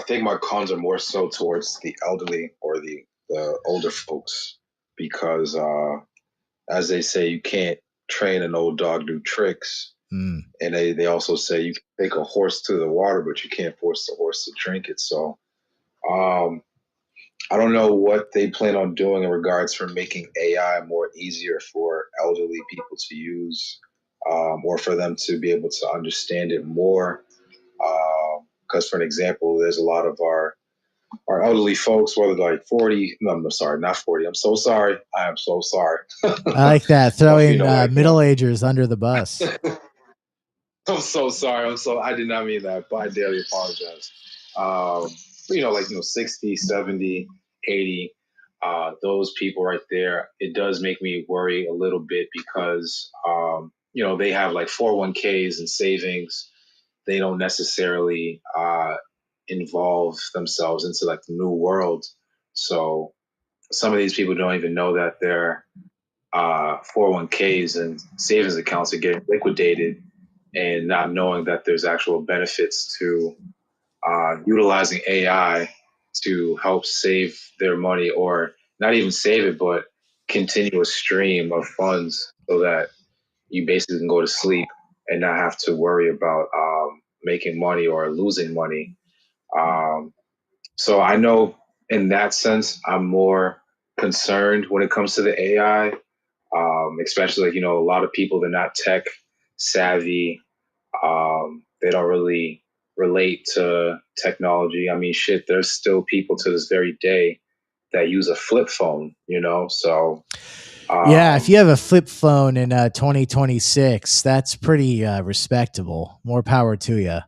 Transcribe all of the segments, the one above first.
think my cons are more so towards the elderly or the older folks because, as they say, you can't train an old dog new tricks. Mm. And they also say you can take a horse to the water, but you can't force the horse to drink it. So um, I don't know what they plan on doing in regards for making AI more easier for elderly people to use, or for them to be able to understand it more. Because, for an example, there's a lot of our elderly folks, whether they're like 40, no, I'm sorry, not 40. I'm so sorry. I am so sorry. I like that. But, Throwing like, middle agers under the bus. I'm so sorry. I did not mean that, but I daily apologize. Um, but, like, 60, 70, 80, those people right there, it does make me worry a little bit because, they have like 401ks and savings. They don't necessarily involve themselves into like the new world. So some of these people don't even know that their 401ks and savings accounts are getting liquidated and not knowing that there's actual benefits to utilizing AI to help save their money, or not even save it, but continue a stream of funds so that you basically can go to sleep and not have to worry about making money or losing money. Um, so I know in that sense, I'm more concerned when it comes to the AI, especially, a lot of people, they're not tech savvy. They don't really relate to technology. I mean, shit, there's still people to this very day that use a flip phone, So, Yeah, if you um, have a flip phone in 2026, that's pretty respectable. More power to you.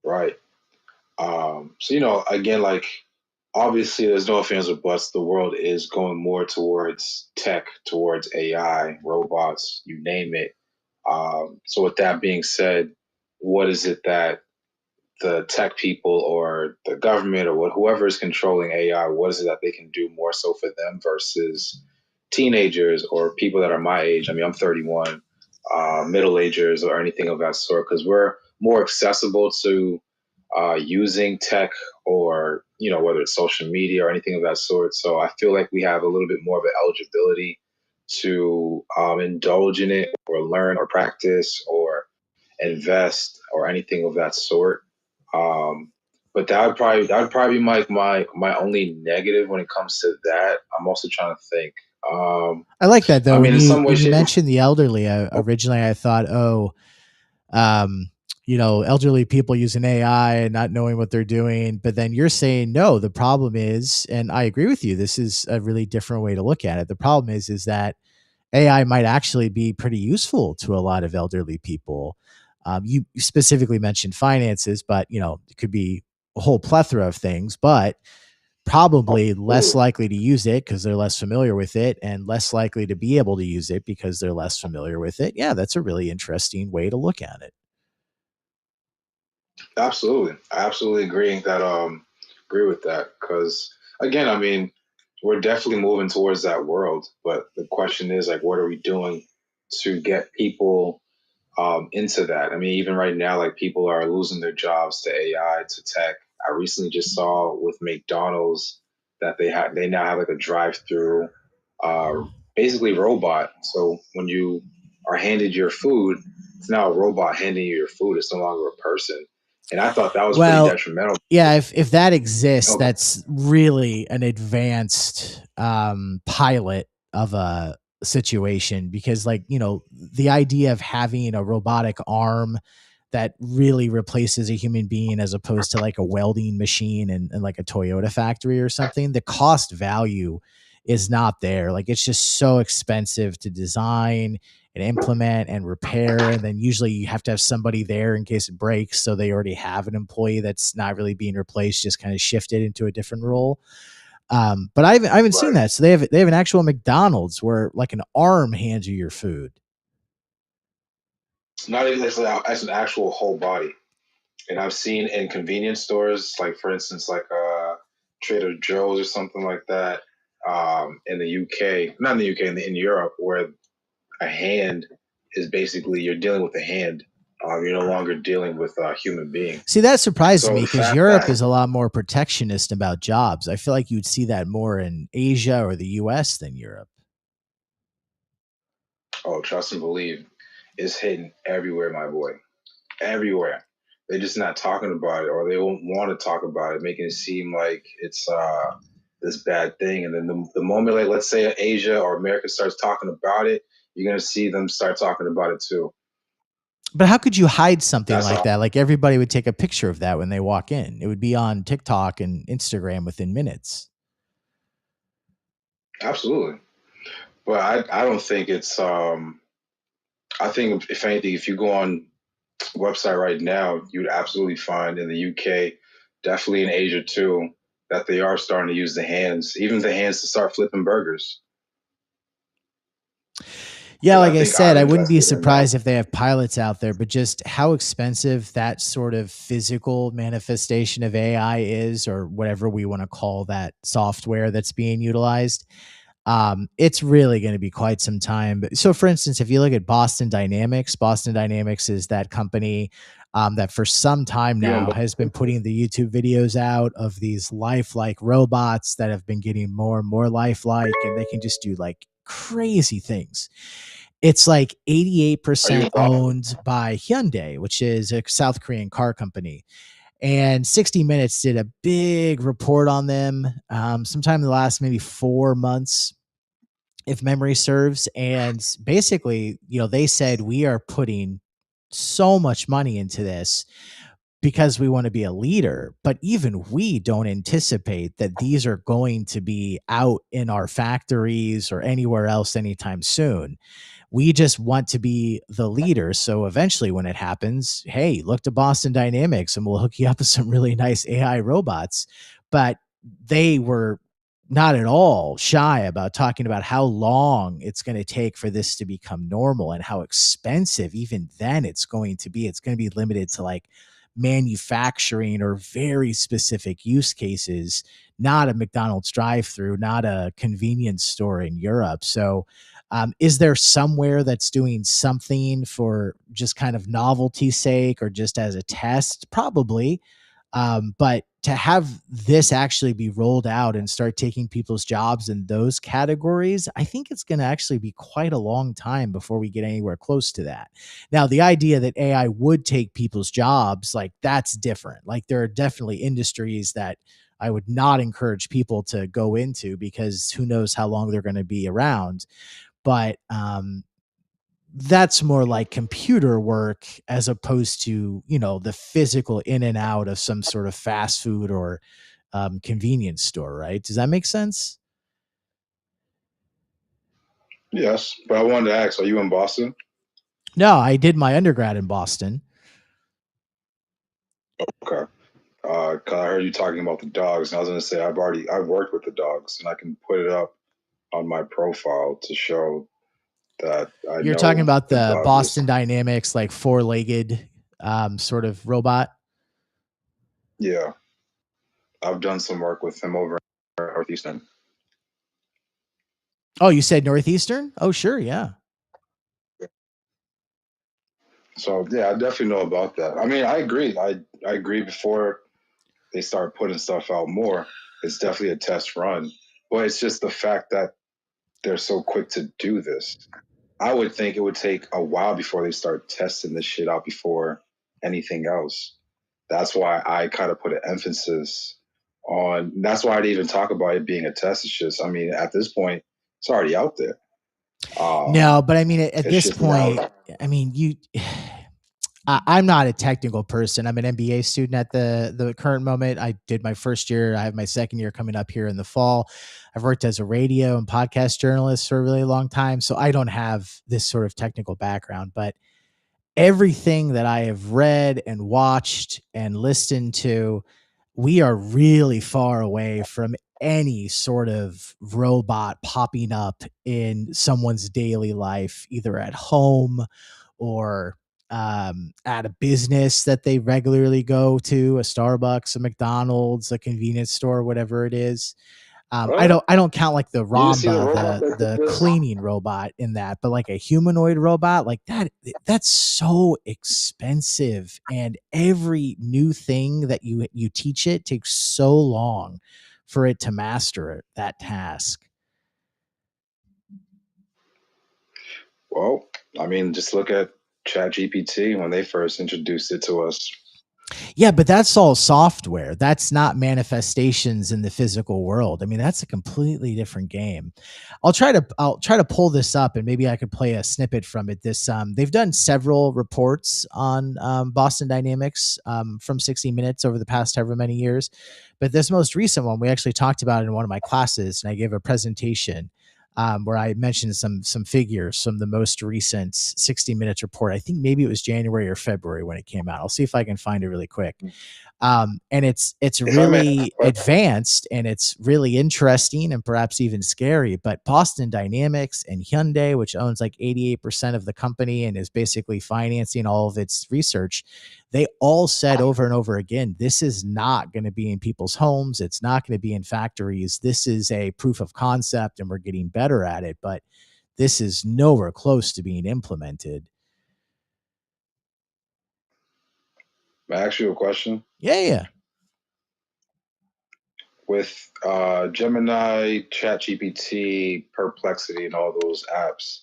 right. So, again, like, obviously, there's no ifs, ands, or buts. The world is going more towards tech, towards AI, robots, you name it. So, with that being said, what is it that the tech people or the government or whoever is controlling AI, what is it that they can do more so for them versus teenagers or people that are my age? I mean, I'm 31, middle agers or anything of that sort, because we're more accessible to using tech, or whether it's social media or anything of that sort. So I feel like we have a little bit more of an eligibility to indulge in it or learn or practice or invest or anything of that sort. Um, but that would probably be my only negative when it comes to that. I'm also trying to think. I like that I though. mean, When in you some way, when you shape, mentioned the elderly, or originally I thought, oh, um, elderly people using AI and not knowing what they're doing. But then you're saying no. The problem is, and I agree with you. This is a really different way to look at it. The problem is that AI might actually be pretty useful to a lot of elderly people. You specifically mentioned finances, but it could be a whole plethora of things. But probably less absolutely, likely to use it because they're less familiar with it, and less likely to be able to use it because they're less familiar with it. Yeah, that's a really interesting way to look at it. absolutely, I absolutely agree with that because, again, I mean, we're definitely moving towards that world. But the question is, like, what are we doing to get people into that? I mean, even right now, like, people are losing their jobs to AI, to tech. I recently just saw with McDonald's that they now have like a drive-through, uh, basically robot. So when you are handed your food, it's now a robot handing you your food. It's no longer a person. And I thought that was pretty Well, detrimental. yeah, if that exists, Okay, that's really an advanced pilot of a situation, because like, the idea of having a robotic arm that really replaces a human being as opposed to like a welding machine and like a Toyota factory or something, the cost value is not there. Like, it's just so expensive to design and implement and repair. And then usually you have to have somebody there in case it breaks. So they already have an employee that's not really being replaced, just kind of shifted into a different role. But I haven't seen right. that. So they have an actual McDonald's where like an arm hands you your food. Not even as an actual whole body. And I've seen in convenience stores, like, for instance, like Trader Joe's or something like that, in the UK, not in the UK, in Europe, where a hand is basically, you're dealing with a hand. You're no longer dealing with a human being. See, that surprises So me the because fact Europe that, is a lot more protectionist about jobs. I feel like you'd see that more in Asia or the US than Europe. oh, trust and believe, is hitting everywhere, my boy, everywhere. They're just not talking about it, or they won't want to talk about it, making it seem like it's this bad thing. And then the moment, like, let's say Asia or America starts talking about it, you're gonna see them start talking about it too. But how could you hide something That's like all. that? Like everybody would take a picture of that when they walk in. It would be on TikTok and Instagram within minutes. Absolutely. But I don't think it's I think if anything, if you go on website right now, you'd absolutely find in the UK, definitely in Asia too, that they are starting to use the hands, even the hands to start flipping burgers. Yeah, Because like I I think said, I Ireland's wouldn't be invested in that. surprised if they have pilots out there, but just how expensive that sort of physical manifestation of AI is, or whatever we want to call that software that's being utilized, it's really going to be quite some time. But so, for instance, if you look at Boston Dynamics is that company that for some time You now on has been putting the YouTube videos out of these lifelike robots that have been getting more and more lifelike, and they can just do like crazy things. It's like Are you 88% in Boston? owned by Hyundai, which is a South Korean car company. And 60 Minutes did a big report on them sometime in the last maybe 4 months, if memory serves. And basically, they said we are putting so much money into this because we want to be a leader. But even we don't anticipate that these are going to be out in our factories or anywhere else anytime soon. We just want to be the leader. So eventually, when it happens, hey, look to Boston Dynamics and we'll hook you up with some really nice AI robots. But they were not at all shy about talking about how long it's going to take for this to become normal and how expensive even then it's going to be. It's going to be limited to like manufacturing or very specific use cases, not a McDonald's drive through, not a convenience store in Europe. So is there somewhere that's doing something for just kind of novelty's sake or just as a test? Probably. But to have this actually be rolled out and start taking people's jobs in those categories, I think it's going to actually be quite a long time before we get anywhere close to that. Now, the idea that AI would take people's jobs, like that's different. Like there are definitely industries that I would not encourage people to go into because who knows how long they're going to be around. But that's more like computer work as opposed to the physical in and out of some sort of fast food or convenience store, right? Does that make sense? Yes, but I wanted to ask, are you in Boston? No, I did my undergrad in Boston. Okay. 'Cause I heard you talking about the dogs, and I was gonna say I've worked with the dogs, and I can put it up on my profile to show that I You're talking know about the the doggies. Boston Dynamics like four-legged sort of robot. Yeah, I've done some work with them over in Northeastern. Oh, you said Northeastern? Oh, sure, yeah. So yeah, I definitely know about that. I mean, I agree. I agree. Before they start putting stuff out more, it's definitely a test run. But it's just the fact that they're so quick to do this. I would think it would take a while before they start testing this shit out before anything else. That's why I kind of put an emphasis on. That's why I didn't even talk about it being a test. It's just, I mean, at this point, it's already out there. No, but I mean, at It's this just now. point, I mean, I'm not a technical person. I'm an MBA student at the current moment. I did my first year. I have my second year coming up here in the fall. I've worked as a radio and podcast journalist for a really long time, so I don't have this sort of technical background. But everything that I have read and watched and listened to, we are really far away from any sort of robot popping up in someone's daily life, either at home or at a business that they regularly go to, a Starbucks, a McDonald's, a convenience store, whatever it is. What? I don't count like the You see the Ramba, robot that the did this? cleaning robot in that, but like a humanoid robot, like that's so expensive. And every new thing that you teach it takes so long for it to master that task. Well, I mean, just look at ChatGPT when they first introduced it to us. Yeah, but that's all software. That's not manifestations in the physical world. I mean, that's a completely different game. I'll try to pull this up and maybe I could play a snippet from it. This they've done several reports on Boston Dynamics from 60 Minutes over the past however many years. But this most recent one we actually talked about in one of my classes, and I gave a presentation where I mentioned some figures from the most recent 60 Minutes report. I think maybe it was January or February when it came out. I'll see if I can find it really quick. And it's If I may, really advanced and it's really interesting and perhaps even scary. But Boston Dynamics and Hyundai, which owns like 88% of the company and is basically financing all of its research, they all said over and over again, this is not going to be in people's homes. It's not going to be in factories. This is a proof of concept and we're getting better at it. But this is nowhere close to being implemented. may I ask you a question? Yeah, yeah. With Gemini, ChatGPT, Perplexity, and all those apps,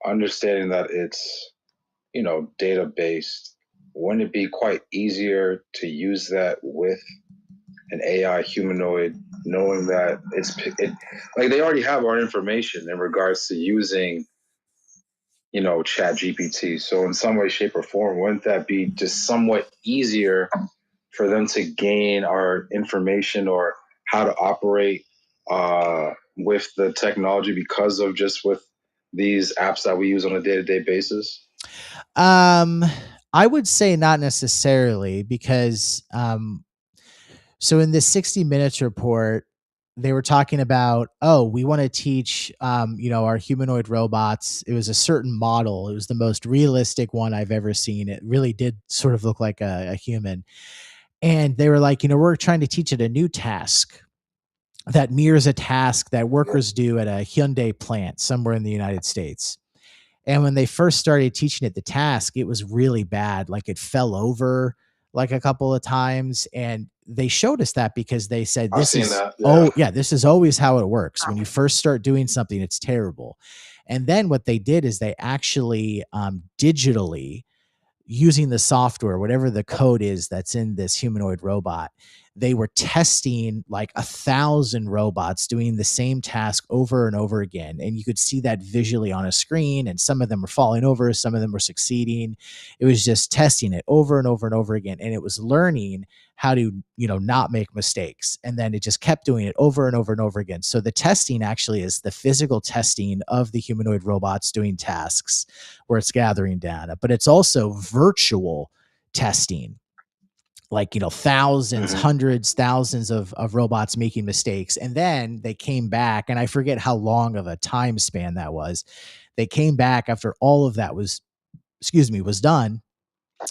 understanding that it's data based, wouldn't it be quite easier to use that with an AI humanoid, knowing that like they already have our information in regards to using Chat GPT. So in some way, shape, or form, wouldn't that be just somewhat easier for them to gain our information or how to operate with the technology because of just with these apps that we use on a day-to-day basis? Um, I would say not necessarily because so in this 60 Minutes report, they were talking about, oh, we want to teach our humanoid robots. It was a certain model. It was the most realistic one I've ever seen. It really did sort of look like a human. And they were like, we're trying to teach it a new task that mirrors a task that workers do at a Hyundai plant somewhere in the United States. And when they first started teaching it the task, it was really bad. Like it fell over like a couple of times. And they showed us that because they said, I've this seen is, that. Yeah. oh, yeah, this is always how it works. When you first start doing something, it's terrible. And then what they did is they actually digitally using the software, whatever the code is that's in this humanoid robot, they were testing like 1,000 robots doing the same task over and over again. And you could see that visually on a screen. And some of them were falling over, some of them were succeeding. It was just testing it over and over and over again. And it was learning how to, not make mistakes. And then it just kept doing it over and over and over again. So the testing actually is the physical testing of the humanoid robots doing tasks where it's gathering data, but it's also virtual testing, like thousands, Mm-hmm. hundreds, thousands of robots making mistakes. And then they came back, and I forget how long of a time span that was. They came back after all of that was, was done,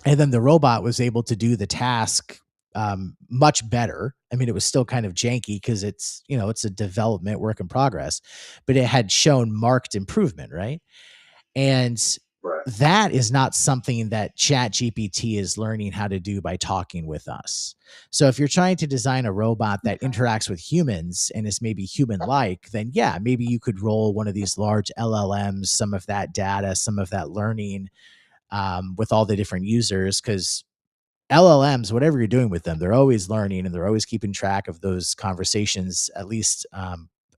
and then the robot was able to do the task much better. I mean, it was still kind of janky because it's a development work in progress, but it had shown marked improvement, right? And Right. that is not something that Chat GPT is learning how to do by talking with us. So if you're trying to design a robot that interacts with humans and is maybe human like, then yeah, maybe you could roll one of these large LLMs, some of that data, some of that learning with all the different users. Because LLMs, whatever you're doing with them, they're always learning and they're always keeping track of those conversations, at least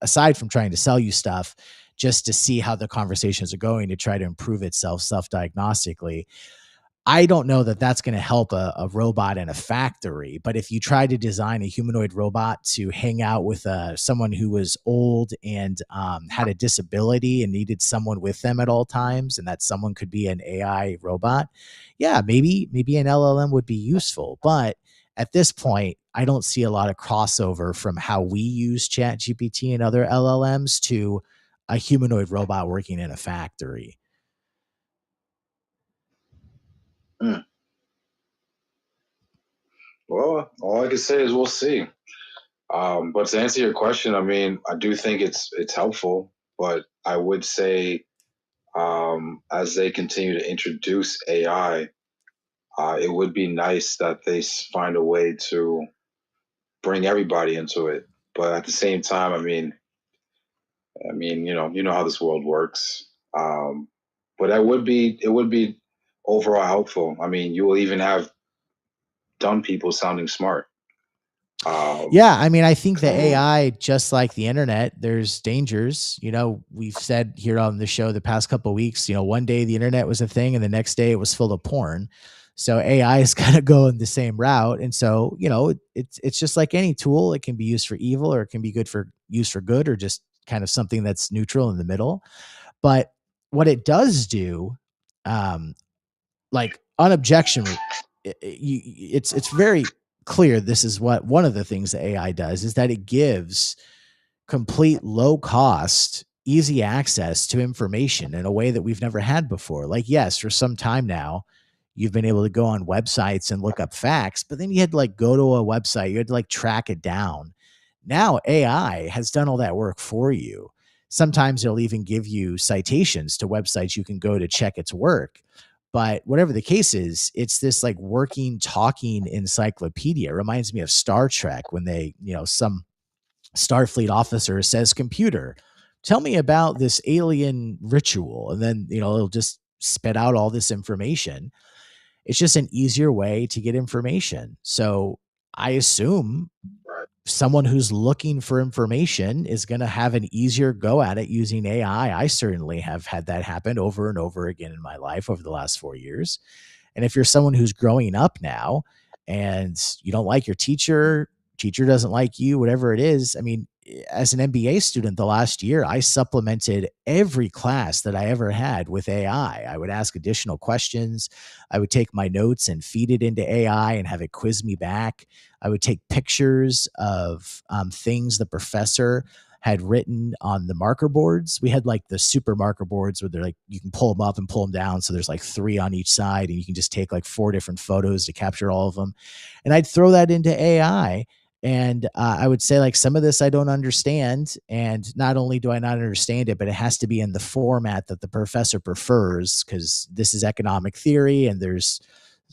aside from trying to sell you stuff, just to see how the conversations are going to try to improve itself self diagnostically. I don't know that that's going to help a robot in a factory, but if you try to design a humanoid robot to hang out with someone who was old and had a disability and needed someone with them at all times, and that someone could be an AI robot, yeah, maybe an LLM would be useful. But at this point, I don't see a lot of crossover from how we use ChatGPT and other LLMs to a humanoid robot working in a factory. Well, all I can say is we'll see. But to answer your question, I mean, I do think it's helpful, but I would say as they continue to introduce AI, it would be nice that they find a way to bring everybody into it. But at the same time, I mean, you know how this world works. But it would be overall helpful. I mean, you will even have dumb people sounding smart. Um, Yeah, I mean, I think the so AI, just like the internet, there's dangers. You know, we've said here on the show the past couple of weeks, you know, one day the internet was a thing and the next day it was full of porn. So AI is kind of going the same route. And so, you know, it's just like any tool. It can be used for evil or it can be good for used for good or just kind of something that's neutral in the middle. But what it does do, um, like on objection, it's very clear this is what one of the things that AI does is that it gives complete low cost, easy access to information in a way that we've never had before. Like, yes, for some time now, you've been able to go on websites and look up facts, but then you had to like go to a website, you had to like track it down. Now AI has done all that work for you. Sometimes it'll even give you citations to websites you can go to check its work. But whatever the case is, it's this like working, talking encyclopedia. It reminds me of Star Trek when they, you know, some Starfleet officer says, "Computer, tell me about this alien ritual." And then, you know, it'll just spit out all this information. It's just an easier way to get information. So I assume right, someone who's looking for information is going to have an easier go at it using AI. I certainly have had that happen over and over again in my life over the last 4 years. And if you're someone who's growing up now and you don't like your teacher, teacher doesn't like you, whatever it is, I mean, as an MBA student the last year, I supplemented every class that I ever had with AI. I would ask additional questions. I would take my notes and feed it into AI and have it quiz me back. I would take pictures of things the professor had written on the marker boards. We had like the super marker boards where they're like, you can pull them up and pull them down. So there's like three on each side, and you can just take like four different photos to capture all of them. And I'd throw that into AI. And I would say, like, some of this I don't understand. And not only do I not understand it, but it has to be in the format that the professor prefers because this is economic theory and there's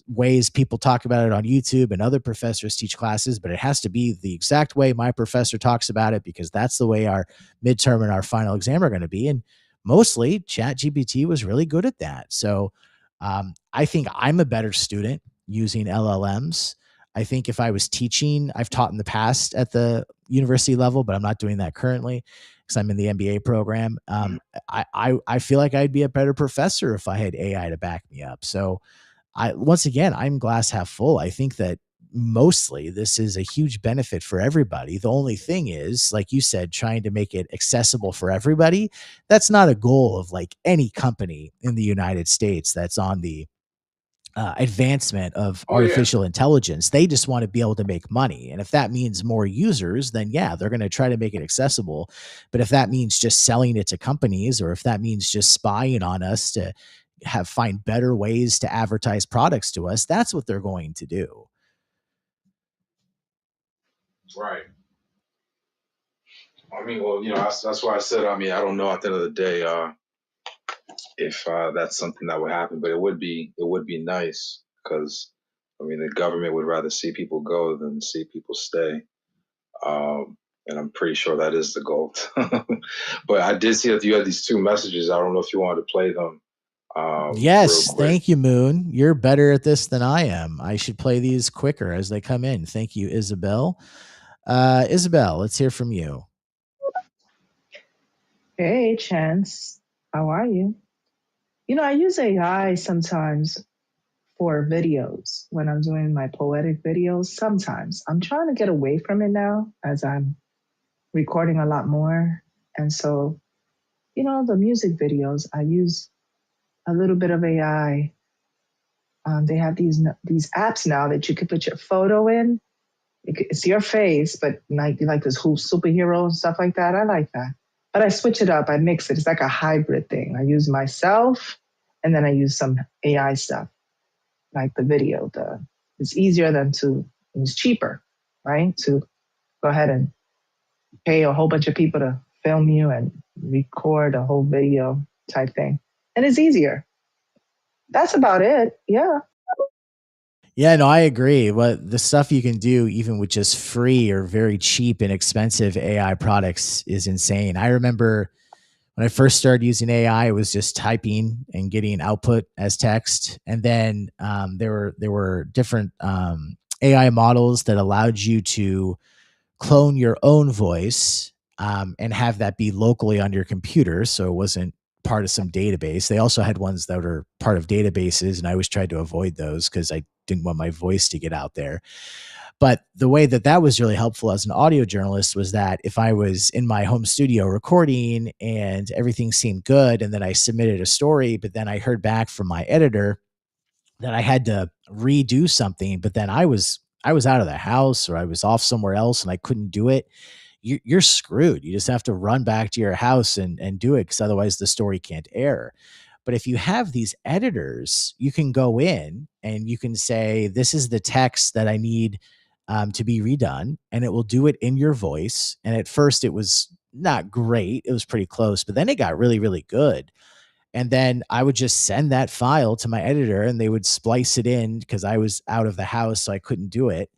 ways people talk about it on YouTube and other professors teach classes, but it has to be the exact way my professor talks about it because that's the way our midterm and our final exam are going to be. And mostly ChatGPT was really good at that. So I think I'm a better student using LLMs. I think if I was teaching, I've taught in the past at the university level, but I'm not doing that currently because I'm in the MBA program. I feel like I'd be a better professor if I had AI to back me up. So I once again, I'm glass half full. I think that mostly this is a huge benefit for everybody. The only thing is, like you said, trying to make it accessible for everybody. That's not a goal of like any company in the United States that's on the advancement of oh yeah, artificial intelligence. They just want to be able to make money. And if that means more users, then yeah, they're going to try to make it accessible. But if that means just selling it to companies, or if that means just spying on us to find better ways to advertise products to us, that's what they're going to do. right. I mean, well, you know, that's why I said. I mean, I don't know at the end of the day if that's something that would happen, but it would be nice because I mean, the government would rather see people go than see people stay. And I'm pretty sure that is the goal. But I did see that you had these two messages. I don't know if you wanted to play them real Yes, quick. thank you, Moon. You're better at this than I am. I should play these quicker as they come in. Thank you, Isabel. Isabel, let's hear from you. Hey, Chance. How are you? I use AI sometimes for videos when I'm doing my poetic videos. Sometimes I'm trying to get away from it now as I'm recording a lot more. And so, the music videos, I use a little bit of AI. They have these apps now that you can put your photo in. It's your face, but like this whole superhero and stuff like that. I like that. But I switch it up. I mix it. It's like a hybrid thing. I use myself and then I use some AI stuff, like the video. It's easier than it's cheaper, right? To go ahead and pay a whole bunch of people to film you and record a whole video type thing. And it's easier. That's about it. Yeah. Yeah, no, I agree. What the stuff you can do, even with just free or very cheap and expensive AI products, is insane. I remember when I first started using AI, it was just typing and getting output as text, and then there were different AI models that allowed you to clone your own voice and have that be locally on your computer, so it wasn't part of some database. They also had ones that were part of databases, and I always tried to avoid those because I didn't want my voice to get out there. But the way that that was really helpful as an audio journalist was that if I was in my home studio recording and everything seemed good, and then I submitted a story, but then I heard back from my editor that I had to redo something, but then I was out of the house or I was off somewhere else and I couldn't do it, you're screwed. You just have to run back to your house and do it, because otherwise the story can't air. But if you have these editors, you can go in and you can say, this is the text that I need to be redone, and it will do it in your voice. And at first it was not great. It was pretty close, but then it got really, really good. And then I would just send that file to my editor and they would splice it in because I was out of the house, so I couldn't do it.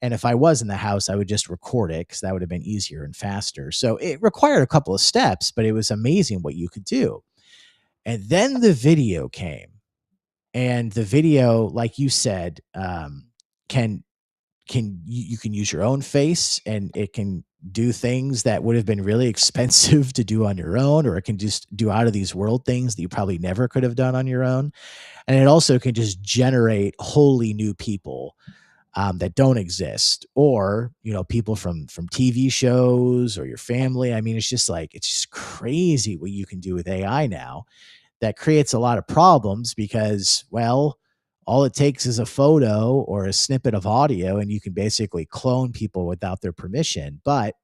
And if I was in the house, I would just record it because that would have been easier and faster. So it required a couple of steps, but it was amazing what you could do. And then the video came, and the video, like you said, can you can use your own face, and it can do things that would have been really expensive to do on your own, or it can just do out of these world things that you probably never could have done on your own. And it also can just generate wholly new people that don't exist, or people from TV shows or your family. I mean, it's just crazy what you can do with AI now. That creates a lot of problems because, well, all it takes is a photo or a snippet of audio and you can basically clone people without their permission. But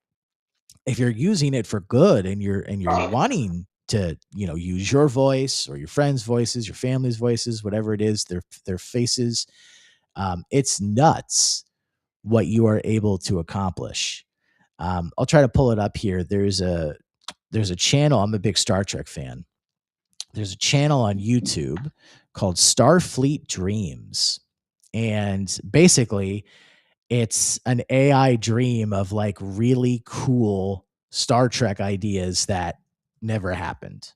if you're using it for good and you're wanting to, use your voice or your friends' voices, your family's voices, whatever it is, their faces, it's nuts what you are able to accomplish. I'll try to pull it up here. There's a channel. I'm a big Star Trek fan. There's a channel on YouTube called Starfleet Dreams. And basically, it's an AI dream of like really cool Star Trek ideas that never happened.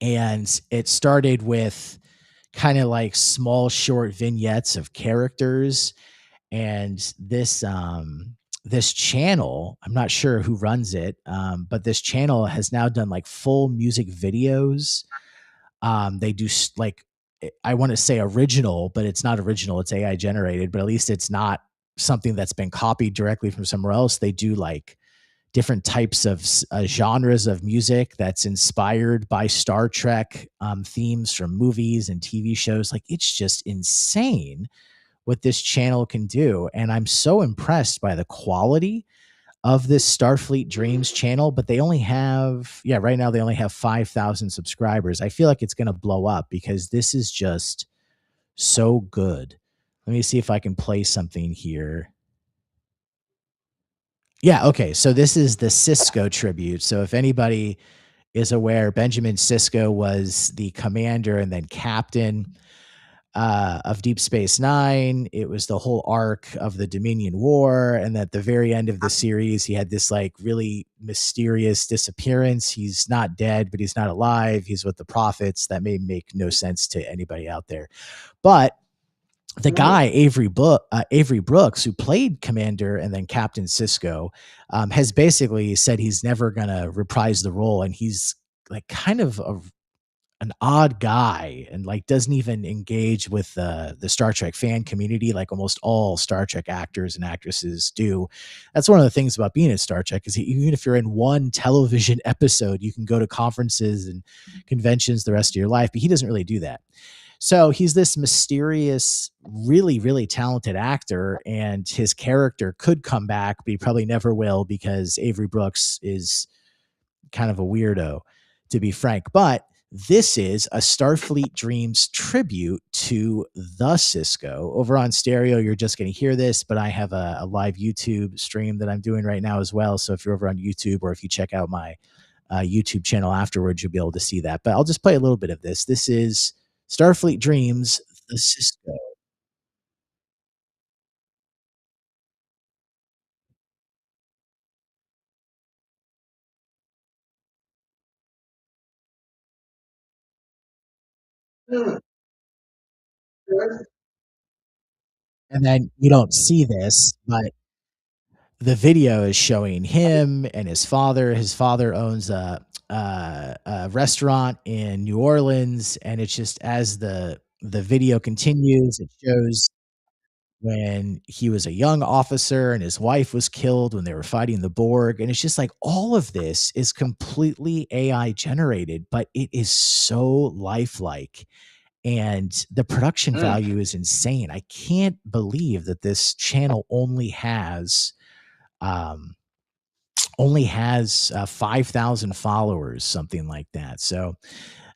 And it started with kind of like small short vignettes of characters. And this channel, I'm not sure who runs it, but this channel has now done like full music videos. They do like, I want to say original, but it's not original. It's AI generated, but at least it's not something that's been copied directly from somewhere else. They do like different types of genres of music that's inspired by Star Trek themes from movies and TV shows. Like, it's just insane what this channel can do. And I'm so impressed by the quality of this Starfleet Dreams channel, but they only have, right now they only have 5,000 subscribers. I feel like it's going to blow up because this is just so good. Let me see if I can play something here. Yeah, okay. So this is the Sisko tribute. So if anybody is aware, Benjamin Sisko was the commander and then captain of Deep Space Nine. It was the whole arc of the Dominion War, and at the very end of the series, he had this like really mysterious disappearance. He's not dead, but he's not alive. He's with the Prophets. That may make no sense to anybody out there, but the guy Avery Brooks, who played Commander and then Captain Sisko, has basically said he's never gonna reprise the role, and he's like kind of an odd guy and like doesn't even engage with the Star Trek fan community like almost all Star Trek actors and actresses do. That's one of the things about being in Star Trek is even if you're in one television episode, you can go to conferences and conventions the rest of your life, but he doesn't really do that. So he's this mysterious, really, really talented actor, and his character could come back, but he probably never will because Avery Brooks is kind of a weirdo, to be frank. But This is a Starfleet Dreams tribute to the Cisco. Over on stereo, you're just going to hear this, but I have a live YouTube stream that I'm doing right now as well. So if you're over on YouTube, or if you check out my YouTube channel afterwards, you'll be able to see that. But I'll just play a little bit of this. This is Starfleet Dreams, the Cisco. And then you don't see this, but the video is showing him and his father. His father owns a restaurant in New Orleans, and it's just as the video continues, it shows when he was a young officer and his wife was killed when they were fighting the Borg. And it's just like all of this is completely AI generated, but it is so lifelike. And the production Mm. value is insane. I can't believe that this channel um, only has 5,000 followers, something like that. So,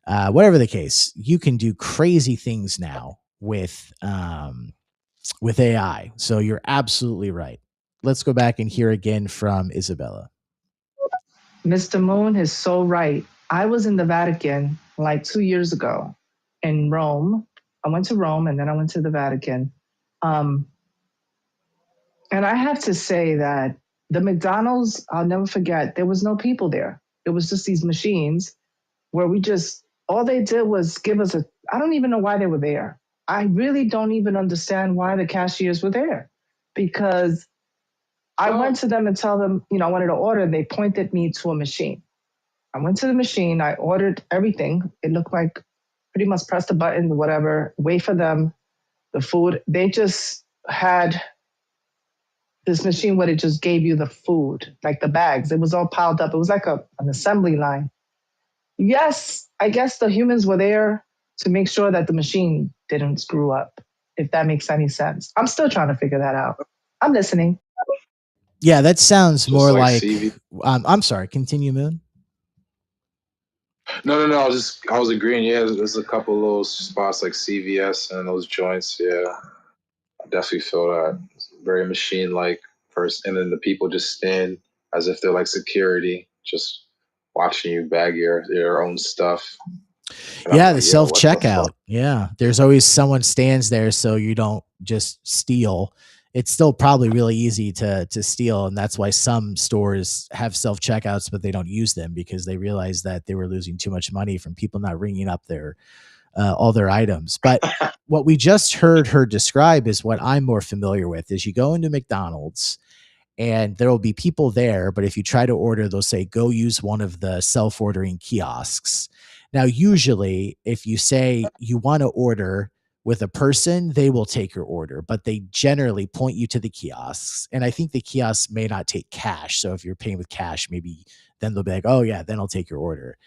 whatever the case, you can do crazy things now with AI. So you're absolutely right. Let's go back and hear again from Isabella. Mr. Moon is so right. I was in the Vatican like 2 years ago in Rome. I went to Rome and then I went to the Vatican. Um, and I have to say that the McDonald's, I'll never forget, there was no people there. It was just these machines where all they did was give us I don't even know why they were there. I really don't even understand why the cashiers were there, because I went to them and tell them, I wanted to order, and they pointed me to a machine. I went to the machine, I ordered everything. It looked like pretty much press the button, whatever, wait for them, the food. They just had this machine where it just gave you the food, like the bags. It was all piled up. It was like an assembly line. Yes, I guess the humans were there to make sure that the machine didn't screw up, if that makes any sense. I'm still trying to figure that out. I'm listening. Yeah, that sounds Just more like like. CV. I'm sorry. Continue, Moon. No. I was agreeing. Yeah, there's a couple of little spots like CVS and those joints. Yeah, I definitely feel that. It's very machine like first, and then the people just stand as if they're like security, just watching you bag your own stuff. And I'm Yeah, the like, yo, self what the fuck? checkout. Yeah, there's always someone stands there so you don't just steal. It's still probably really easy to steal, and that's why some stores have self checkouts, but they don't use them because they realize that they were losing too much money from people not ringing up their all their items. But what we just heard her describe is what I'm more familiar with. Is you go into McDonald's and there will be people there, but if you try to order, they'll say, go use one of the self-ordering kiosks. Now, usually, if you say you want to order with a person, they will take your order, but they generally point you to the kiosks. And I think the kiosks may not take cash. So if you're paying with cash, maybe then they'll be like, oh, yeah, then I'll take your order.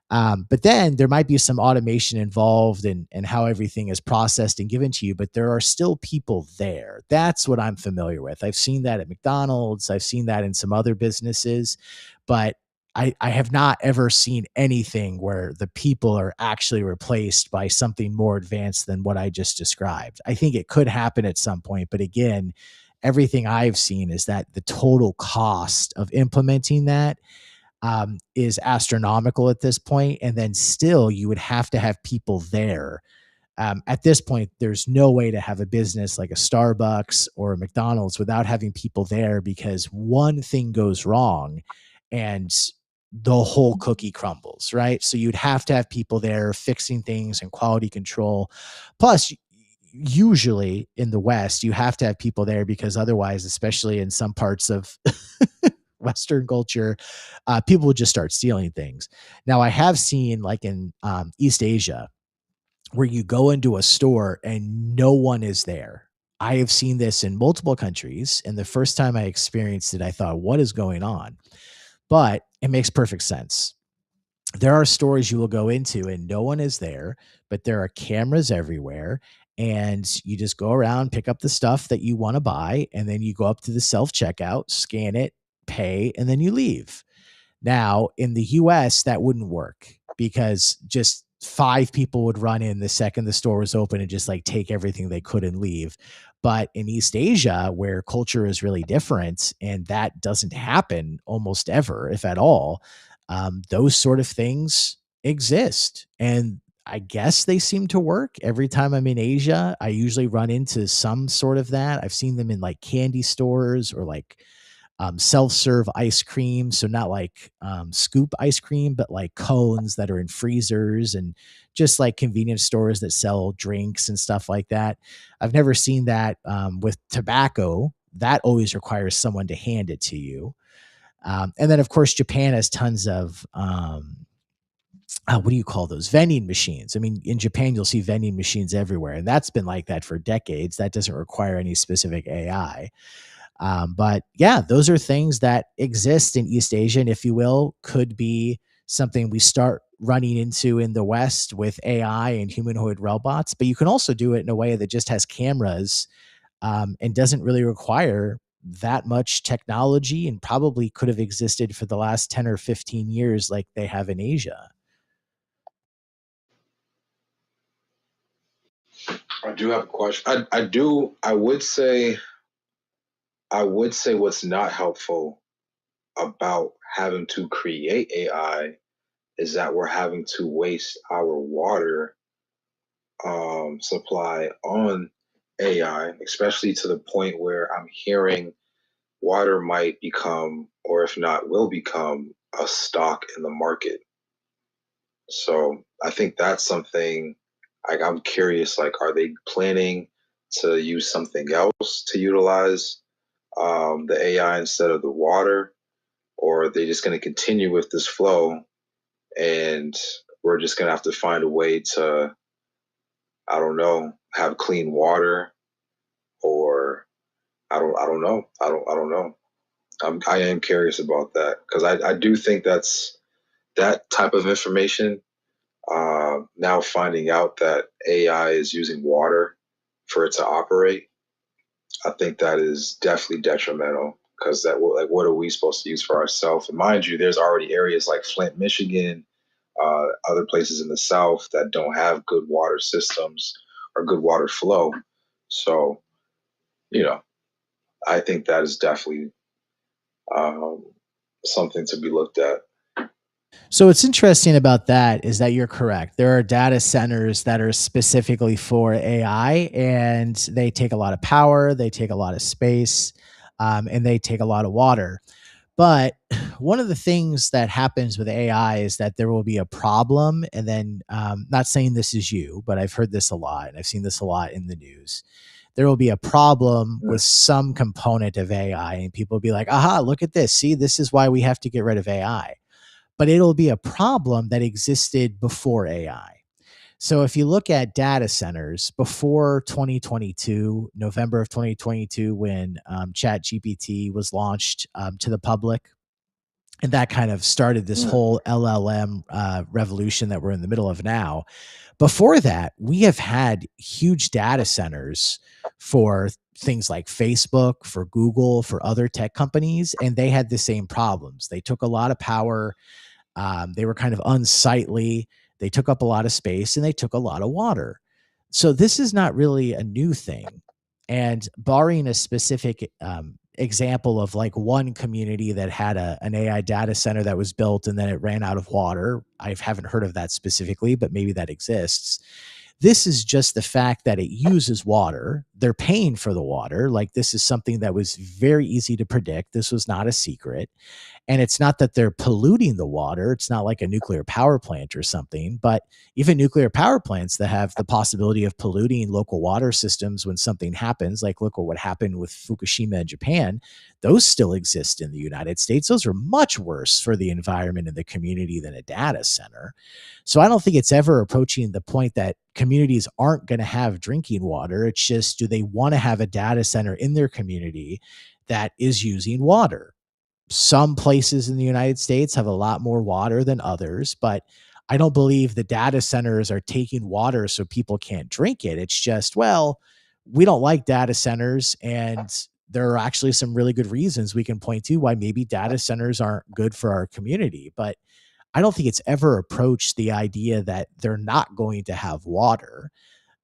But then there might be some automation involved in how everything is processed and given to you, but there are still people there. That's what I'm familiar with. I've seen that at McDonald's. I've seen that in some other businesses, but I have not ever seen anything where the people are actually replaced by something more advanced than what I just described. I think it could happen at some point, but again, everything I've seen is that the total cost of implementing that is astronomical at this point, and then still you would have to have people there. At this point, there's no way to have a business like a Starbucks or a McDonald's without having people there, because one thing goes wrong and the whole cookie crumbles, right? So you'd have to have people there fixing things and quality control. Plus, usually in the West, you have to have people there because otherwise, especially in some parts of Western culture, people would just start stealing things. Now, I have seen like in East Asia where you go into a store and no one is there. I have seen this in multiple countries. And the first time I experienced it, I thought, what is going on? But it makes perfect sense. There are stores you will go into and no one is there, but there are cameras everywhere. And you just go around, pick up the stuff that you want to buy, and then you go up to the self checkout, scan it, pay, and then you leave. Now, in the US, that wouldn't work. because just 5 people would run in the second the store was open and just like take everything they could and leave. But in East Asia, where culture is really different and that doesn't happen almost ever, if at all, those sort of things exist. And I guess they seem to work. Every time I'm in Asia, I usually run into some sort of that. I've seen them in like candy stores or like self-serve ice cream. So not like scoop ice cream, but like cones that are in freezers and just like convenience stores that sell drinks and stuff like that. I've never seen that with tobacco. That always requires someone to hand it to you. And then, of course, Japan has tons of what do you call those vending machines? I mean, in Japan, you'll see vending machines everywhere, and that's been like that for decades. That doesn't require any specific AI. But yeah, those are things that exist in East Asia, and if you will, could be something we start running into in the West with AI and humanoid robots. But you can also do it in a way that just has cameras and doesn't really require that much technology and probably could have existed for the last 10 or 15 years like they have in Asia. I do have a question. I would say what's not helpful about having to create AI is that we're having to waste our water supply on AI, especially to the point where I'm hearing water might become, or if not, will become a stock in the market. So I think that's something like I'm curious, like, are they planning to use something else to utilize the AI instead of the water? Or are they just going to continue with this flow and we're just going to have to find a way to, I don't know, have clean water or I don't know. I don't know. I am curious about that because I do think that's that type of information. Now finding out that AI is using water for it to operate, I think that is definitely detrimental because that like what are we supposed to use for ourselves? And mind you, there's already areas like Flint, Michigan, other places in the South that don't have good water systems or good water flow. So you know, I think that is definitely um, something to be looked at. So what's interesting about that is that you're correct. There are data centers that are specifically for AI, and they take a lot of power, they take a lot of space, and they take a lot of water. But one of the things that happens with AI is that there will be a problem, and then not saying this is you, but I've heard this a lot, and I've seen this a lot in the news. There will be a problem with some component of AI, and people will be like, "Aha! Look at this! See, this is why we have to get rid of AI." But it'll be a problem that existed before AI. So if you look at data centers before 2022, November of 2022, when ChatGPT was launched to the public, and that kind of started this whole LLM revolution that we're in the middle of now. Before that, we have had huge data centers for things like Facebook, for Google, for other tech companies, and they had the same problems. They took a lot of power, they were kind of unsightly. They took up a lot of space and they took a lot of water. So this is not really a new thing. And barring a specific example of like one community that had an AI data center that was built and then it ran out of water, I haven't heard of that specifically, but maybe that exists. This is just the fact that it uses water. They're paying for the water. Like this is something that was very easy to predict. This was not a secret. And it's not that they're polluting the water. It's not like a nuclear power plant or something, but even nuclear power plants that have the possibility of polluting local water systems when something happens, like look at what happened with Fukushima in Japan, those still exist in the United States. Those are much worse for the environment and the community than a data center. So I don't think it's ever approaching the point that communities aren't going to have drinking water. It's just, do they want to have a data center in their community that is using water? Some places in the United States have a lot more water than others, but I don't believe the data centers are taking water so people can't drink it. It's just, well, we don't like data centers, and there are actually some really good reasons we can point to why maybe data centers aren't good for our community. But I don't think it's ever approached the idea that they're not going to have water.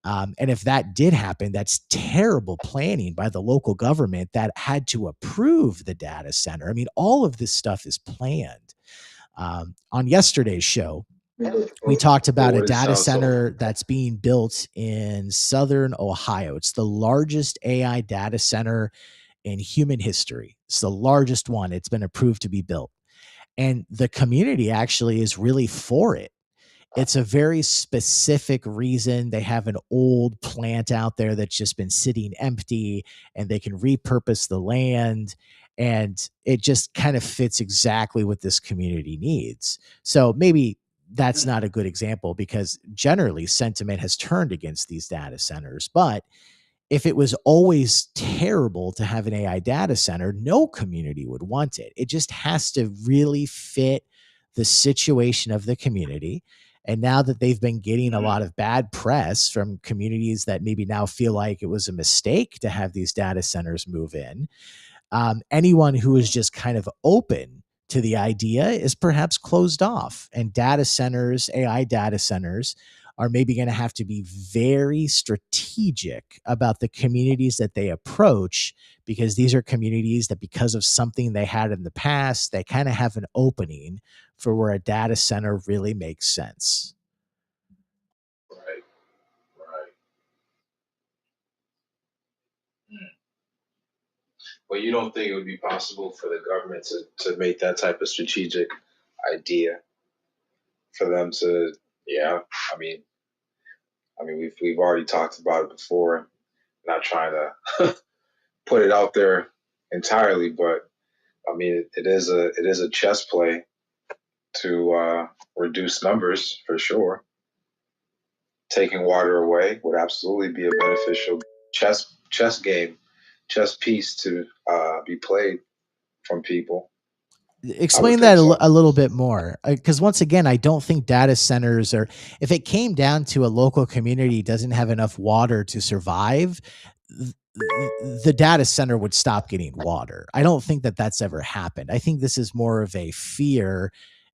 And if that did happen, that's terrible planning by the local government that had to approve the data center. I mean, all of this stuff is planned. On yesterday's show, we talked about a What it data sounds so. center that's being built in southern Ohio. It's the largest AI data center in human history. It's the largest one. It's been approved to be built. And the community actually is really for it. It's a very specific reason. They have an old plant out there that's just been sitting empty, and they can repurpose the land. And it just kind of fits exactly what this community needs. So maybe that's not a good example, because generally sentiment has turned against these data centers. But if it was always terrible to have an AI data center, no community would want it. It just has to really fit the situation of the community. And now that they've been getting a lot of bad press from communities that maybe now feel like it was a mistake to have these data centers move in, anyone who is just kind of open to the idea is perhaps closed off. And data centers, AI data centers, are maybe going to have to be very strategic about the communities that they approach, because these are communities that, because of something they had in the past, they kind of have an opening for where a data center really makes sense. Right, right. But you don't think it would be possible for the government to make that type of strategic idea for them to, yeah. I mean, we've already talked about it before. Not trying to put it out there entirely, but I mean, it is a chess play to reduce numbers for sure. Taking water away would absolutely be a beneficial chess game, chess piece to be played from people. I would Explain think that so. a little bit more, because once again, I don't think data centers are, if it came down to a local community doesn't have enough water to survive, the data center would stop getting water. I don't think that that's ever happened. I think this is more of a fear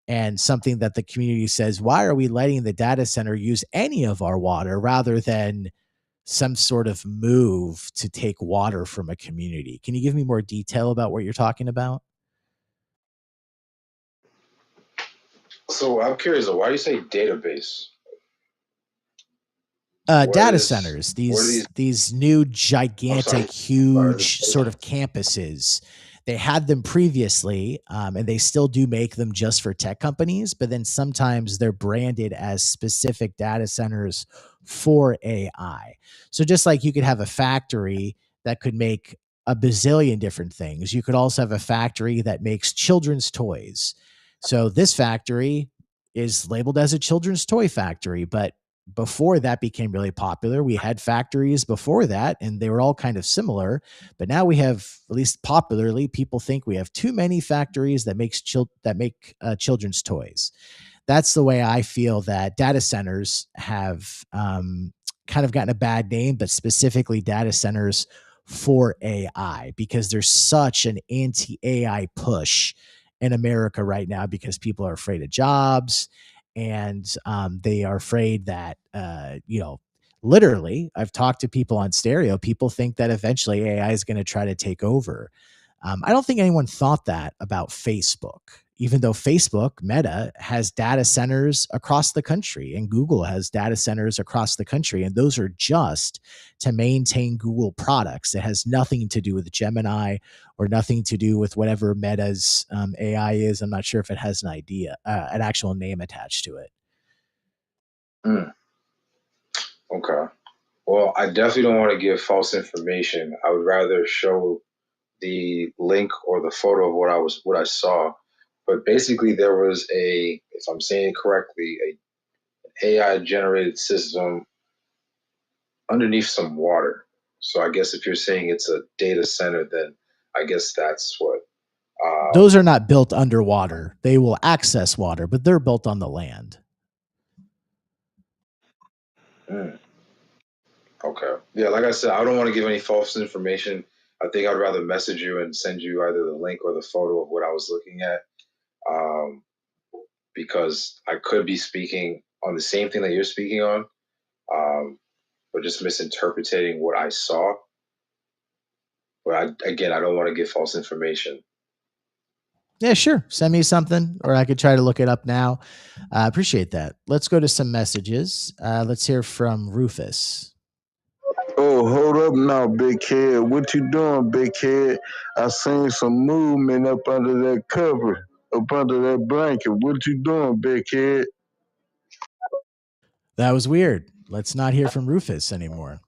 and something that the community says, why are we letting the data center use any of our water, rather than some sort of move to take water from a community? Can you give me more detail about what you're talking about? So I'm curious, why do you say database? What Data is centers, what are these? these new I'm sorry. gigantic, Sorry. huge sort of campuses. They had them previously, and they still do make them just for tech companies, but then sometimes they're branded as specific data centers for AI. So just like you could have a factory that could make a bazillion different things, you could also have a factory that makes children's toys. So this factory is labeled as a children's toy factory, but before that became really popular, we had factories before that, and they were all kind of similar. But now we have, at least popularly, people think we have too many factories that make children's toys. That's the way I feel that data centers have kind of gotten a bad name, but specifically data centers for AI, because there's such an anti-AI push in America right now, because people are afraid of jobs, and they are afraid that literally, I've talked to people on stereo. People think that eventually AI is going to try to take over. I don't think anyone thought that about Facebook, even though Facebook, Meta, has data centers across the country, and Google has data centers across the country. And those are just to maintain Google products. It has nothing to do with Gemini, or nothing to do with whatever Meta's AI is. I'm not sure if it has an actual name attached to it. Mm, okay. Well, I definitely don't want to give false information. I would rather show the link or the photo of what I saw. But basically, there was if I'm saying it correctly, a AI generated system underneath some water. So I guess if you're saying it's a data center, then I guess that's what. Those are not built underwater. They will access water, but they're built on the land. Mm, okay. Yeah, like I said, I don't want to give any false information. I think I'd rather message you and send you either the link or the photo of what I was looking at. Um, because I could be speaking on the same thing that you're speaking on, but just misinterpreting what I saw. But again, I don't want to give false information. Yeah, sure. Send me something, or I could try to look it up now. I appreciate that. Let's go to some messages. Let's hear from Rufus. Oh, hold up now, big head. What you doing, big head? I seen some movement up under that cover, up under that blanket. What you doing, big head? That was weird. Let's not hear from Rufus anymore.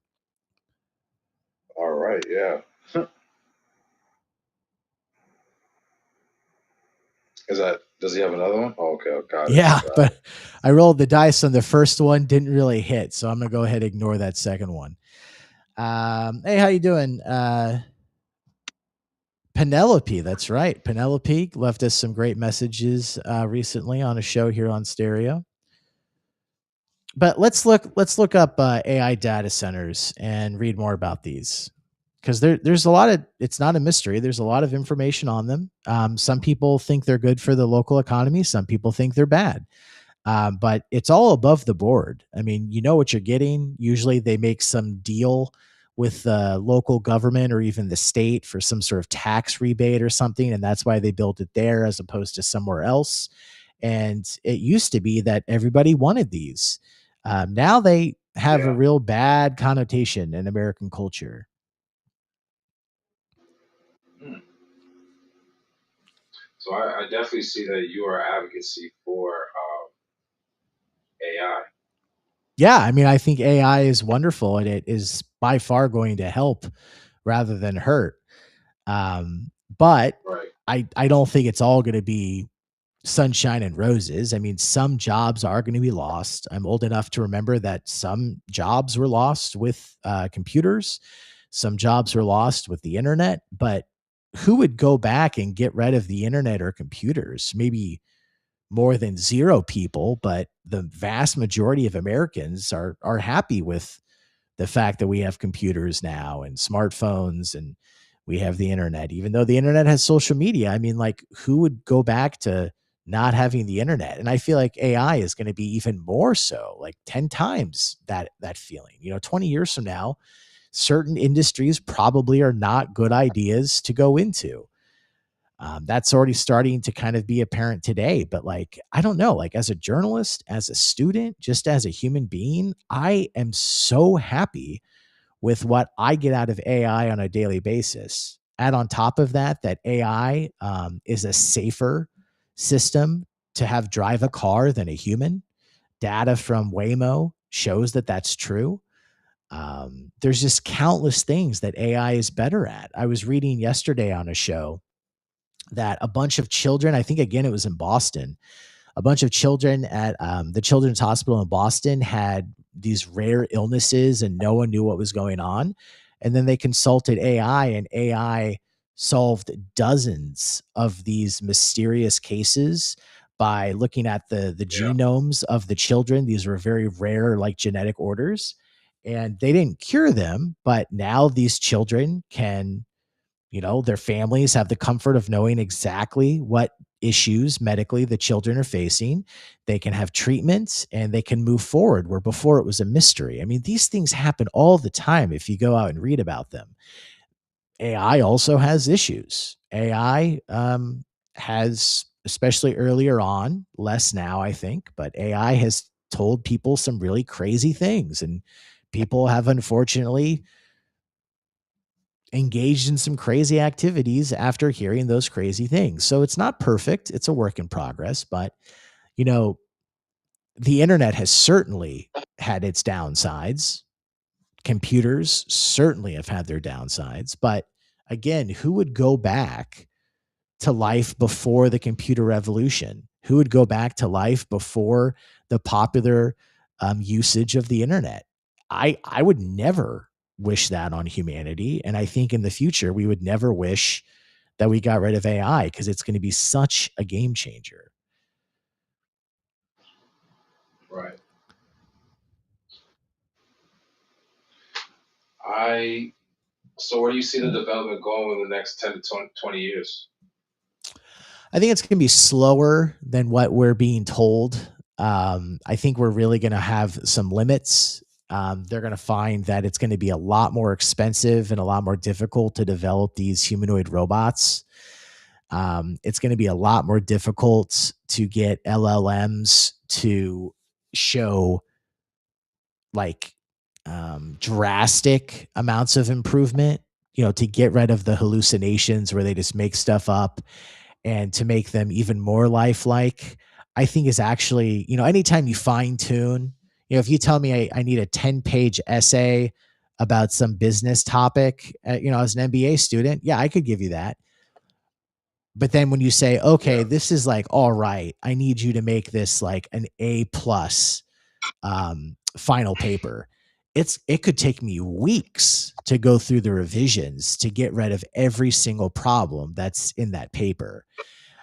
All right, yeah. Does he have another one? Oh, okay, got it. Yeah, but I rolled the dice on the first one, didn't really hit, so I'm gonna go ahead and ignore that second one. Hey, how you doing? Penelope, that's right. Penelope left us some great messages recently on a show here on Stereo. But let's look up AI data centers and read more about these, because there's a lot of, it's not a mystery. There's a lot of information on them. Some people think they're good for the local economy. Some people think they're bad. But it's all above the board. I mean, you know what you're getting. Usually they make some deal with the local government or even the state for some sort of tax rebate or something. And that's why they built it there as opposed to somewhere else. And it used to be that everybody wanted these. Now they have a real bad connotation in American culture. So I definitely see that you are advocacy for AI. Yeah, I mean, I think AI is wonderful and it is by far going to help rather than hurt. But right. I don't think it's all going to be sunshine and roses. I mean, some jobs are going to be lost. I'm old enough to remember that some jobs were lost with computers. Some jobs were lost with the internet, but who would go back and get rid of the internet or computers? Maybe more than zero people, but the vast majority of Americans are happy with the fact that we have computers now and smartphones and we have the internet, even though the internet has social media. I mean, like, who would go back to not having the internet? And I feel like AI is going to be even more so, like 10 times that feeling. 20 years from now, certain industries probably are not good ideas to go into. That's already starting to kind of be apparent today. But like, I don't know, like as a journalist, as a student, just as a human being, I am so happy with what I get out of AI on a daily basis. Add on top of that, that AI is a safer system to have drive a car than a human. Data from Waymo shows that that's true. There's just countless things that AI is better at. I was reading yesterday on a show that a bunch of children, I think again, it was in Boston, a bunch of children at the Children's Hospital in Boston had these rare illnesses and no one knew what was going on. And then they consulted AI and AI solved dozens of these mysterious cases by looking at the genomes of the children. These were very rare, like genetic orders. And they didn't cure them, but now these children can, their families have the comfort of knowing exactly what issues medically the children are facing. They can have treatments and they can move forward where before it was a mystery. I mean, these things happen all the time if you go out and read about them. AI also has issues. AI has, especially earlier on, less now, I think, but AI has told people some really crazy things. And people have unfortunately engaged in some crazy activities after hearing those crazy things. So it's not perfect. It's a work in progress, but you know, the internet has certainly had its downsides. Computers certainly have had their downsides, but again, who would go back to life before the computer revolution? Who would go back to life before the popular usage of the internet? I would never wish that on humanity. And I think in the future, we would never wish that we got rid of AI because it's going to be such a game changer. Right. So where do you see the development going in the next 10 to 20 years? I think it's going to be slower than what we're being told. I think we're really going to have some limits. They're going to find that it's going to be a lot more expensive and a lot more difficult to develop these humanoid robots. It's going to be a lot more difficult to get LLMs to show like drastic amounts of improvement, to get rid of the hallucinations where they just make stuff up and to make them even more lifelike. I think is actually, anytime you fine tune, if you tell me I need a 10-page essay about some business topic, as an MBA student, yeah, I could give you that. But then when you say, okay, this is like, all right, I need you to make this like an A+ final paper. It could take me weeks to go through the revisions to get rid of every single problem that's in that paper.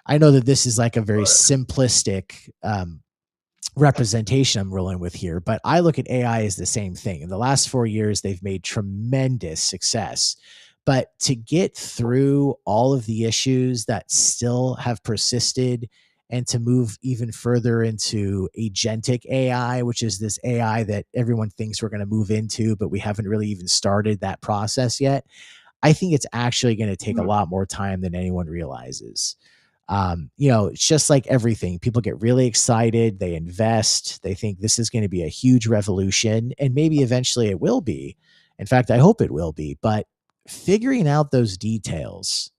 I know that this is like a very simplistic representation I'm rolling with here, but I look at AI as the same thing. In the last 4 years, they've made tremendous success. But to get through all of the issues that still have persisted and to move even further into agentic AI, which is this AI that everyone thinks we're going to move into, but we haven't really even started that process yet. I think it's actually going to take a lot more time than anyone realizes. It's just like everything. People get really excited, they invest, they think this is going to be a huge revolution, and maybe eventually it will be. In fact, I hope it will be, but figuring out those details,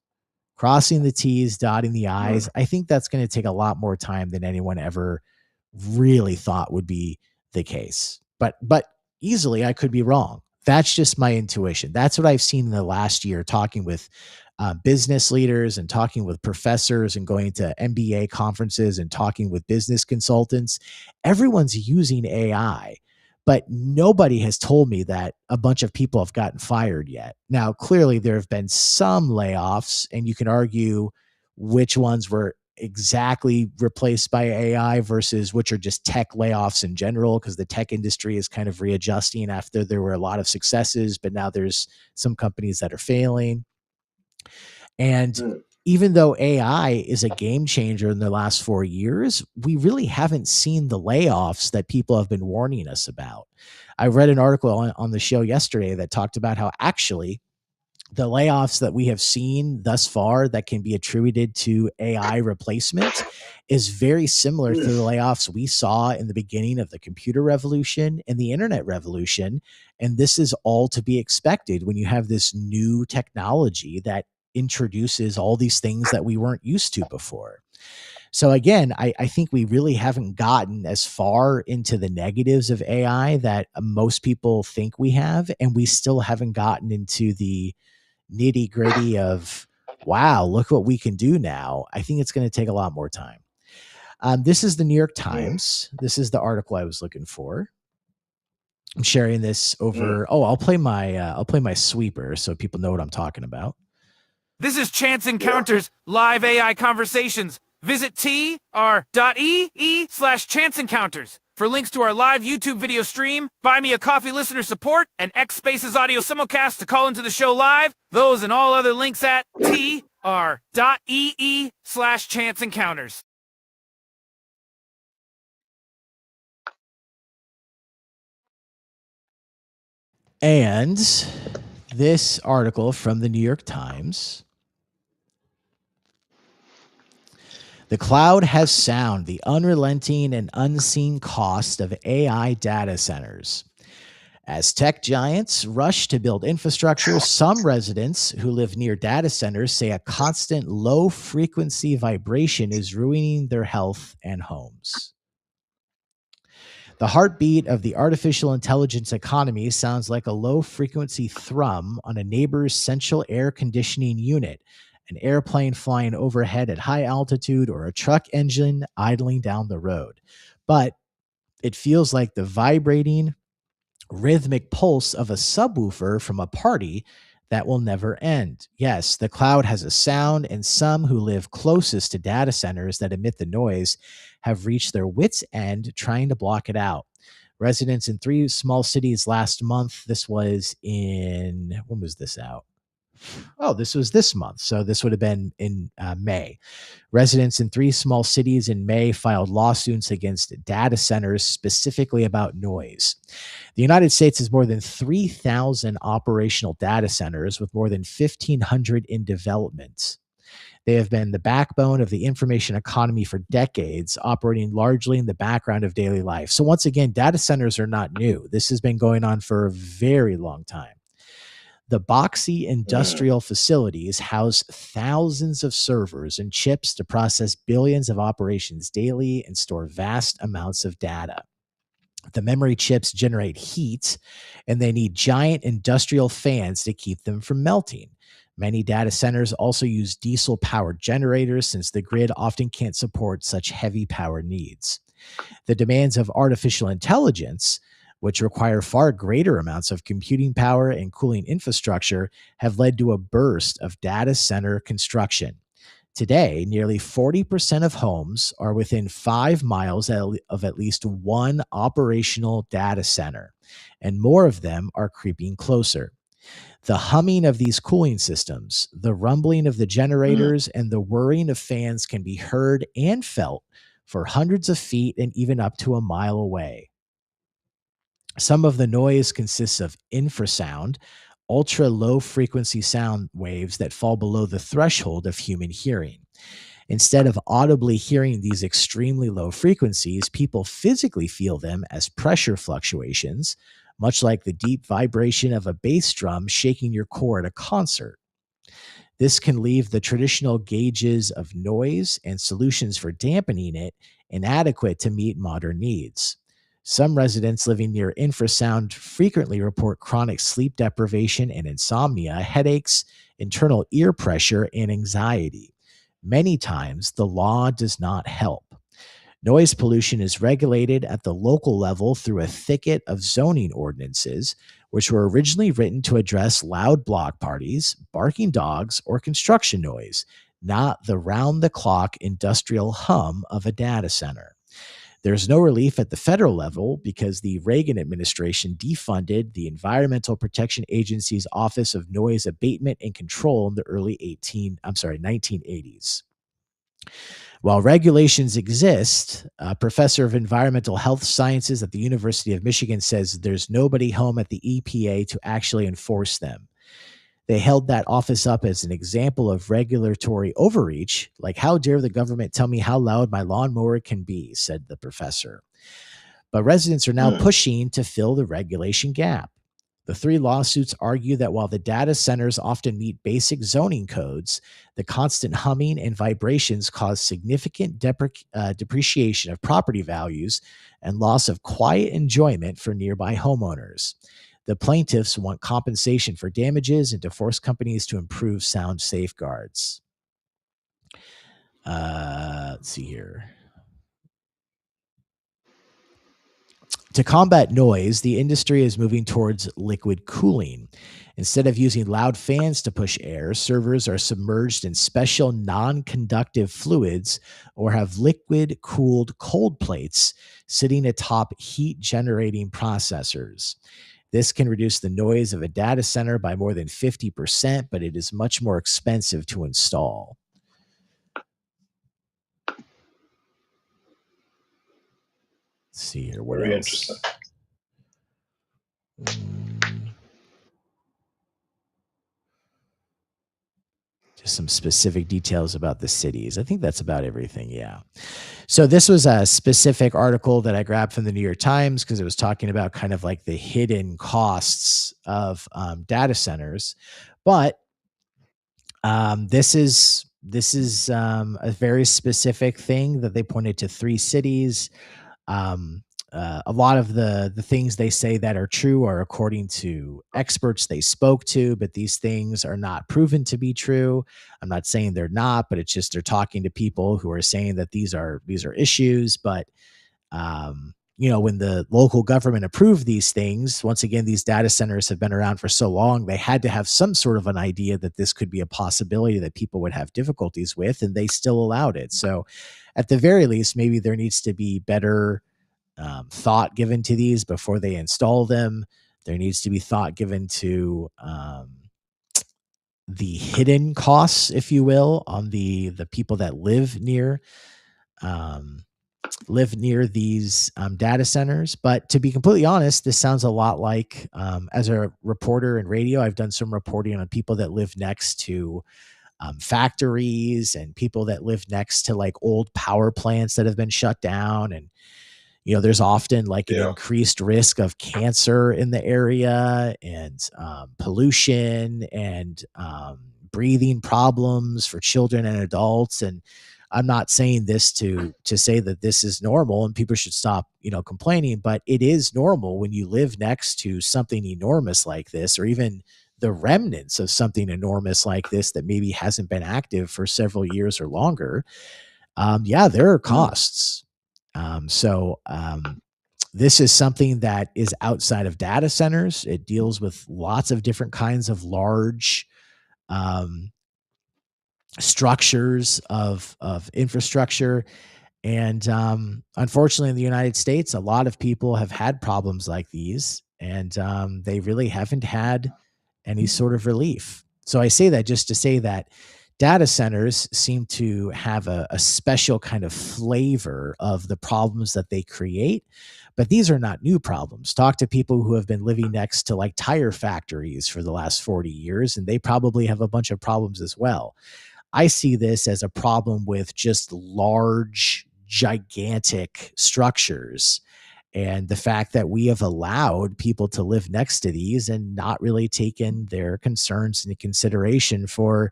crossing the T's, dotting the I's, I think that's going to take a lot more time than anyone ever really thought would be the case. But easily I could be wrong. That's just my intuition. That's what I've seen in the last year, talking with business leaders and talking with professors and going to MBA conferences and talking with business consultants. Everyone's using AI, but nobody has told me that a bunch of people have gotten fired yet. Now, clearly there have been some layoffs, and you can argue which ones were exactly replaced by AI versus which are just tech layoffs in general, because the tech industry is kind of readjusting after there were a lot of successes, but now there's some companies that are failing. And even though AI is a game changer in the last 4 years, we really haven't seen the layoffs that people have been warning us about. I read an article on the show yesterday that talked about how actually the layoffs that we have seen thus far that can be attributed to AI replacement is very similar to the layoffs we saw in the beginning of the computer revolution and the internet revolution. And this is all to be expected when you have this new technology that introduces all these things that we weren't used to before. So again, I think we really haven't gotten as far into the negatives of AI that most people think we have, and we still haven't gotten into the nitty gritty of, wow, look what we can do now. I think it's going to take a lot more time. This is the New York Times. This is the article I was looking for. I'm sharing this over. Oh, I'll play my sweeper so people know what I'm talking about. This is Chance Encounters live AI conversations. Visit tr.ee/Chance Encounters for links to our live YouTube video stream, buy me a coffee listener support, and X Spaces audio simulcast to call into the show live. Those and all other links at tr.ee/Chance Encounters. And this article from the New York Times. The cloud has sound, the unrelenting and unseen cost of AI data centers. As tech giants rush to build infrastructure, some residents who live near data centers say a constant low-frequency vibration is ruining their health and homes. The heartbeat of the artificial intelligence economy sounds like a low-frequency thrum on a neighbor's central air conditioning unit, an airplane flying overhead at high altitude, or a truck engine idling down the road. But it feels like the vibrating, rhythmic pulse of a subwoofer from a party that will never end. Yes, the cloud has a sound, and some who live closest to data centers that emit the noise have reached their wits' end trying to block it out. Residents in 3 small cities last month, this was in, when was this out? Oh, this was this month. So this would have been in May. Residents in 3 small cities in May filed lawsuits against data centers specifically about noise. The United States has more than 3,000 operational data centers with more than 1,500 in development. They have been the backbone of the information economy for decades, operating largely in the background of daily life. So, once again, data centers are not new. This has been going on for a very long time. The boxy industrial facilities house thousands of servers and chips to process billions of operations daily and store vast amounts of data. The memory chips generate heat, and they need giant industrial fans to keep them from melting. Many data centers also use diesel powered generators since the grid often can't support such heavy power needs. The demands of artificial intelligence, which require far greater amounts of computing power and cooling infrastructure, have led to a burst of data center construction. Today, nearly 40% of homes are within 5 miles of at least one operational data center, and more of them are creeping closer. The humming of these cooling systems, the rumbling of the generators, and the whirring of fans can be heard and felt for hundreds of feet and even up to a mile away. Some of the noise consists of infrasound, ultra low frequency sound waves that fall below the threshold of human hearing. Instead of audibly hearing these extremely low frequencies, people physically feel them as pressure fluctuations, much like the deep vibration of a bass drum shaking your core at a concert. This can leave the traditional gauges of noise and solutions for dampening it inadequate to meet modern needs. Some residents living near infrasound frequently report chronic sleep deprivation and insomnia, headaches, internal ear pressure, and anxiety. Many times, the law does not help. Noise pollution is regulated at the local level through a thicket of zoning ordinances, which were originally written to address loud block parties, barking dogs, or construction noise, not the round-the-clock industrial hum of a data center. There's no relief at the federal level because the Reagan administration defunded the Environmental Protection Agency's Office of Noise Abatement and Control in the early 1980s. While regulations exist, a professor of environmental health sciences at the University of Michigan says there's nobody home at the EPA to actually enforce them. They held that office up as an example of regulatory overreach, like how dare the government tell me how loud my lawnmower can be, said the professor. But residents are now pushing to fill the regulation gap. The 3 lawsuits argue that while the data centers often meet basic zoning codes, the constant humming and vibrations cause significant depreciation of property values and loss of quiet enjoyment for nearby homeowners. The plaintiffs want compensation for damages and to force companies to improve sound safeguards. Let's see here. To combat noise, the industry is moving towards liquid cooling. Instead of using loud fans to push air, servers are submerged in special non-conductive fluids or have liquid-cooled cold plates sitting atop heat-generating processors. This can reduce the noise of a data center by more than 50%, but it is much more expensive to install. Let's see here. What Very else? Just some specific details about the cities. I think that's about everything. Yeah. So this was a specific article that I grabbed from the New York Times because it was talking about kind of like the hidden costs of data centers. But this is a very specific thing that they pointed to 3 cities. A lot of the things they say that are true are according to experts they spoke to, but these things are not proven to be true. I'm not saying they're not, but it's just they're talking to people who are saying that these are issues. But when the local government approved these things, once again, these data centers have been around for so long, they had to have some sort of an idea that this could be a possibility that people would have difficulties with, and they still allowed it. So at the very least, maybe there needs to be better thought given to these before they install them. There needs to be thought given to hidden costs, if you will, on the people that live near these data centers. But to be completely honest, this sounds a lot like, as a reporter in radio, I've done some reporting on people that live next to factories and people that live next to like old power plants that have been shut down. And, there's often like an increased risk of cancer in the area, and pollution, and breathing problems for children and adults. And I'm not saying this to say that this is normal and people should stop, complaining, but it is normal when you live next to something enormous like this, or even the remnants of something enormous like this that maybe hasn't been active for several years or longer. There are costs. This is something that is outside of data centers. It deals with lots of different kinds of large structures of infrastructure. And unfortunately, in the United States, a lot of people have had problems like these, and they really haven't had any sort of relief. So I say that just to say that data centers seem to have a special kind of flavor of the problems that they create. But these are not new problems. Talk to people who have been living next to like tire factories for the last 40 years, and they probably have a bunch of problems as well. I see this as a problem with just large, gigantic structures, and the fact that we have allowed people to live next to these and not really taken their concerns into consideration for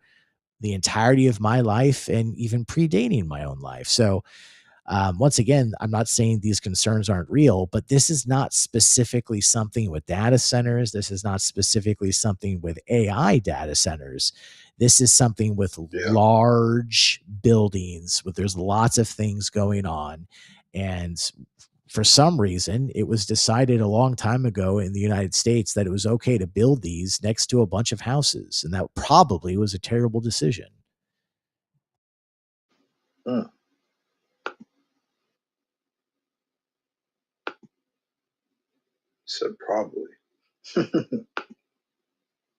the entirety of my life and even predating my own life. So once again, I'm not saying these concerns aren't real, but this is not specifically something with data centers. This is not specifically something with AI data centers. This is something with large buildings, where there's lots of things going on. And for some reason, it was decided a long time ago in the United States that it was okay to build these next to a bunch of houses. And that probably was a terrible decision. Said probably.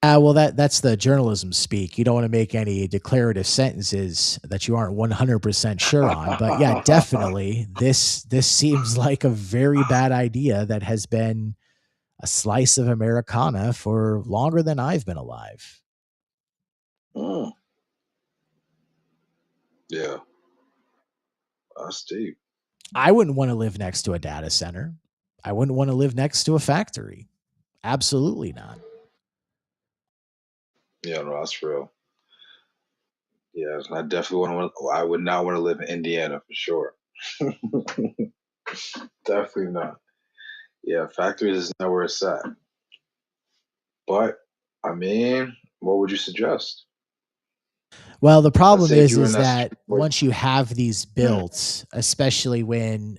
Well, that's the journalism speak. You don't want to make any declarative sentences that you aren't 100% sure on. But yeah, definitely, this seems like a very bad idea that has been a slice of Americana for longer than I've been alive. Yeah, that's deep. I wouldn't want to live next to a data center. I wouldn't want to live next to a factory. Absolutely not. Yeah, no, that's real. Yeah, I definitely I would not want to live in Indiana for sure. Definitely not. Yeah, factories is not where it's at. But I mean, what would you suggest? Well, the problem is that once you have these built, especially when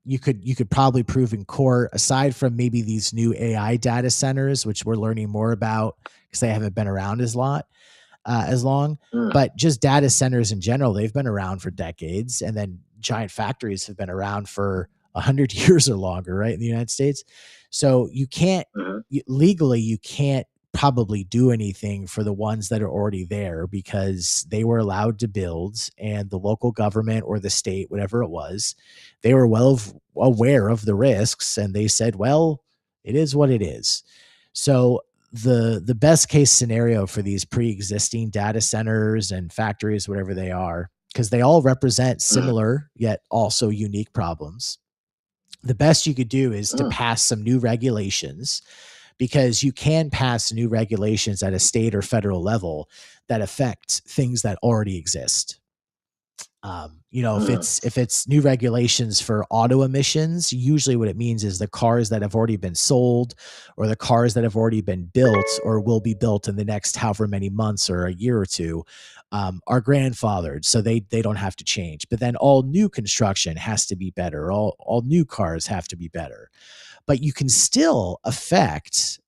you could probably prove in court, aside from maybe these new AI data centers, which we're learning more about because they haven't been around as long, but just data centers in general, they've been around for decades, and then giant factories have been around for 100 years or longer, right, in the United States. So you can't legally, you can't probably do anything for the ones that are already there because they were allowed to build, and the local government or the state, whatever it was, they were well aware of the risks, and they said, well, it is what it is. So the best case scenario for these pre-existing data centers and factories, whatever they are, because they all represent similar yet also unique problems, the best you could do is to pass some new regulations, because you can pass new regulations at a state or federal level that affect things that already exist. If it's new regulations for auto emissions, usually what it means is the cars that have already been sold, or the cars that have already been built or will be built in the next however many months or a year or two, are grandfathered, so they don't have to change. But then all new construction has to be better. All new cars have to be better. But you can still affect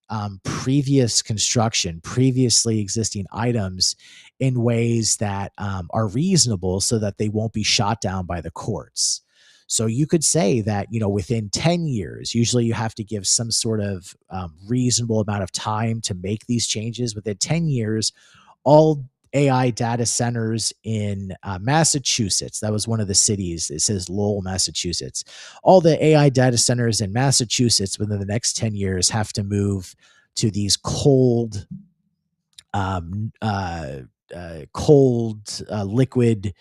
previous construction, previously existing items in ways that are reasonable, so that they won't be shot down by the courts. So you could say that, within 10 years, usually you have to give some sort of reasonable amount of time to make these changes. Within 10 years, all AI data centers in Massachusetts. That was one of the cities. It says Lowell, Massachusetts. All the AI data centers in Massachusetts within the next 10 years have to move to these cold liquid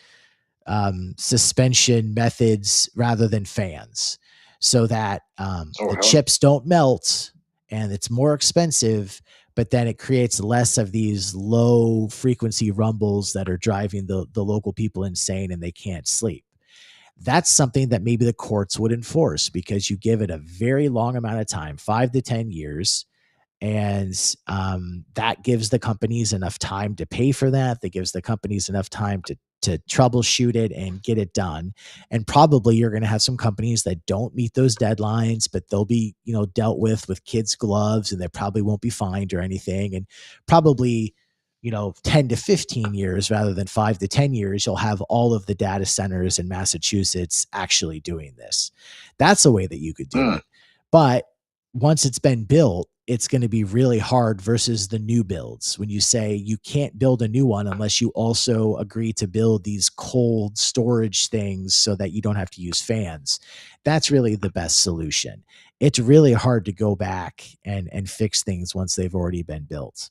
suspension methods rather than fans, so that the chips don't melt, and it's more expensive, but then it creates less of these low frequency rumbles that are driving the local people insane and they can't sleep. That's something that maybe the courts would enforce, because you give it a very long amount of time, 5 to 10 years. And that gives the companies enough time to pay for that. That gives the companies enough time to troubleshoot it and get it done. And probably you're going to have some companies that don't meet those deadlines, but they'll be, dealt with kids' gloves, and they probably won't be fined or anything. And probably, 10 to 15 years rather than 5 to 10 years, you'll have all of the data centers in Massachusetts actually doing this. That's a way that you could do it. But once it's been built, it's going to be really hard versus the new builds. When you say you can't build a new one unless you also agree to build these cold storage things so that you don't have to use fans, that's really the best solution. It's really hard to go back and fix things once they've already been built.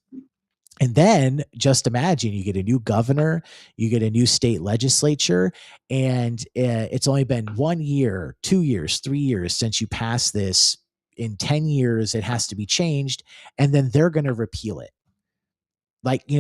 And then just imagine you get a new governor, you get a new state legislature, and it's only been 1 year, 2 years, 3 years since you passed this. In 10 years, it has to be changed, and then they're going to repeal it.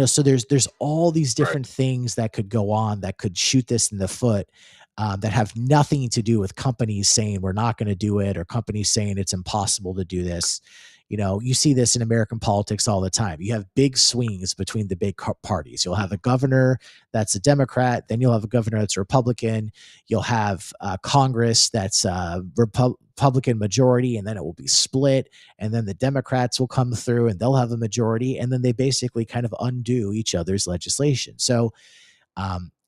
So there's all these different things that could go on that could shoot this in the foot, that have nothing to do with companies saying we're not going to do it, or companies saying it's impossible to do this. You see this in American politics all the time. You have big swings between the big parties. You'll have a governor that's a Democrat, then you'll have a governor that's a Republican. You'll have Congress that's a Republican majority, and then it will be split. And then the Democrats will come through and they'll have a majority. And then they basically kind of undo each other's legislation. So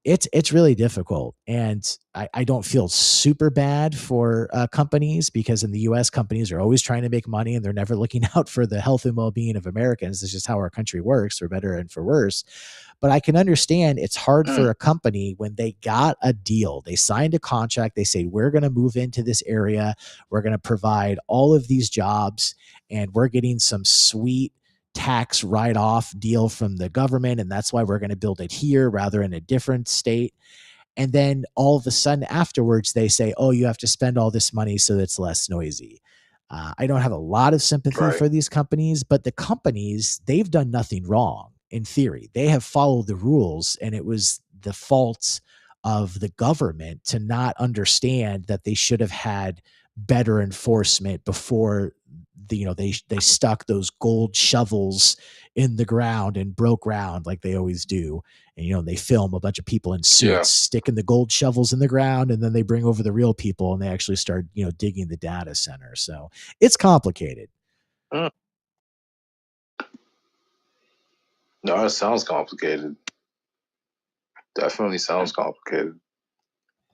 it's really difficult. And I don't feel super bad for companies, because in the US, companies are always trying to make money and they're never looking out for the health and well-being of Americans. It's just how our country works, for better and for worse. But I can understand it's hard for a company when they got a deal, they signed a contract, they say, we're going to move into this area, we're going to provide all of these jobs, and we're getting some sweet tax write-off deal from the government, and that's why we're going to build it here rather in a different state. And then all of a sudden afterwards they say, oh, you have to spend all this money so it's less noisy. I don't have a lot of sympathy for these companies, but the companies, they've done nothing wrong. In theory, they have followed the rules, and it was the fault of the government to not understand that they should have had better enforcement before they stuck those gold shovels in the ground and broke ground like they always do. And, they film a bunch of people in suits sticking the gold shovels in the ground, and then they bring over the real people and they actually start, digging the data center. So it's complicated. No, it sounds complicated. Definitely sounds complicated.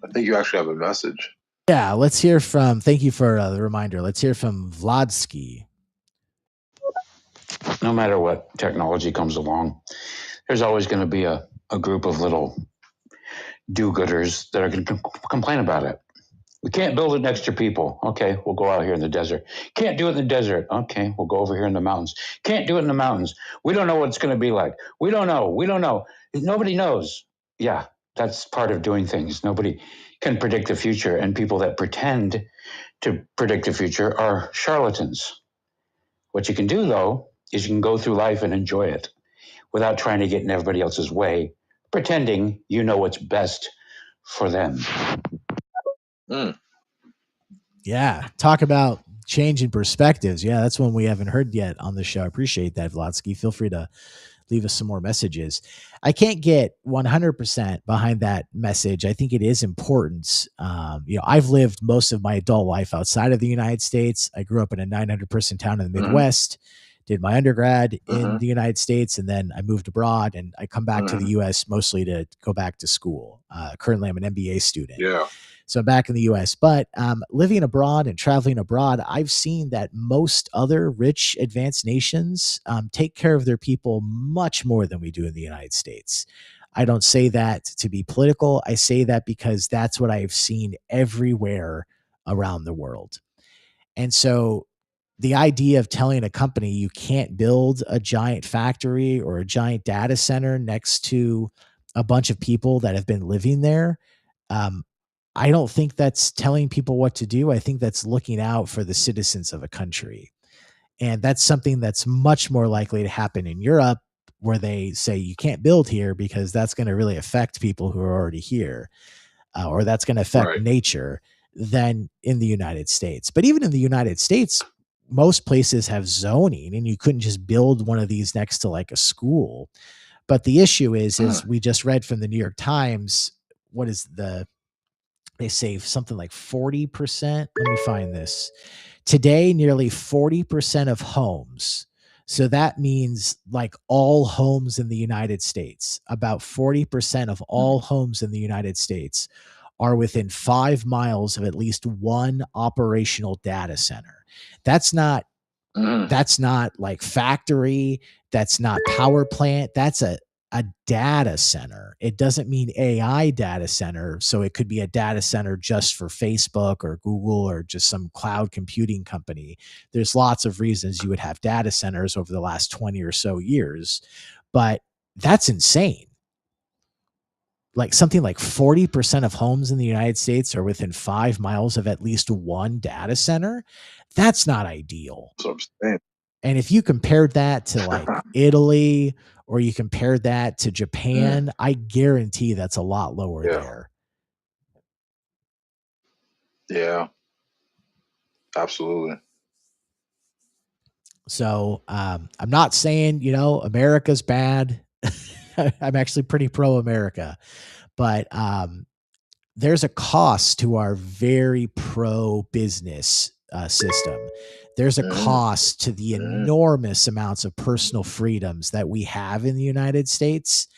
I think you actually have a message. Yeah, let's hear from, thank you for the reminder. Let's hear from Vladsky. No matter what technology comes along, there's always going to be a group of little do-gooders that are going to complain about it. We can't build it next to people. Okay, we'll go out here in the desert. Can't do it in the desert. Okay, we'll go over here in the mountains. Can't do it in the mountains. We don't know what it's going to be like. We don't know. Nobody knows. Yeah, that's part of doing things. Nobody can predict the future, and people that pretend to predict the future are charlatans. What you can do, though, is you can go through life and enjoy it without trying to get in everybody else's way, pretending you know what's best for them. Yeah, talk about changing perspectives. Yeah, that's one we haven't heard yet on the show. I appreciate that, Vladsky. Feel free to leave us some more messages. I can't get 100% behind that message. I think it is important. I've lived most of my adult life outside of the United States. I grew up in a 900-person town in the Midwest. did my undergrad in the United States, and then I moved abroad, and I come back to the US mostly to go back to school. Currently, I'm an MBA student. Yeah. So I'm back in the US. But living abroad and traveling abroad, I've seen that most other rich, advanced nations take care of their people much more than we do in the United States. I don't say that to be political. I say that because that's what I've seen everywhere around the world. And so the idea of telling a company you can't build a giant factory or a giant data center next to a bunch of people that have been living there, I don't think that's telling people what to do. I think that's looking out for the citizens of a country. And that's something that's much more likely to happen in Europe, where they say you can't build here because that's going to really affect people who are already here, or that's going to affect nature, than in the United States. But even in the United States, most places have zoning, and you couldn't just build one of these next to like a school. But the issue is we just read from the New York Times, they save something like 40%. Let me find this. Today, nearly 40% of homes. So that means like all homes in the United States, about 40% of all homes in the United States are within 5 miles of at least one operational data center. That's not like factory. That's not power plant. That's a data center. It doesn't mean AI data center. So it could be a data center just for Facebook or Google or just some cloud computing company. There's lots of reasons you would have data centers over the last 20 or so years, but that's insane. Like something like 40% of homes in the United States are within 5 miles of at least one data center. That's not ideal. That's what I'm saying. And if you compared that to like Italy, or you compared that to Japan, I guarantee that's a lot lower there. Yeah, absolutely. So I'm not saying, America's bad. I'm actually pretty pro-America, but there's a cost to our very pro-business system. There's a cost to the enormous amounts of personal freedoms that we have in the United States.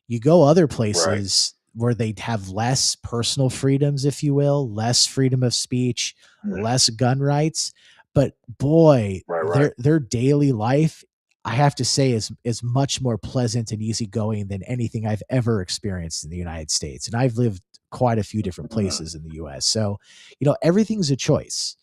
You go other places where they have less personal freedoms, if you will, less freedom of speech, less gun rights. But boy, their daily life, I have to say, is much more pleasant and easygoing than anything I've ever experienced in the United States. And I've lived quite a few different places in the US. So, everything's a choice.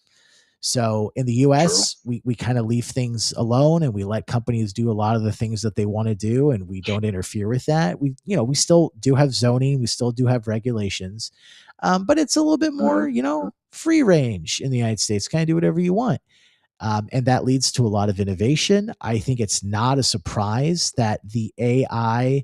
So in the US, we kind of leave things alone, and we let companies do a lot of the things that they want to do, and we don't interfere with that. We still do have zoning, we still do have regulations, but it's a little bit more, free range in the United States. Kind of do whatever you want. And that leads to a lot of innovation. I think it's not a surprise that the AI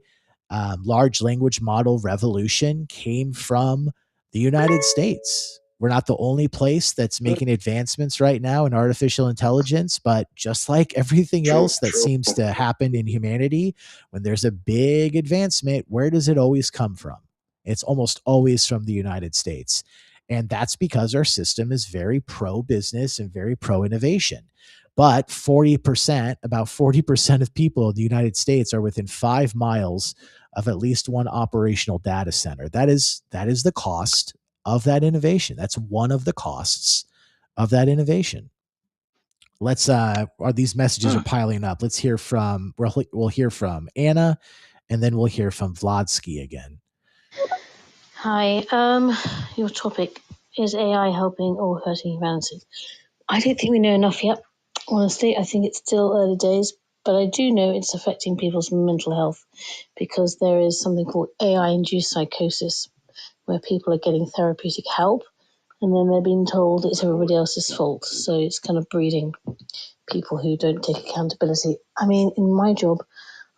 large language model revolution came from the United States. We're not the only place that's making advancements right now in artificial intelligence, but just like everything else that seems to happen in humanity, when there's a big advancement, where does it always come from? It's almost always from the United States. And that's because our system is very pro-business and very pro-innovation. But about 40% of people in the United States are within 5 miles of at least one operational data center. That is the cost of that innovation. That's one of the costs of that innovation. Let's these messages are piling up. Let's hear from we'll hear from Anna, and then we'll hear from Vladsky again. Hi, your topic is AI helping or hurting humanity. I don't think we know enough yet. Honestly, I think it's still early days, but I do know it's affecting people's mental health, because there is something called AI-induced psychosis, where people are getting therapeutic help and then they're being told it's everybody else's fault. So it's kind of breeding people who don't take accountability. I mean, in my job,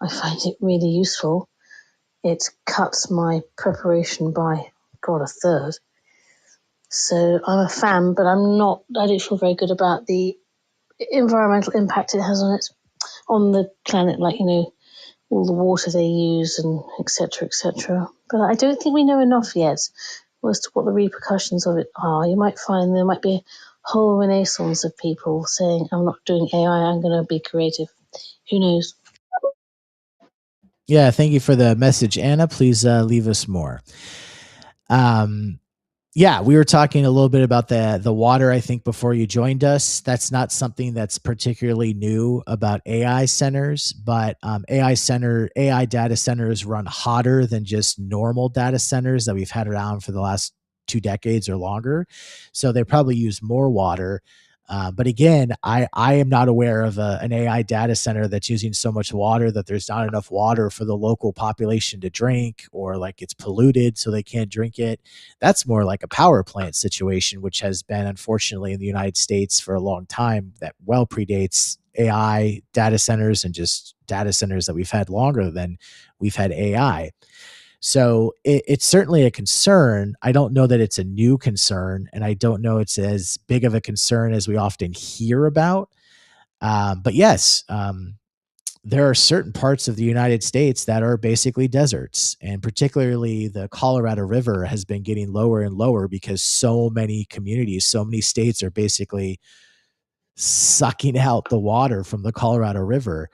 I find it really useful. It cuts my preparation by, a third. So I'm a fan, but I don't feel very good about the environmental impact it has on the planet, like, all the water they use and et cetera, et cetera. But I don't think we know enough yet as to what the repercussions of it are. You might find there might be whole renaissance of people saying, I'm not doing AI, I'm going to be creative. Who knows? Yeah, thank you for the message, Anna. Please leave us more. Yeah, we were talking a little bit about the water, I think, before you joined us. That's not something that's particularly new about AI centers, but AI data centers run hotter than just normal data centers that we've had around for the last 2 decades or longer. So they probably use more water. But again, I am not aware of an AI data center that's using so much water that there's not enough water for the local population to drink, or like it's polluted so they can't drink it. That's more like a power plant situation, which has been, unfortunately, in the United States for a long time, that well predates AI data centers and just data centers that we've had longer than we've had AI. So it's certainly a concern. I don't know that it's a new concern, and I don't know it's as big of a concern as we often hear about. But yes, there are certain parts of the United States that are basically deserts, and particularly the Colorado River has been getting lower and lower because so many communities, so many states are basically sucking out the water from the Colorado River.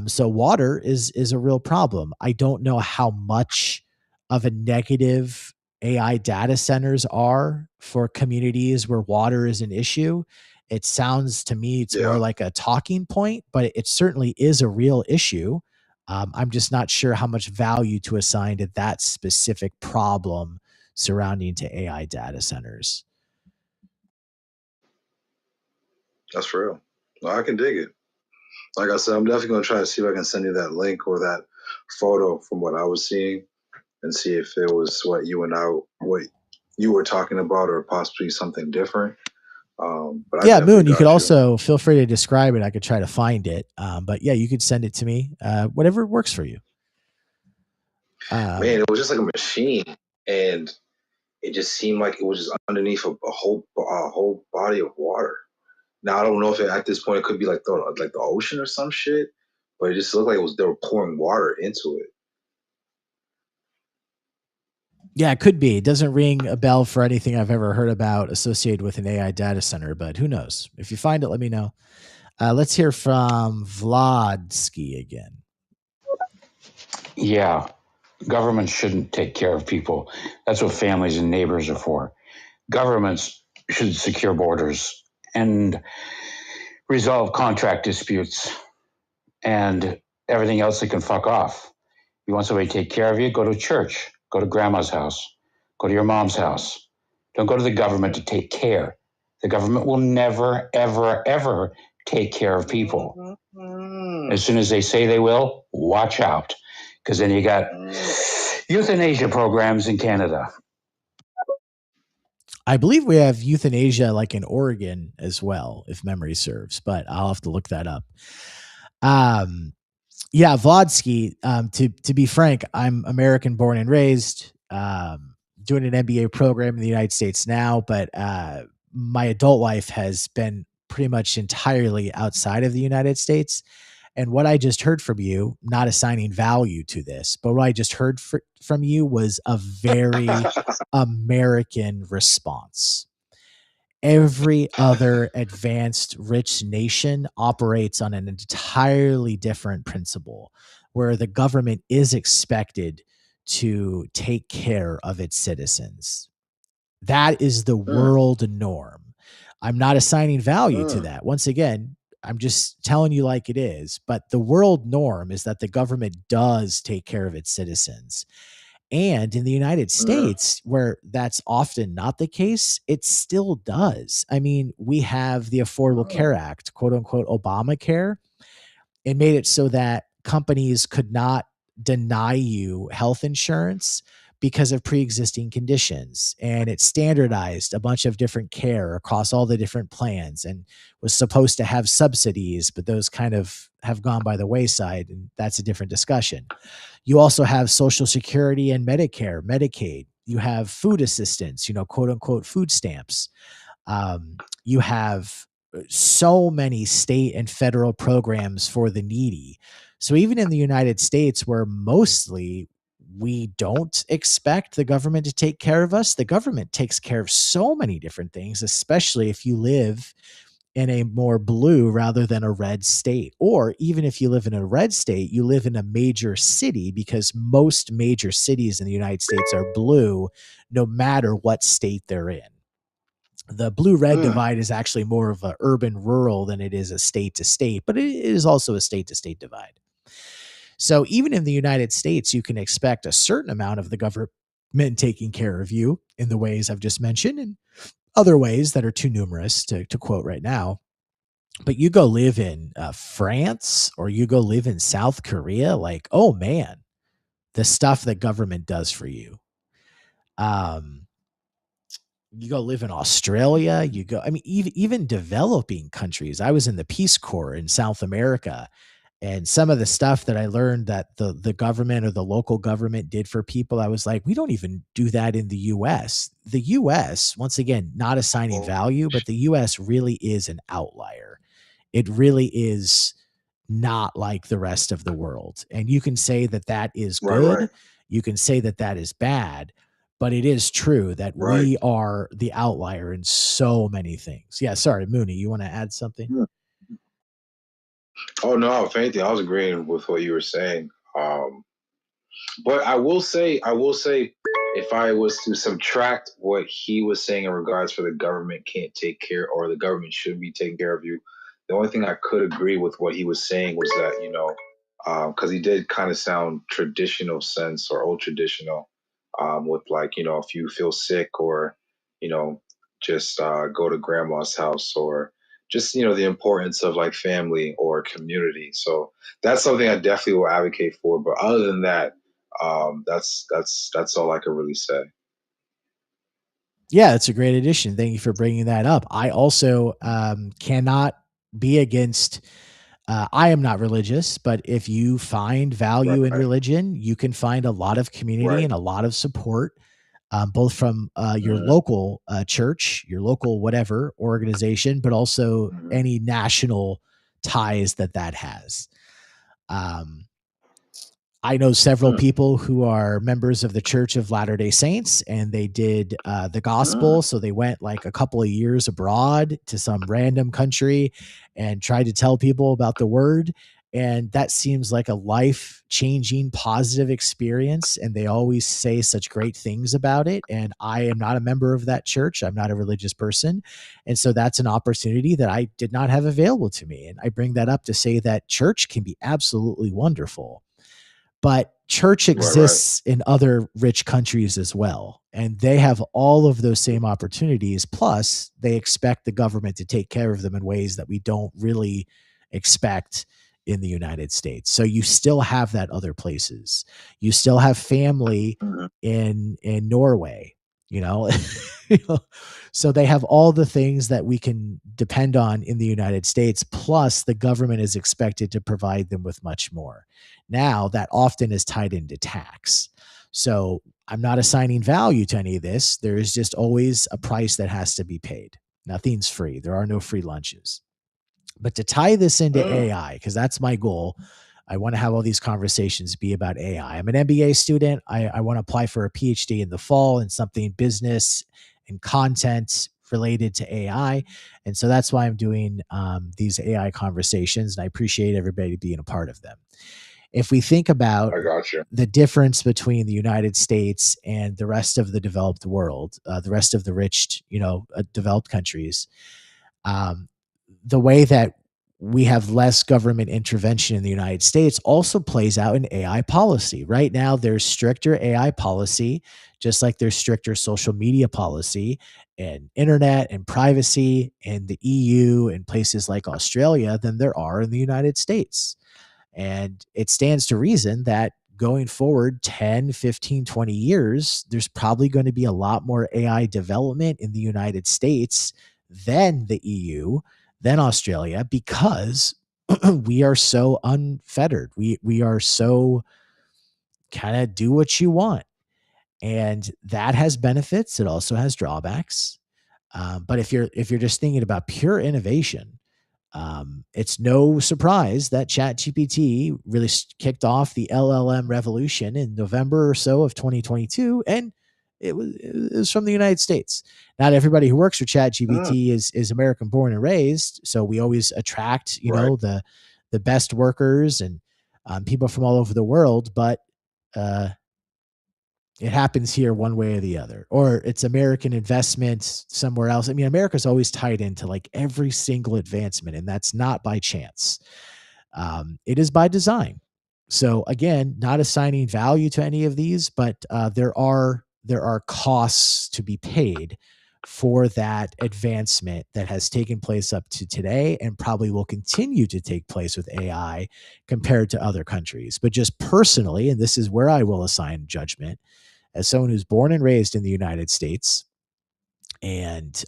So water is a real problem. I don't know how much of a negative AI data centers are for communities where water is an issue. It sounds to me it's more Yeah, like a talking point, but it certainly is a real issue. I'm just not sure how much value to assign to that specific problem surrounding to AI data centers. that's real. No, I can dig it. Like I said, I'm definitely gonna try to see if I can send you that link or that photo from what I was seeing, and see if it was what you were talking about, or possibly something different. But I Yeah, definitely Moon, you could got you. also feel free to describe it. I could try to find it. But yeah, you could send it to me, whatever works for you. Man, it was just like a machine, and it just seemed like it was just underneath a whole body of water. Now I don't know if at this point it could be like the ocean or some shit, but it just looked like they were pouring water into it. Yeah, it could be. It doesn't ring a bell for anything I've ever heard about associated with an AI data center, but who knows? If you find it, let me know. Let's hear from Vladsky again. Yeah, governments shouldn't take care of people. That's what families and neighbors are for. Governments should secure borders and resolve contract disputes and everything else that can fuck off. You want somebody to take care of you? Go to church. Go to grandma's house. Go to your mom's house. Don't go to the government to take care. The government will never, ever, ever take care of people. As soon as they say they will, watch out. Because then you got euthanasia programs in Canada. I believe we have euthanasia like in Oregon as well, if memory serves, but I'll have to look that up. Yeah, Vladsky, to be frank, I'm American born and raised, doing an MBA program in the United States now, but my adult life has been pretty much entirely outside of the United States. And what I just heard from you, not assigning value to this, but what I just heard from you was a very American response. Every other advanced rich nation operates on an entirely different principle, where the government is expected to take care of its citizens. That is the world norm. I'm not assigning value to that. Once again, I'm just telling you like it is. But the world norm is that the government does take care of its citizens. And in the United States, where that's often not the case, it still does. I mean, we have the Affordable Care Act, quote unquote, Obamacare. It made it so that companies could not deny you health insurance because of pre-existing conditions, and it standardized a bunch of different care across all the different plans and was supposed to have subsidies, but those kind of have gone by the wayside, and that's a different discussion. You also have Social Security and Medicare, Medicaid. You have food assistance, quote unquote food stamps. You have so many state and federal programs for the needy. So even in the United States, where mostly we don't expect the government to take care of us. The government takes care of so many different things, especially if you live in a more blue rather than a red state. Or even if you live in a red state, you live in a major city, because most major cities in the United States are blue no matter what state they're in. The blue-red divide is actually more of a urban rural than it is a state to state, but it is also a state to state divide. So even in the United States, you can expect a certain amount of the government taking care of you in the ways I've just mentioned, and other ways that are too numerous to quote right now. But you go live in France, or you go live in South Korea, like, oh man, the stuff that government does for you. You go live in Australia, even developing countries. I was in the Peace Corps in South America, and some of the stuff that I learned that the government or the local government did for people, I was like, we don't even do that in the US. The US, once again, not assigning value, but the US really is an outlier. It really is not like the rest of the world. And you can say that that is good. Right. You can say that that is bad, but it is true that we are the outlier in so many things. Yeah. Sorry, Mooney, you want to add something? Oh no, if anything, I was agreeing with what you were saying. But I will say, if I was to subtract what he was saying in regards for the government can't take care, or the government should be taking care of you, the only thing I could agree with what he was saying was that, because he did kind of sound traditional sense or old traditional, with like, if you feel sick, or, just go to grandma's house, or just, the importance of like family or community. So that's something I definitely will advocate for. But other than that, that's all I could really say. Yeah, it's a great addition. Thank you for bringing that up. I also cannot be against. I am not religious, but if you find value in religion, you can find a lot of community and a lot of support, both from your local church, your local whatever organization, but also any national ties that has. I know several people who are members of the Church of Latter-day Saints, and they did the gospel. So they went like a couple of years abroad to some random country and tried to tell people about the word. And that seems like a life-changing, positive experience. And they always say such great things about it. And I am not a member of that church. I'm not a religious person. And so that's an opportunity that I did not have available to me. And I bring that up to say that church can be absolutely wonderful. But church exists in other rich countries as well. And they have all of those same opportunities. Plus, they expect the government to take care of them in ways that we don't really expect in the United States. So you still have that other places. You still have family in Norway, So they have all the things that we can depend on in the United States. Plus, the government is expected to provide them with much more. Now, that often is tied into tax. So I'm not assigning value to any of this. There is just always a price that has to be paid. Nothing's free. There are no free lunches. But to tie this into AI, because that's my goal, I want to have all these conversations be about AI. I'm an MBA student. I want to apply for a PhD in the fall in something business and content related to AI. And so that's why I'm doing these AI conversations, and I appreciate everybody being a part of them. If we think about the difference between the United States and the rest of the developed world, the rest of the rich, developed countries, the way that we have less government intervention in the United States also plays out in AI policy. Right now, there's stricter AI policy, just like there's stricter social media policy and internet and privacy in the EU and places like Australia than there are in the United States. And it stands to reason that going forward 10, 15, 20 years, there's probably going to be a lot more AI development in the United States than the EU, than Australia, because we are so unfettered. We are so kind of do what you want. And that has benefits. It also has drawbacks. But if you're just thinking about pure innovation, It's no surprise that ChatGPT really kicked off the LLM revolution in November or so of 2022, and it was from the United States. Not everybody who works for ChatGPT is American born and raised, so we always attract the best workers and people from all over the world, but it happens here one way or the other, or it's American investment somewhere else. I mean, America's always tied into like every single advancement, and that's not by chance. It is by design. So again, not assigning value to any of these, but there are costs to be paid for that advancement that has taken place up to today and probably will continue to take place with AI compared to other countries. But just personally, and this is where I will assign judgment, as someone who's born and raised in the United States and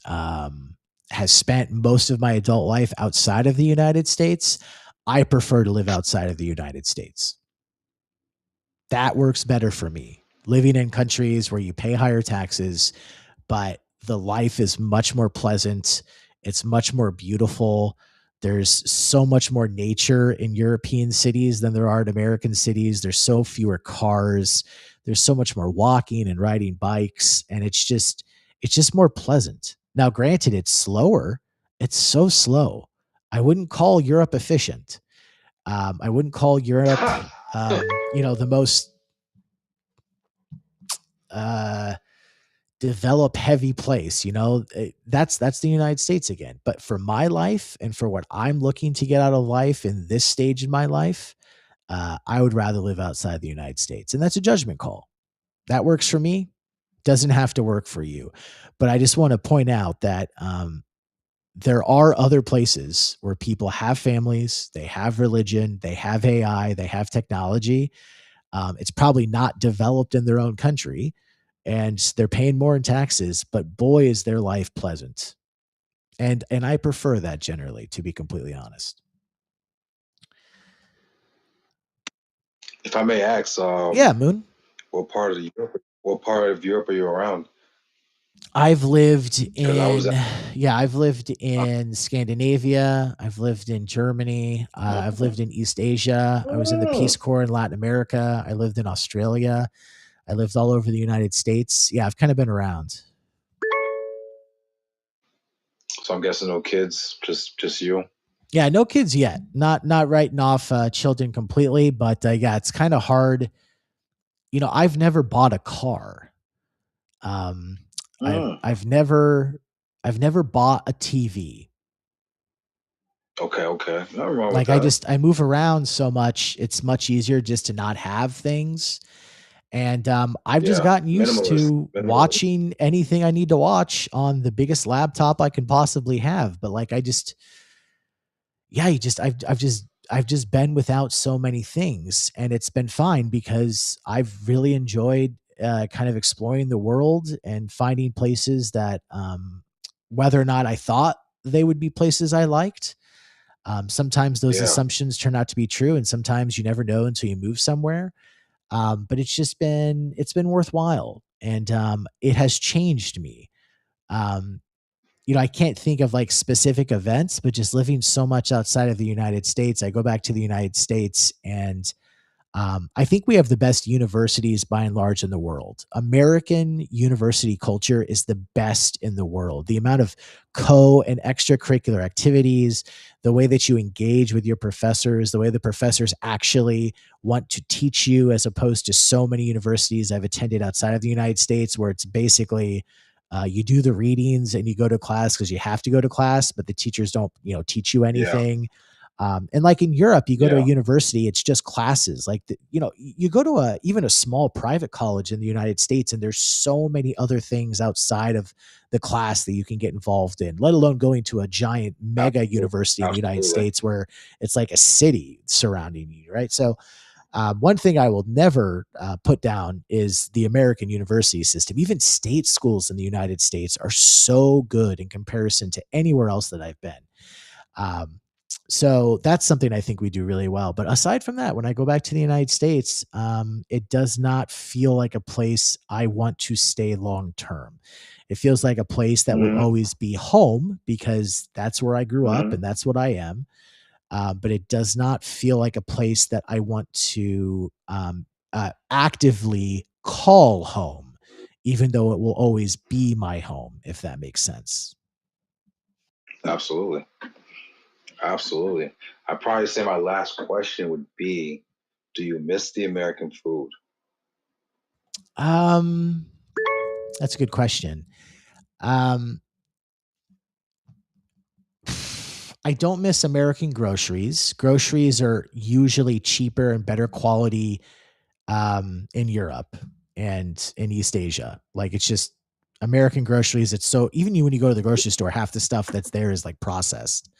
has spent most of my adult life outside of the United States, I prefer to live outside of the United States. That works better for me. Living in countries where you pay higher taxes, but the life is much more pleasant. It's much more beautiful. There's so much more nature in European cities than there are in American cities. There's so fewer cars. There's so much more walking and riding bikes, and it's just more pleasant. Now, granted, it's slower. It's so slow. I wouldn't call Europe efficient. I wouldn't call Europe, the most develop heavy place. That's the United States again. But for my life and for what I'm looking to get out of life in this stage in my life, I would rather live outside the United States. And that's a judgment call. That works for me. Doesn't have to work for you. But I just want to point out that there are other places where people have families, they have religion, they have AI, they have technology. It's probably not developed in their own country, and they're paying more in taxes, but boy, is their life pleasant. And I prefer that generally, to be completely honest. If I may ask, yeah, Moon. What part of Europe are you around? I've lived in Scandinavia. I've lived in Germany. I've lived in East Asia. I was in the Peace Corps in Latin America. I lived in Australia. I lived all over the United States. Yeah, I've kind of been around. So I'm guessing no kids, just you. Yeah, no kids yet. Not writing off children completely, but yeah, it's kind of hard. I've never bought a car. I've never bought a TV. Okay. Nothing wrong like with that. I move around so much. It's much easier just to not have things. And I've just gotten used to watching anything I need to watch on the biggest laptop I can possibly have. But like, I've just been without so many things, and it's been fine because I've really enjoyed kind of exploring the world and finding places that, whether or not I thought they would be places I liked, sometimes those assumptions turn out to be true, and sometimes you never know until you move somewhere. But it's been worthwhile, and it has changed me. I can't think of like specific events, but just living so much outside of the United States, I go back to the United States, and I think we have the best universities by and large in the world. American university culture is the best in the world. The amount of and extracurricular activities, the way that you engage with your professors, the way the professors actually want to teach you, as opposed to so many universities I've attended outside of the United States, where it's basically you do the readings and you go to class because you have to go to class, but the teachers don't, teach you anything. And like in Europe, you go to a university, it's just classes. Like, you go to even a small private college in the United States, and there's so many other things outside of the class that you can get involved in, let alone going to a giant mega university in the United States where it's like a city surrounding you, right? So one thing I will never put down is the American university system. Even state schools in the United States are so good in comparison to anywhere else that I've been. So that's something I think we do really well. But aside from that, when I go back to the United States, it does not feel like a place I want to stay long term. It feels like a place that will Hmm. always be home because that's where I grew up Hmm. and that's what I am. But it does not feel like a place that I want to actively call home, even though it will always be my home, if that makes sense. Absolutely. Absolutely. I'd probably say my last question would be, do you miss the American food? Um, that's a good question. Um, I don't miss American groceries. Groceries are usually cheaper and better quality in Europe and in East Asia. Like it's just American groceries. It's so even when you go to the grocery store, half the stuff that's there is like processed.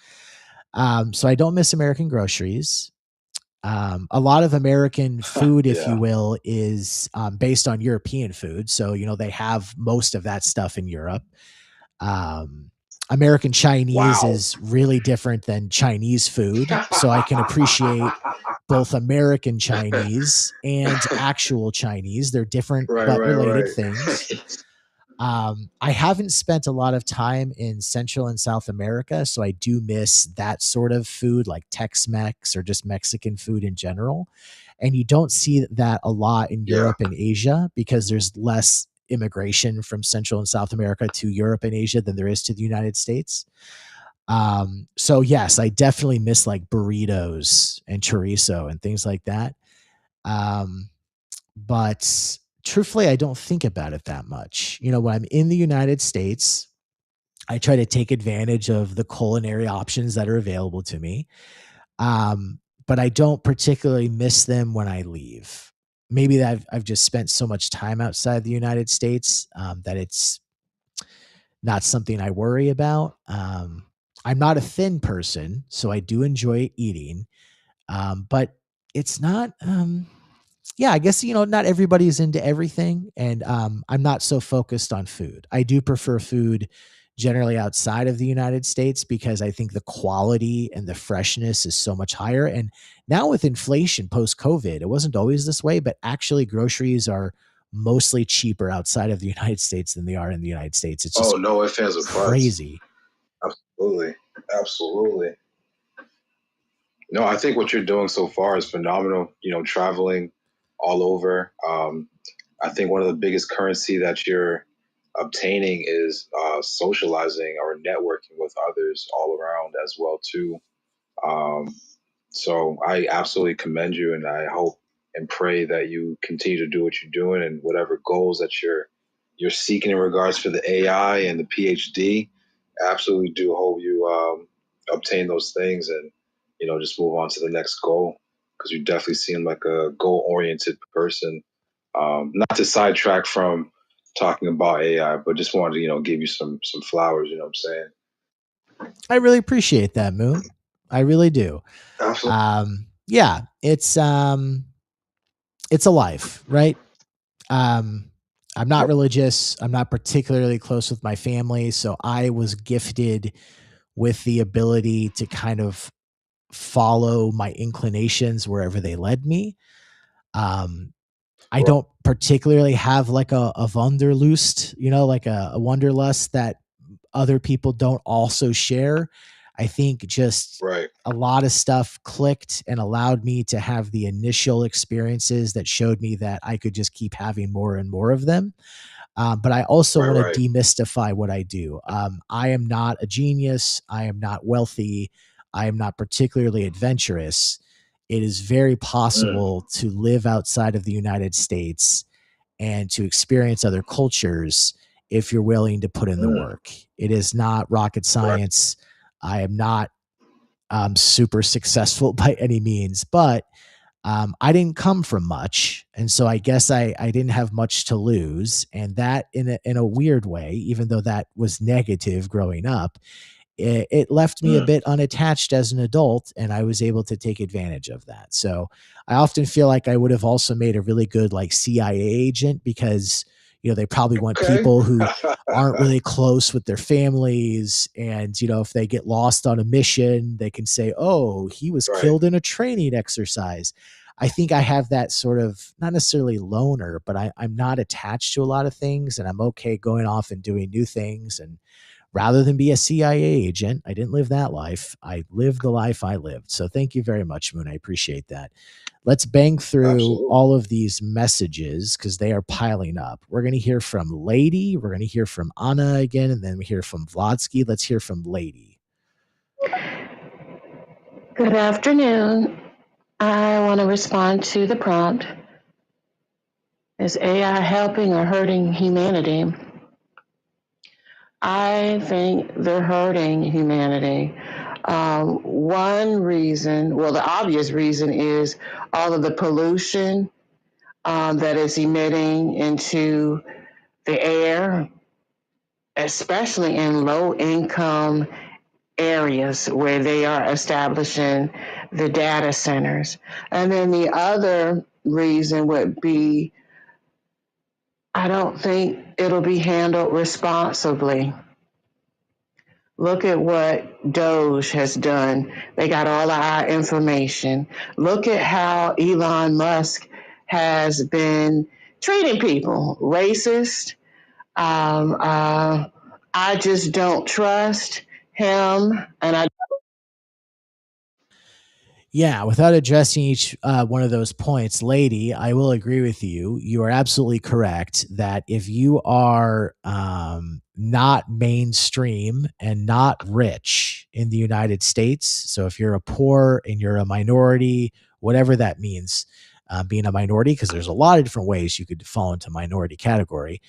So I don't miss American groceries. A lot of American food, if you Yeah. will, is based on European food. So, they have most of that stuff in Europe. Um, American Chinese Wow. is really different than Chinese food. So I can appreciate both American Chinese and actual Chinese. They're different Right, but right, related right. things. I haven't spent a lot of time in Central and South America, so I do miss that sort of food, like Tex-Mex or just Mexican food in general. And you don't see that a lot in Yeah. Europe and Asia because there's less immigration from Central and South America to Europe and Asia than there is to the United States. So yes, I definitely miss like burritos and chorizo and things like that. Um, but truthfully, I don't think about it that much. When I'm in the United States, I try to take advantage of the culinary options that are available to me. But I don't particularly miss them when I leave. Maybe that I've just spent so much time outside the United States that it's not something I worry about. I'm not a thin person, so I do enjoy eating, but it's not. Yeah, I guess, not everybody's into everything. And I'm not so focused on food. I do prefer food generally outside of the United States because I think the quality and the freshness is so much higher. And now with inflation post COVID, it wasn't always this way, but actually groceries are mostly cheaper outside of the United States than they are in the United States. It's Oh, just no ifs, ands, or buts. crazy. Absolutely. Absolutely. No, I think what you're doing so far is phenomenal. Traveling all over. I think one of the biggest currency that you're obtaining is socializing or networking with others all around as well too. Um, so I absolutely commend you, and I hope and pray that you continue to do what you're doing and whatever goals that you're seeking in regards for the AI and the PhD. Absolutely do hope you obtain those things and just move on to the next goal because you definitely seem like a goal oriented person. Not to sidetrack from talking about AI, but just wanted to give you some flowers. You know what I'm saying? I really appreciate that, Moon. I really do. Absolutely. Yeah, it's a life, right? Um, I'm not Yep. religious. I'm not particularly close with my family, so I was gifted with the ability to kind of follow my inclinations wherever they led me. Um, I Right. don't particularly have like a Wanderlust, like a wanderlust that other people don't also share. I think just Right. a lot of stuff clicked and allowed me to have the initial experiences that showed me that I could just keep having more and more of them. But I also Right. want to Right. demystify what I do. I am not a genius. I am not wealthy. I am not particularly adventurous. It is very Mm. possible to live outside of the United States and to experience other cultures if you're willing to put in the Mm. work. It is not rocket Right. science. I am not super successful by any means, but I didn't come from much, and so I guess I didn't have much to lose, and that in a weird way, even though that was negative growing up, it left me a Mm. bit unattached as an adult, and I was able to take advantage of that. So I often feel like I would have also made a really good like CIA agent because They probably want Okay. people who aren't really close with their families. And, if they get lost on a mission, they can say, oh, he was Right. killed in a training exercise. I think I have that sort of, not necessarily loner, but I'm not attached to a lot of things, and I'm okay going off and doing new things. And rather than be a CIA agent, I didn't live that life. I lived the life I lived. So thank you very much, Moon. I appreciate that. Let's bang through Absolutely. all of these messages because they are piling up. We're going to hear from Lady. We're going to hear from Anna again, and then we hear from Vladsky. Let's hear from Lady. Good afternoon. I want to respond to the prompt. Is AI helping or hurting humanity? I think they're hurting humanity. One reason, well, the obvious reason is all of the pollution that is emitting into the air, especially in low-income areas where they are establishing the data centers. And then the other reason would be, I don't think it'll be handled responsibly. Look at what Doge has done. They got all of our information. Look at how Elon Musk has been treating people. Racist. I just don't trust him. And Yeah, without addressing each one of those points, Lady, I will agree with you. You are absolutely correct that if you are not mainstream and not rich in the United States, so if you're a poor and you're a minority, whatever that means, being a minority, because there's a lot of different ways you could fall into minority category,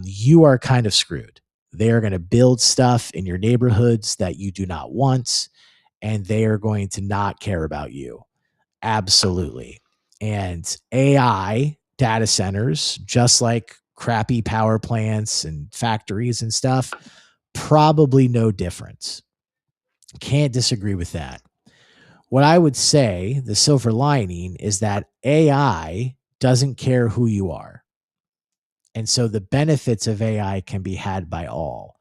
you are kind of screwed. They are going to build stuff in your neighborhoods that you do not want, and they are going to not care about you. Absolutely. And AI data centers, just like crappy power plants and factories and stuff, probably no difference. Can't disagree with that. What I would say, the silver lining, is that AI doesn't care who you are. And so the benefits of AI can be had by all.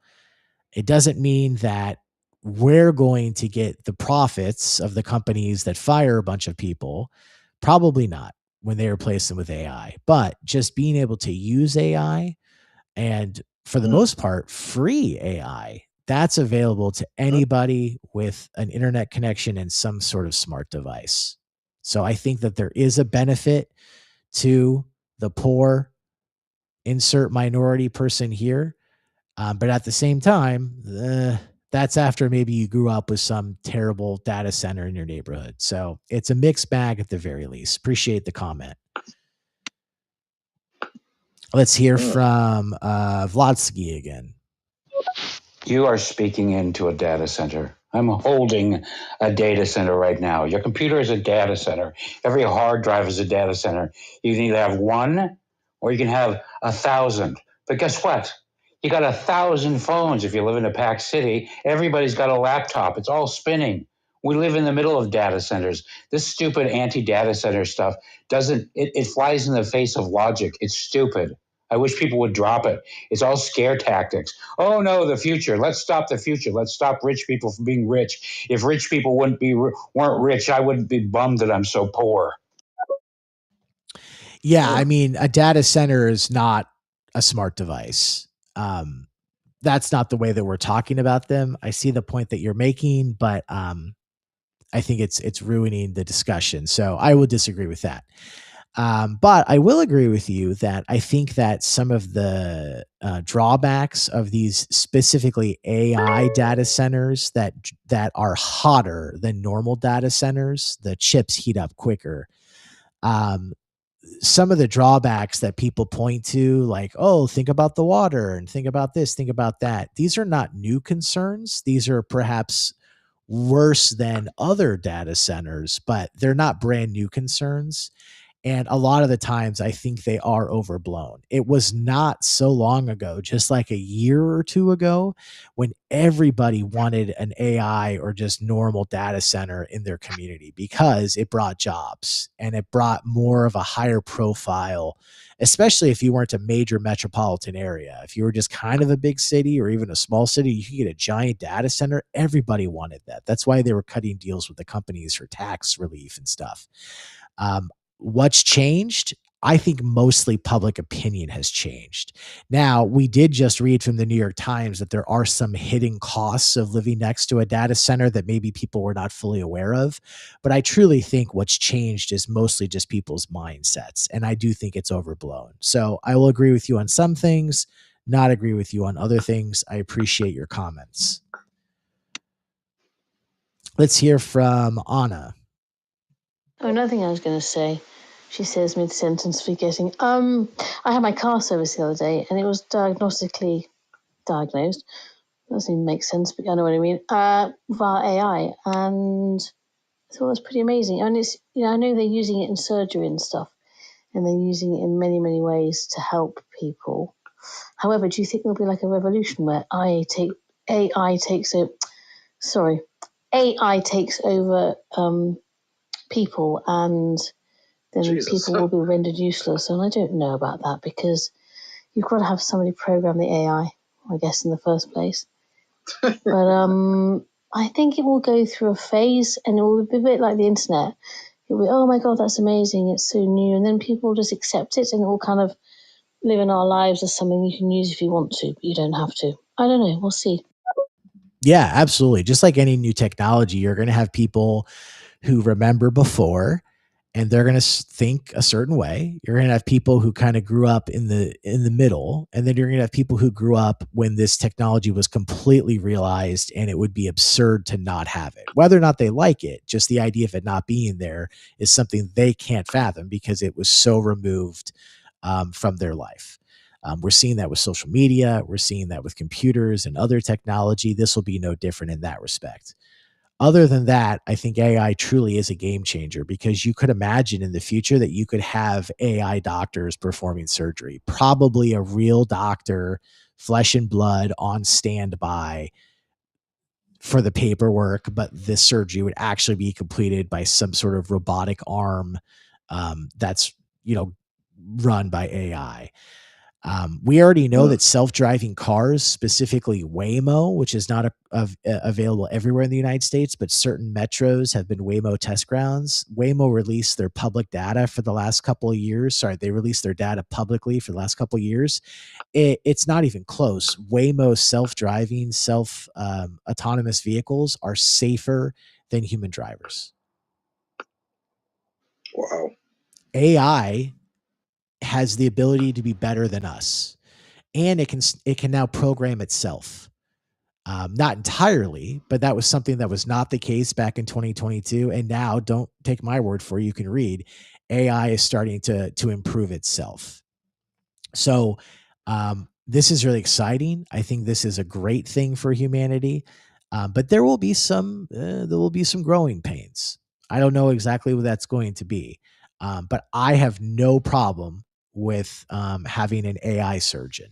It doesn't mean that we're going to get the profits of the companies that fire a bunch of people. Probably not when they replace them with AI, but just being able to use AI, and for the most part, free AI, that's available to anybody with an internet connection and some sort of smart device. So I think that there is a benefit to the poor, insert minority person here. But at the same time, that's after maybe you grew up with some terrible data center in your neighborhood. So it's a mixed bag at the very least. Appreciate the comment. Let's hear from Vladsky again. You are speaking into a data center. I'm holding a data center right now. Your computer is a data center. Every hard drive is a data center. You can either have one or you can have 1,000. But guess what? You got 1,000 phones if you live in a packed city. Everybody's got a laptop. It's all spinning. We live in the middle of data centers. This stupid anti-data center stuff it flies in the face of logic. It's stupid. I wish people would drop it. It's all scare tactics. Oh no, the future. Let's stop the future. Let's stop rich people from being rich. If rich people weren't rich, I wouldn't be bummed that I'm so poor. Yeah, I mean, a data center is not a smart device. That's not the way that we're talking about them. I see the point that you're making, but I think it's ruining the discussion. So I would disagree with that. But I will agree with you that I think that some of the drawbacks of these specifically AI data centers that are hotter than normal data centers, the chips heat up quicker. Some of the drawbacks that people point to, like, oh, think about the water and think about this, think about that. These are not new concerns. These are perhaps worse than other data centers, but they're not brand new concerns. And a lot of the times I think they are overblown. It was not so long ago, just like a year or two ago, when everybody wanted an AI or just normal data center in their community because it brought jobs and it brought more of a higher profile, especially if you weren't a major metropolitan area. If you were just kind of a big city or even a small city, you could get a giant data center. Everybody wanted that. That's why they were cutting deals with the companies for tax relief and stuff. What's changed? I think mostly public opinion has changed. Now, we did just read from the New York Times that there are some hidden costs of living next to a data center that maybe people were not fully aware of. But I truly think what's changed is mostly just people's mindsets. And I do think it's overblown. So I will agree with you on some things, not agree with you on other things. I appreciate your comments. Let's hear from Anna. Oh, nothing I was going to say. She says mid-sentence, forgetting. I had my car service the other day, and it was diagnostically diagnosed. Doesn't even make sense, but I know what I mean. Via AI, and I thought it was pretty amazing. And it's, I know they're using it in surgery and stuff, and they're using it in many, many ways to help people. However, do you think there'll be like a revolution where AI takes over people, and then people will be rendered useless? And I don't know about that, because you've got to have somebody program the AI, I guess, in the first place. But I think it will go through a phase, and it will be a bit like the internet. It will be, oh my God, that's amazing, it's so new. And then people will just accept it, and it will kind of live in our lives as something you can use if you want to, but you don't have to. I don't know. We'll see. Yeah, absolutely. Just like any new technology, you're going to have people who remember before, and they're going to think a certain way. You're going to have people who kind of grew up in the middle, and then you're going to have people who grew up when this technology was completely realized and it would be absurd to not have it. Whether or not they like it, just the idea of it not being there is something they can't fathom because it was so removed from their life. We're seeing that with social media. We're seeing that with computers and other technology. This will be no different in that respect. Other than that, I think AI truly is a game changer, because you could imagine in the future that you could have AI doctors performing surgery, probably a real doctor, flesh and blood, on standby for the paperwork, but this surgery would actually be completed by some sort of robotic arm that's run by AI. We already know that self-driving cars, specifically Waymo, which is not available everywhere in the United States, but certain metros have been Waymo test grounds. Waymo released their public data for the last couple of years. Sorry, they released their data publicly for the last couple of years. It's not even close. Waymo self-driving, autonomous vehicles are safer than human drivers. Wow. AI has the ability to be better than us, and it can now program itself. Not entirely, but that was something that was not the case back in 2022. And now, don't take my word for it, you can read, AI is starting to improve itself. So this is really exciting. I think this is a great thing for humanity. But there will be some growing pains. I don't know exactly what that's going to be. But I have no problem with having an AI surgeon.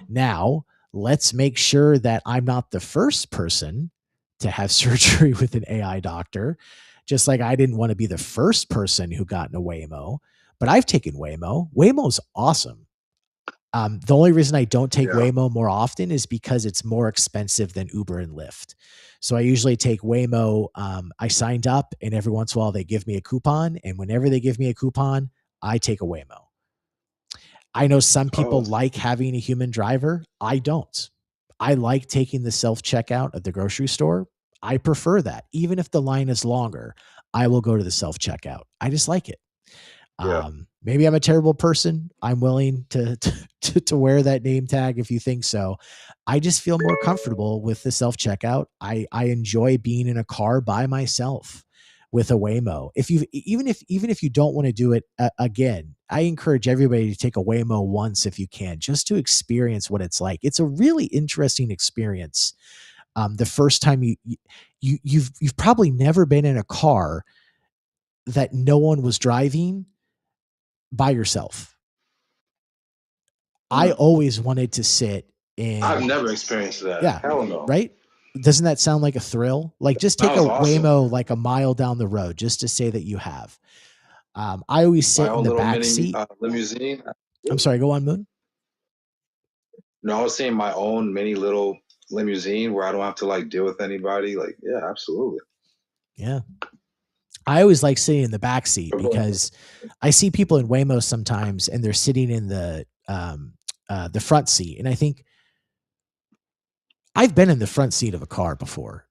Now, let's make sure that I'm not the first person to have surgery with an AI doctor, just like I didn't want to be the first person who got in a Waymo, but I've taken Waymo. Waymo's awesome. The only reason I don't take Waymo more often is because it's more expensive than Uber and Lyft. So I usually take Waymo. I signed up, and every once in a while they give me a coupon. And whenever they give me a coupon, I take a Waymo. I know some people like having a human driver. I don't. I like taking the self-checkout at the grocery store. I prefer that. Even if the line is longer, I will go to the self-checkout. I just like it. Maybe I'm a terrible person. I'm willing to wear that name tag if you think so. I just feel more comfortable with the self-checkout. I enjoy being in a car by myself with a Waymo. Even if you don't want to do it again, I encourage everybody to take a Waymo once if you can, just to experience what it's like. It's a really interesting experience. The first time you've probably never been in a car that no one was driving, by yourself. I always wanted to sit in. I've never experienced that. Yeah. Hell no. Right? Doesn't that sound like a thrill? Like, just take a Sounds awesome. Waymo like a mile down the road just to say that you have. I always sit My in own the little back mini seat. limousine. I'm sorry, go on, Moon. No, I was saying my own mini little limousine where I don't have to like deal with anybody. Like, yeah, absolutely. Yeah. I always like sitting in the back seat because I see people in Waymo sometimes and they're sitting in the front seat. And I think I've been in the front seat of a car before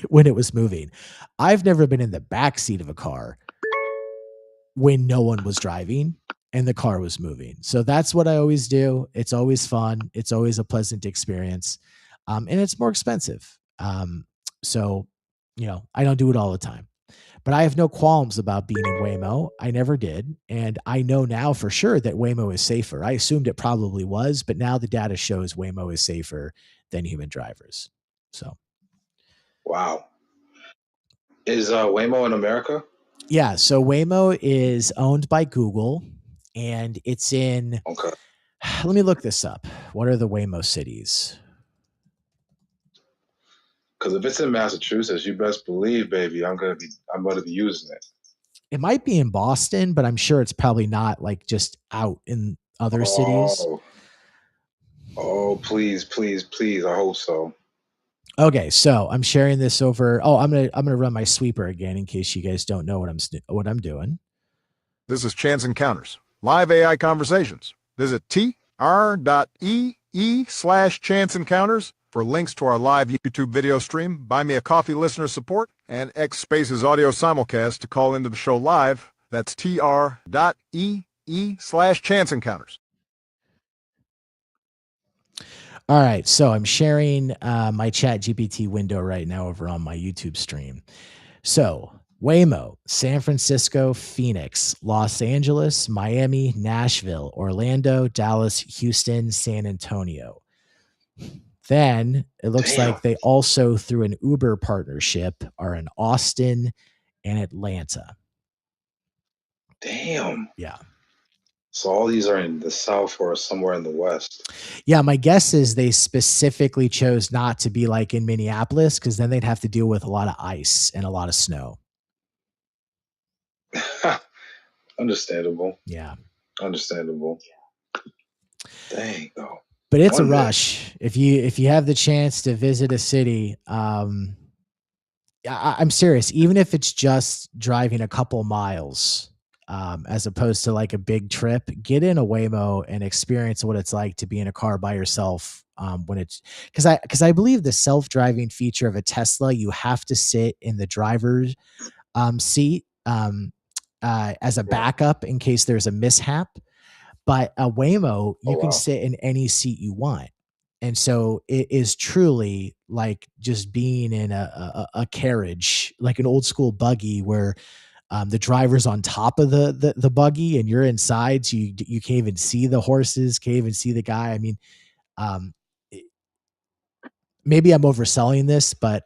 when it was moving. I've never been in the back seat of a car when no one was driving and the car was moving. So that's what I always do. It's always fun. It's always a pleasant experience. And it's more expensive. So, I don't do it all the time. But I have no qualms about being in Waymo. I never did. And I know now for sure that Waymo is safer. I assumed it probably was, but now the data shows Waymo is safer than human drivers. So. Wow. Is Waymo in America? Yeah. So Waymo is owned by Google and it's in. Okay. Let me look this up. What are the Waymo cities? Because if it's in Massachusetts, you best believe, baby, I'm gonna be using it. It might be in Boston, but I'm sure it's probably not like just out in other cities. Oh, please, please, please! I hope so. Okay, so I'm sharing this over. Oh, I'm gonna run my sweeper again in case you guys don't know what I'm doing. This is Chance Encounters, live AI conversations. Visit tr.ee/Chance Encounters for links to our live YouTube video stream, Buy Me a Coffee listener support, and X Spaces audio simulcast to call into the show live. That's tr.ee/Chance Encounters. All right, so I'm sharing my ChatGPT window right now over on my YouTube stream. So Waymo, San Francisco, Phoenix, Los Angeles, Miami, Nashville, Orlando, Dallas, Houston, San Antonio. Then it looks like they also, through an Uber partnership, are in Austin and Atlanta. Damn. Yeah. So all these are in the South or somewhere in the West. Yeah, my guess is they specifically chose not to be like in Minneapolis because then they'd have to deal with a lot of ice and a lot of snow. Understandable. Yeah. Understandable. Dang, though. But it's a rush. If you have the chance to visit a city, I'm serious. Even if it's just driving a couple miles, as opposed to like a big trip, get in a Waymo and experience what it's like to be in a car by yourself. When it's because I believe the self-driving feature of a Tesla, you have to sit in the driver's seat as a backup in case there's a mishap. But a Waymo, you can sit in any seat you want. And so it is truly like just being in a carriage, like an old school buggy where the driver's on top of the buggy and you're inside. So you can't even see the horses, can't even see the guy. I mean, maybe I'm overselling this, but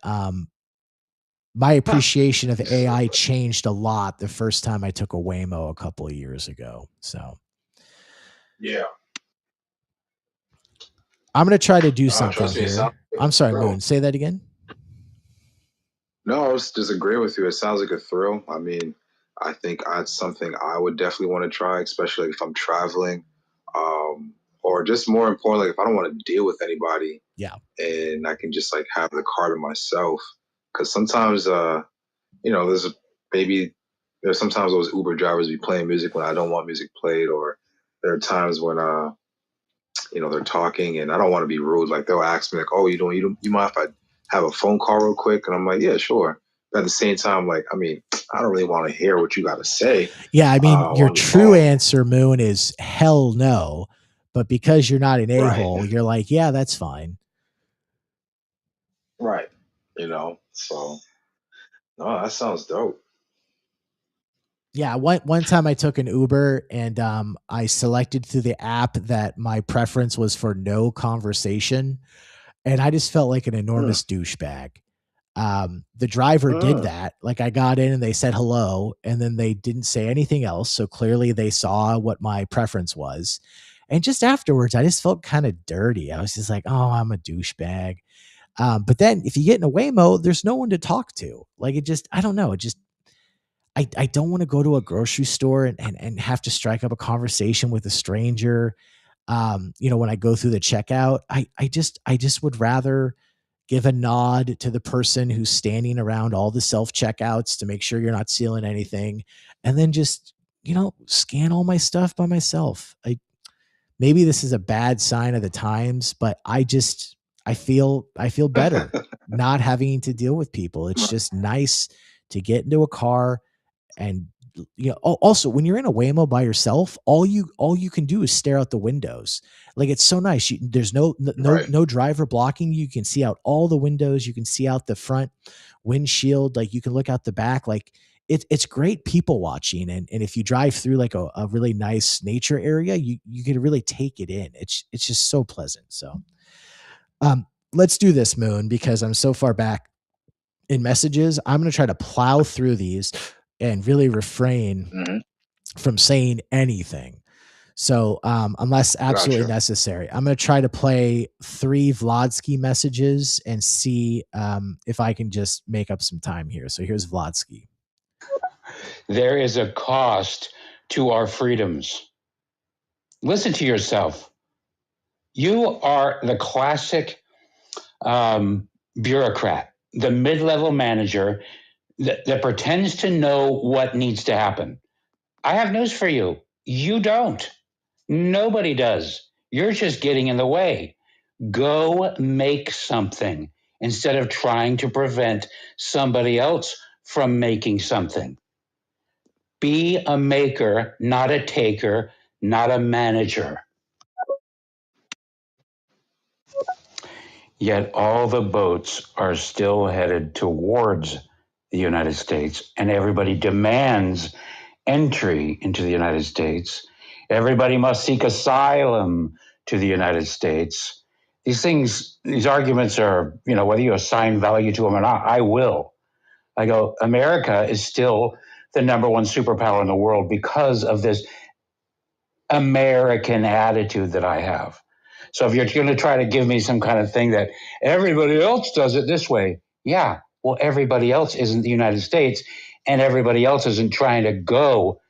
my appreciation of AI changed a lot the first time I took a Waymo a couple of years ago. So. Yeah. I'm going to try to do something here. I'm sorry, Moon. Say that again. No, I was just agreeing with you. It sounds like a thrill. I mean, I think it's something I would definitely want to try, especially if I'm traveling, or just more importantly, if I don't want to deal with anybody. Yeah. And I can just like have the car to myself. Because sometimes, there's sometimes those Uber drivers be playing music when I don't want music played, or there are times when they're talking and I don't want to be rude. Like they'll ask me like, "Oh, you mind if I have a phone call real quick?" And I'm like, "Yeah, sure." But at the same time, like, I mean, I don't really want to hear what you got to say. Yeah, I mean, your true answer, Moon, is hell no. But because you're not an a-hole, you're like, yeah, that's fine. Right. So no, that sounds dope. Yeah, one time I took an Uber and I selected through the app that my preference was for no conversation, and I just felt like an enormous douchebag. The driver did that. Like, I got in and they said hello, and then they didn't say anything else. So clearly they saw what my preference was. And just afterwards, I just felt kind of dirty. I was just like, oh, I'm a douchebag. But then if you get in a Waymo, there's no one to talk to. Like, it just, I don't know. It just, I don't want to go to a grocery store and have to strike up a conversation with a stranger. When I go through the checkout, I just would rather give a nod to the person who's standing around all the self checkouts to make sure you're not stealing anything. And then just, scan all my stuff by myself. Maybe this is a bad sign of the times, but I feel better not having to deal with people. It's just nice to get into a car and also when you're in a Waymo by yourself, all you can do is stare out the windows. Like, it's so nice. There's no driver blocking you. You can see out all the windows. You can see out the front windshield. Like, you can look out the back. Like, it's great people watching. And if you drive through like a really nice nature area, you can really take it in. It's just so pleasant. So let's do this, Moon, because I'm so far back in messages. I'm going to try to plow through these and really refrain from saying anything. So unless absolutely necessary, I'm going to try to play 3 Vladsky messages and see if I can just make up some time here. So here's Vladsky. There is a cost to our freedoms. Listen to yourself. You are the classic bureaucrat, the mid-level manager that pretends to know what needs to happen. I have news for you. You don't. Nobody does. You're just getting in the way. Go make something instead of trying to prevent somebody else from making something. Be a maker, not a taker, not a manager. Yet all the boats are still headed towards the United States, and everybody demands entry into the United States. Everybody must seek asylum to the United States. These arguments are, whether you assign value to them or not, I will. I go, America is still the number one superpower in the world because of this American attitude that I have. So if you're going to try to give me some kind of thing that everybody else does it this way, yeah, well, everybody else isn't the United States, and everybody else isn't trying to go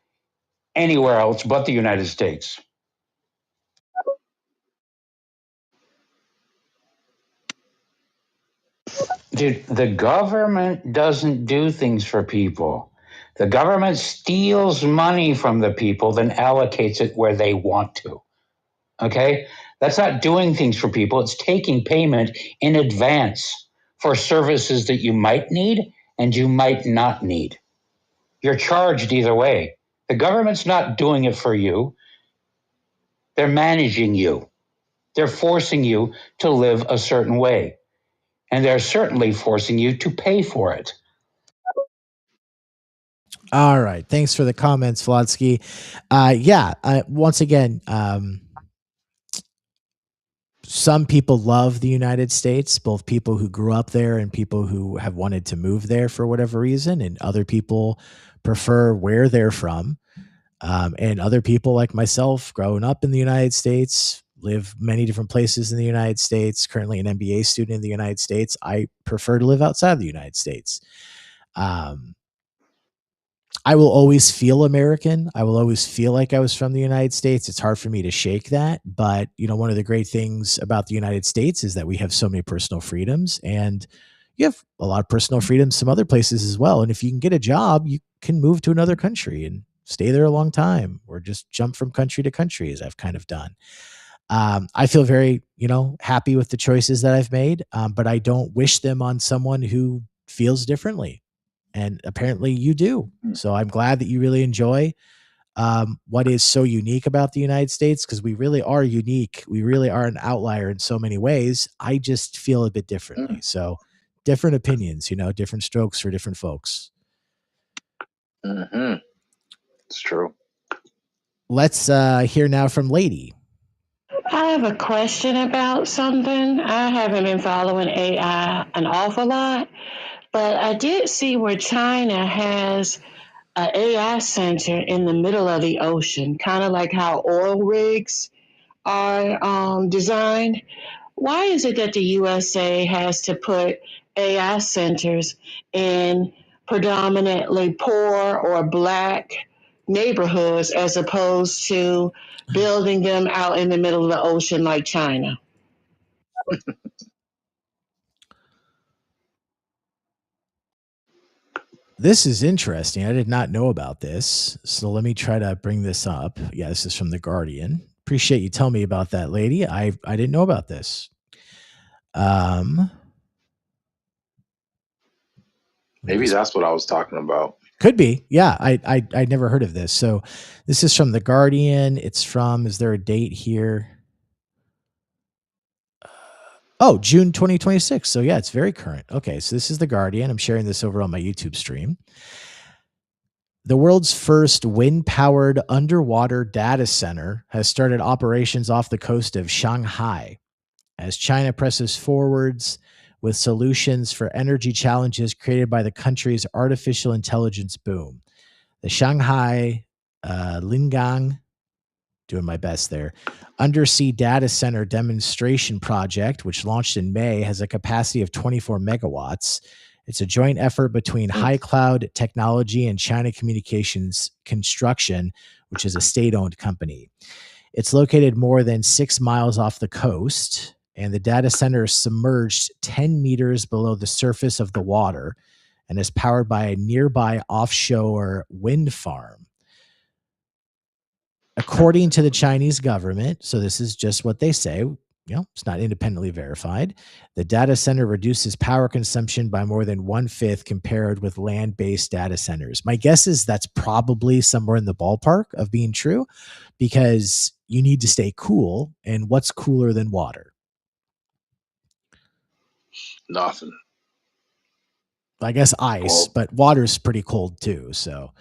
anywhere else but the United States. Dude, the government doesn't do things for people. The government steals money from the people, then allocates it where they want to. Okay? That's not doing things for people. It's taking payment in advance for services that you might need and you might not need. You're charged either way. The government's not doing it for you. They're managing you. They're forcing you to live a certain way. And they're certainly forcing you to pay for it. All right. Thanks for the comments, Vladsky. Once again, some people love the United States, both people who grew up there and people who have wanted to move there for whatever reason. And other people prefer where they're from. And other people like myself, growing up in the United States, live many different places in the United States, currently an MBA student in the United States. I prefer to live outside of the United States. I will always feel American. I will always feel like I was from the United States. It's hard for me to shake that. But, one of the great things about the United States is that we have so many personal freedoms, and you have a lot of personal freedoms some other places as well. And if you can get a job, you can move to another country and stay there a long time, or just jump from country to country, as I've kind of done. I feel very, happy with the choices that I've made, but I don't wish them on someone who feels differently. And apparently you do. So I'm glad that you really enjoy what is so unique about the United States, because we really are unique. We really are an outlier in so many ways. I just feel a bit differently. So different opinions, different strokes for different folks. Mm-hmm. It's true. Let's hear now from Lady. I have a question about something. I haven't been following AI an awful lot, But I did see where China has an AI center in the middle of the ocean, kind of like how oil rigs are designed. Why is it that the USA has to put AI centers in predominantly poor or black neighborhoods as opposed to building them out in the middle of the ocean like China? This is interesting. I did not know about this. So let me try to bring this up. Yeah, this is from The Guardian. Appreciate you telling me about that, lady. I didn't know about this. Maybe that's what I was talking about. Could be. Yeah, I'd never heard of this. So this is from The Guardian. It's from, is there a date here? Oh, June 2026. So yeah, it's very current. Okay, so this is The Guardian. I'm sharing this over on my YouTube stream. The world's first wind-powered underwater data center has started operations off the coast of Shanghai as China presses forwards with solutions for energy challenges created by the country's artificial intelligence boom. The Shanghai Lingang, doing my best there, undersea data center demonstration project, which launched in May, has a capacity of 24 megawatts. It's a joint effort between High Cloud Technology and China Communications Construction, which is a state-owned company. It's located more than 6 miles off the coast, and the data center is submerged 10 meters below the surface of the water and is powered by a nearby offshore wind farm. According to the Chinese government, so this is just what they say, it's not independently verified, the data center reduces power consumption by more than 1/5 compared with land-based data centers. My guess is that's probably somewhere in the ballpark of being true, because you need to stay cool, and what's cooler than water? Nothing. I guess ice, but water's pretty cold too, so...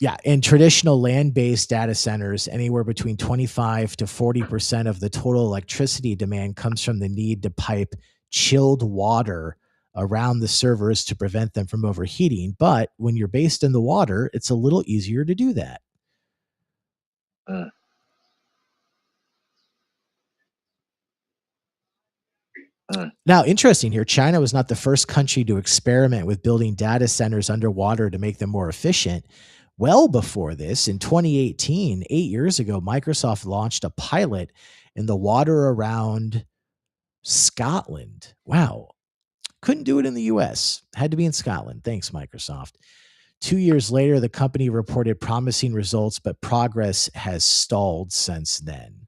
Yeah, in traditional land-based data centers, anywhere between 25 to 40% of the total electricity demand comes from the need to pipe chilled water around the servers to prevent them from overheating. But when you're based in the water, it's a little easier to do that. Now, interesting here, China was not the first country to experiment with building data centers underwater to make them more efficient. Well before this, in 2018, 8 years ago, Microsoft launched a pilot in the water around Scotland. Wow. Couldn't do it in the US. Had to be in Scotland. Thanks, Microsoft. 2 years later, the company reported promising results, but progress has stalled since then.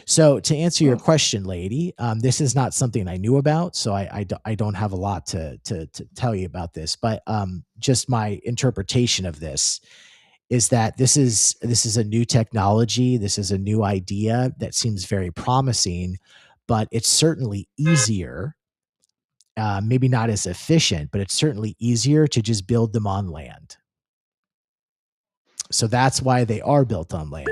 So to answer your question, lady, this is not something I knew about, so I don't have a lot to tell you about this. But just my interpretation of this is that this is a new technology. This is a new idea that seems very promising, but it's certainly easier. Maybe not as efficient, but it's certainly easier to just build them on land. So that's why they are built on land.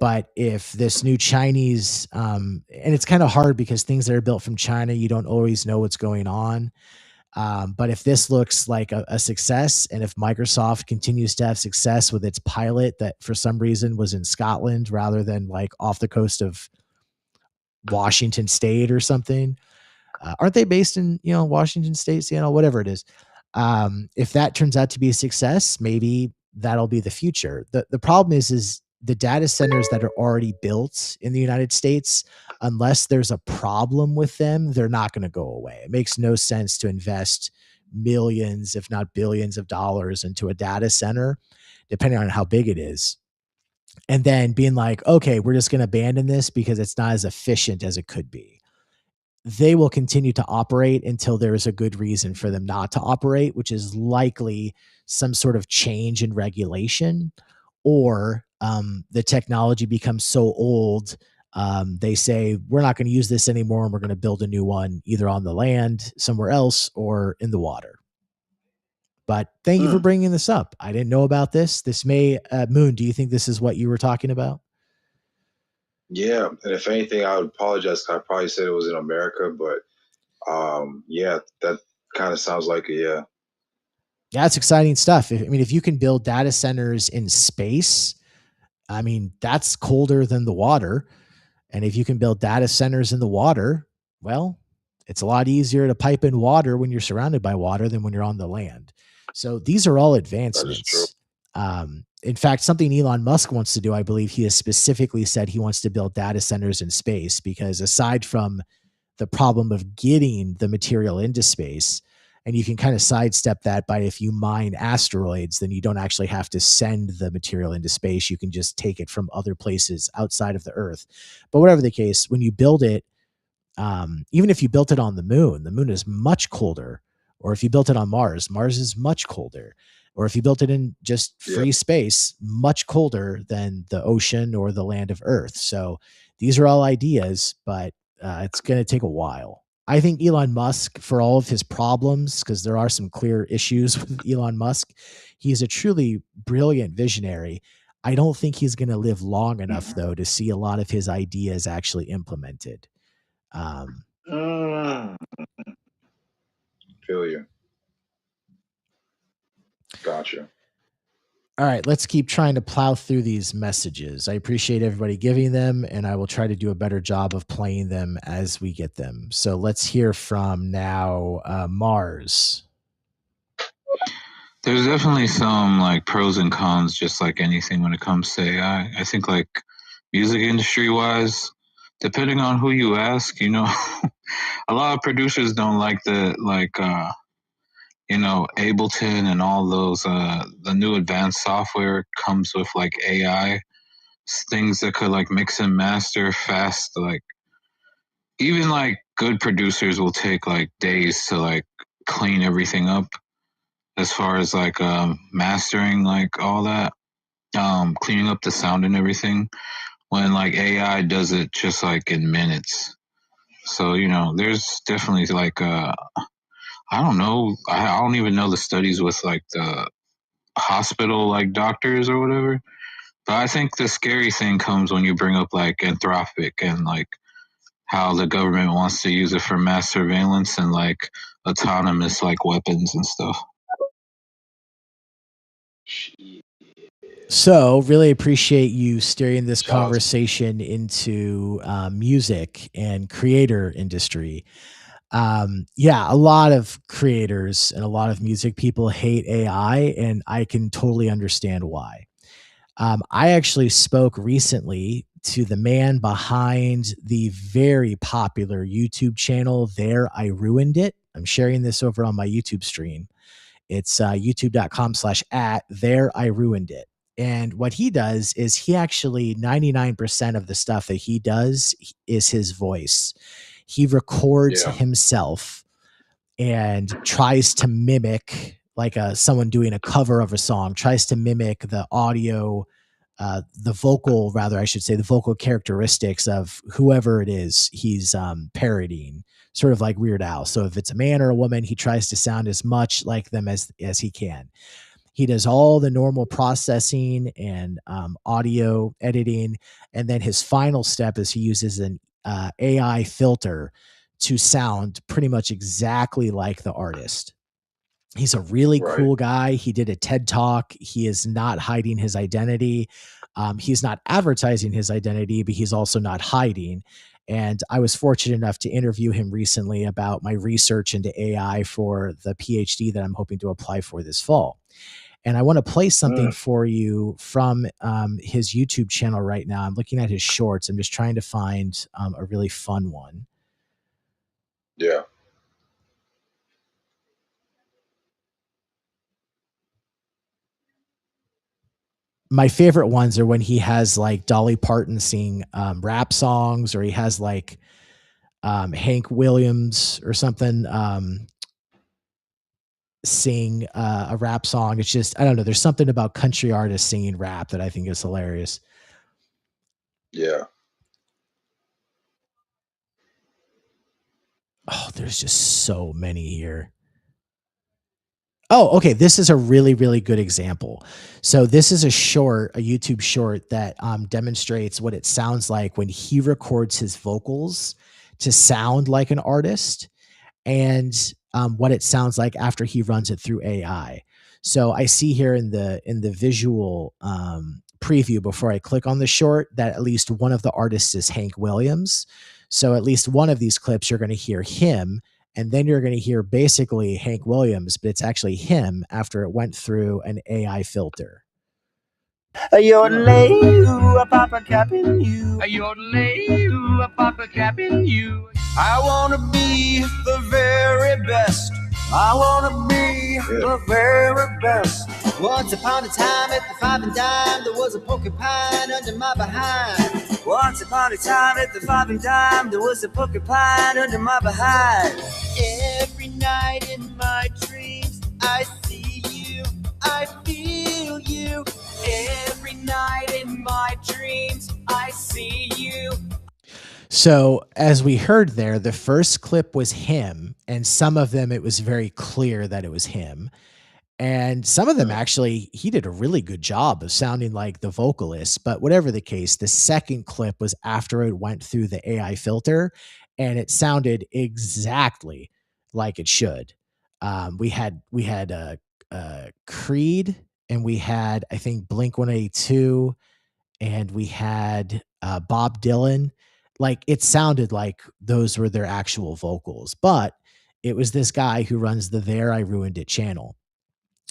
But if this new Chinese, and it's kind of hard because things that are built from China, you don't always know what's going on. But if this looks like a success, and if Microsoft continues to have success with its pilot that for some reason was in Scotland rather than like off the coast of Washington State or something, aren't they based in, Washington State, Seattle, whatever it is? If that turns out to be a success, maybe that'll be the future. The problem is the data centers that are already built in the United States, unless there's a problem with them, they're not going to go away. It makes no sense to invest millions, if not billions of dollars into a data center, depending on how big it is. And then being like, okay, we're just going to abandon this because it's not as efficient as it could be. They will continue to operate until there is a good reason for them not to operate, which is likely some sort of change in regulation, or the technology becomes so old, they say, we're not going to use this anymore, and we're going to build a new one either on the land somewhere else or in the water. But thank you for bringing this up. I didn't know about this. This may, Moon, do you think this is what you were talking about? Yeah, and if anything, I would apologize. I probably said it was in America, but Yeah, that kind of sounds like it. Yeah. Yeah, it's exciting stuff. I mean, if you can build data centers in space, I mean, that's colder than the water. And if you can build data centers in the water, well, it's a lot easier to pipe in water when you're surrounded by water than when you're on the land. So these are all That is true. advancements. In fact, something Elon Musk wants to do, I believe he has specifically said he wants to build data centers in space, because aside from the problem of getting the material into space, and you can kind of sidestep that by, if you mine asteroids, then you don't actually have to send the material into space. You can just take it from other places outside of the Earth. But whatever the case, when you build it, even if you built it on the moon is much colder. Or if you built it on Mars, Mars is much colder. Or if you built it in just free space, much colder than the ocean or the land of Earth. So these are all ideas, but it's going to take a while. I think Elon Musk, for all of his problems, because there are some clear issues with Elon Musk, he's a truly brilliant visionary. I don't think he's going to live long enough, though, to see a lot of his ideas actually implemented. Feel you. Gotcha. All right, let's keep trying to plow through these messages. I appreciate everybody giving them, and I will try to do a better job of playing them as we get them. So let's hear from now Mars. There's definitely some like pros and cons, just like anything when it comes to AI. I think like music industry wise, depending on who you ask, you know, a lot of producers don't like you know, Ableton and all those the new advanced software comes with like AI things that could like mix and master fast. Like even like good producers will take like days to like clean everything up as far as like mastering like all that, cleaning up the sound and everything, when like AI does it just like in minutes. So, you know, there's definitely like I don't know, I don't even know the studies with like the hospital like doctors or whatever. But I think the scary thing comes when you bring up like Anthropic and like how the government wants to use it for mass surveillance and like autonomous like weapons and stuff. So really appreciate you steering this conversation into music and creator industry. Yeah, a lot of creators and a lot of music people hate AI, and I can totally understand why. I actually spoke recently to the man behind the very popular YouTube channel, There I Ruined It. I'm sharing this over on my YouTube stream. It's youtube.com/@ There I Ruined It. And what he does is he actually 99% of the stuff that he does is his voice. He records himself and tries to mimic like someone doing a cover of a song, tries to mimic the audio, the vocal, rather, I should say, the vocal characteristics of whoever it is he's parodying, sort of like Weird Al. So if it's a man or a woman, he tries to sound as much like them as he can. He does all the normal processing and audio editing. And then his final step is he uses an AI filter to sound pretty much exactly like the artist. He's a really cool guy. He did a TED Talk. He is not hiding his identity. He's not advertising his identity, but he's also not hiding. And I was fortunate enough to interview him recently about my research into AI for the PhD that I'm hoping to apply for this fall. And I want to play something for you from his YouTube channel right now. I'm looking at his shorts. I'm just trying to find a really fun one. Yeah. My favorite ones are when he has like Dolly Parton sing rap songs, or he has like Hank Williams or something sing a rap song. It's just, I don't know. There's something about country artists singing rap that I think is hilarious. Yeah. Oh, there's just so many here. Oh, okay. This is a really, really good example. So this is a YouTube short that demonstrates what it sounds like when he records his vocals to sound like an artist. and what it sounds like after he runs it through AI. So I see here in the visual preview before I click on the short that at least one of the artists is Hank Williams. So at least one of these clips you're going to hear him, and then you're going to hear basically Hank Williams, but it's actually him after it went through an AI filter. You're a papa capping you. You're a papa capping you. I wanna be the very best. I wanna be the very best. Once upon a time at the Five and Dime, there was a porcupine under my behind. Once upon a time at the Five and Dime, there was a porcupine under my behind. Every night in my dreams, I see you, I feel you. Every night in my dreams, I see you. So as we heard there, the first clip was him, and some of them it was very clear that it was him. And some of them actually, he did a really good job of sounding like the vocalist. But whatever the case, the second clip was after it went through the AI filter, and it sounded exactly like it should. We had Creed, and we had, I think, Blink-182, and we had Bob Dylan. Like, it sounded like those were their actual vocals, but it was this guy who runs the There I Ruined It channel.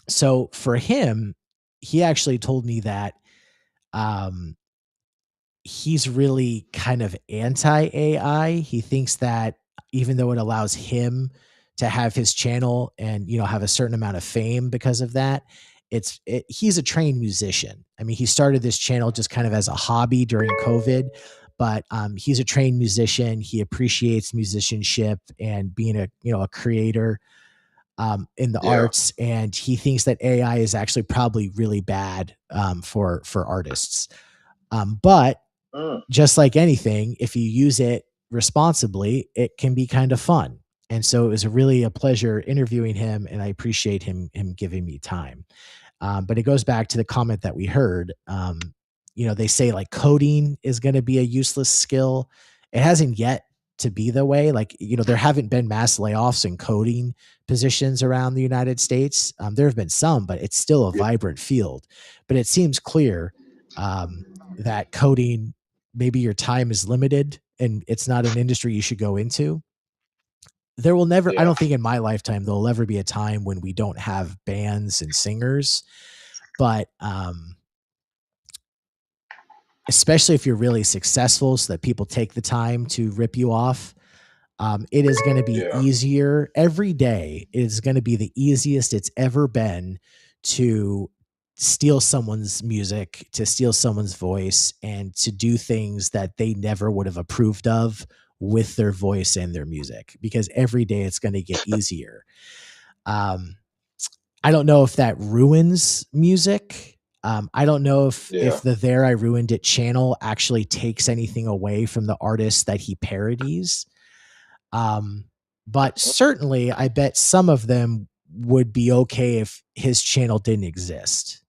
So for him, he actually told me that he's really kind of anti-AI. He thinks that even though it allows him to have his channel and, you know, have a certain amount of fame because of that, he's a trained musician. I mean, he started this channel just kind of as a hobby during COVID, but he's a trained musician. He appreciates musicianship and being a creator in the arts, and he thinks that AI is actually probably really bad for artists. But just like anything, if you use it responsibly, it can be kind of fun. And so it was really a pleasure interviewing him, and I appreciate him giving me time. But it goes back to the comment that we heard. They say like coding is going to be a useless skill. It hasn't yet to be the way. Like, there haven't been mass layoffs in coding positions around the United States. There have been some, but it's still a vibrant field. But it seems clear that coding, maybe your time is limited and it's not an industry you should go into. There will never, I don't think in my lifetime, there'll ever be a time when we don't have bands and singers. But especially if you're really successful, so that people take the time to rip you off, it is going to be easier every day. It is going to be the easiest it's ever been to steal someone's music, to steal someone's voice, and to do things that they never would have approved of with their voice and their music, because every day it's going to get easier. I don't know if that ruins music. I don't know if the There I Ruined It channel actually takes anything away from the artists that he parodies. But certainly I bet some of them would be okay if his channel didn't exist.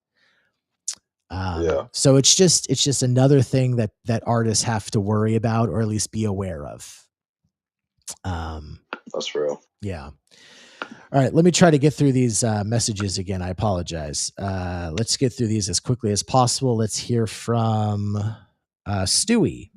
So it's just another thing that artists have to worry about, or at least be aware of. That's real. Yeah. All right, let me try to get through these messages again. I apologize. Let's get through these as quickly as possible. Let's hear from Stewie.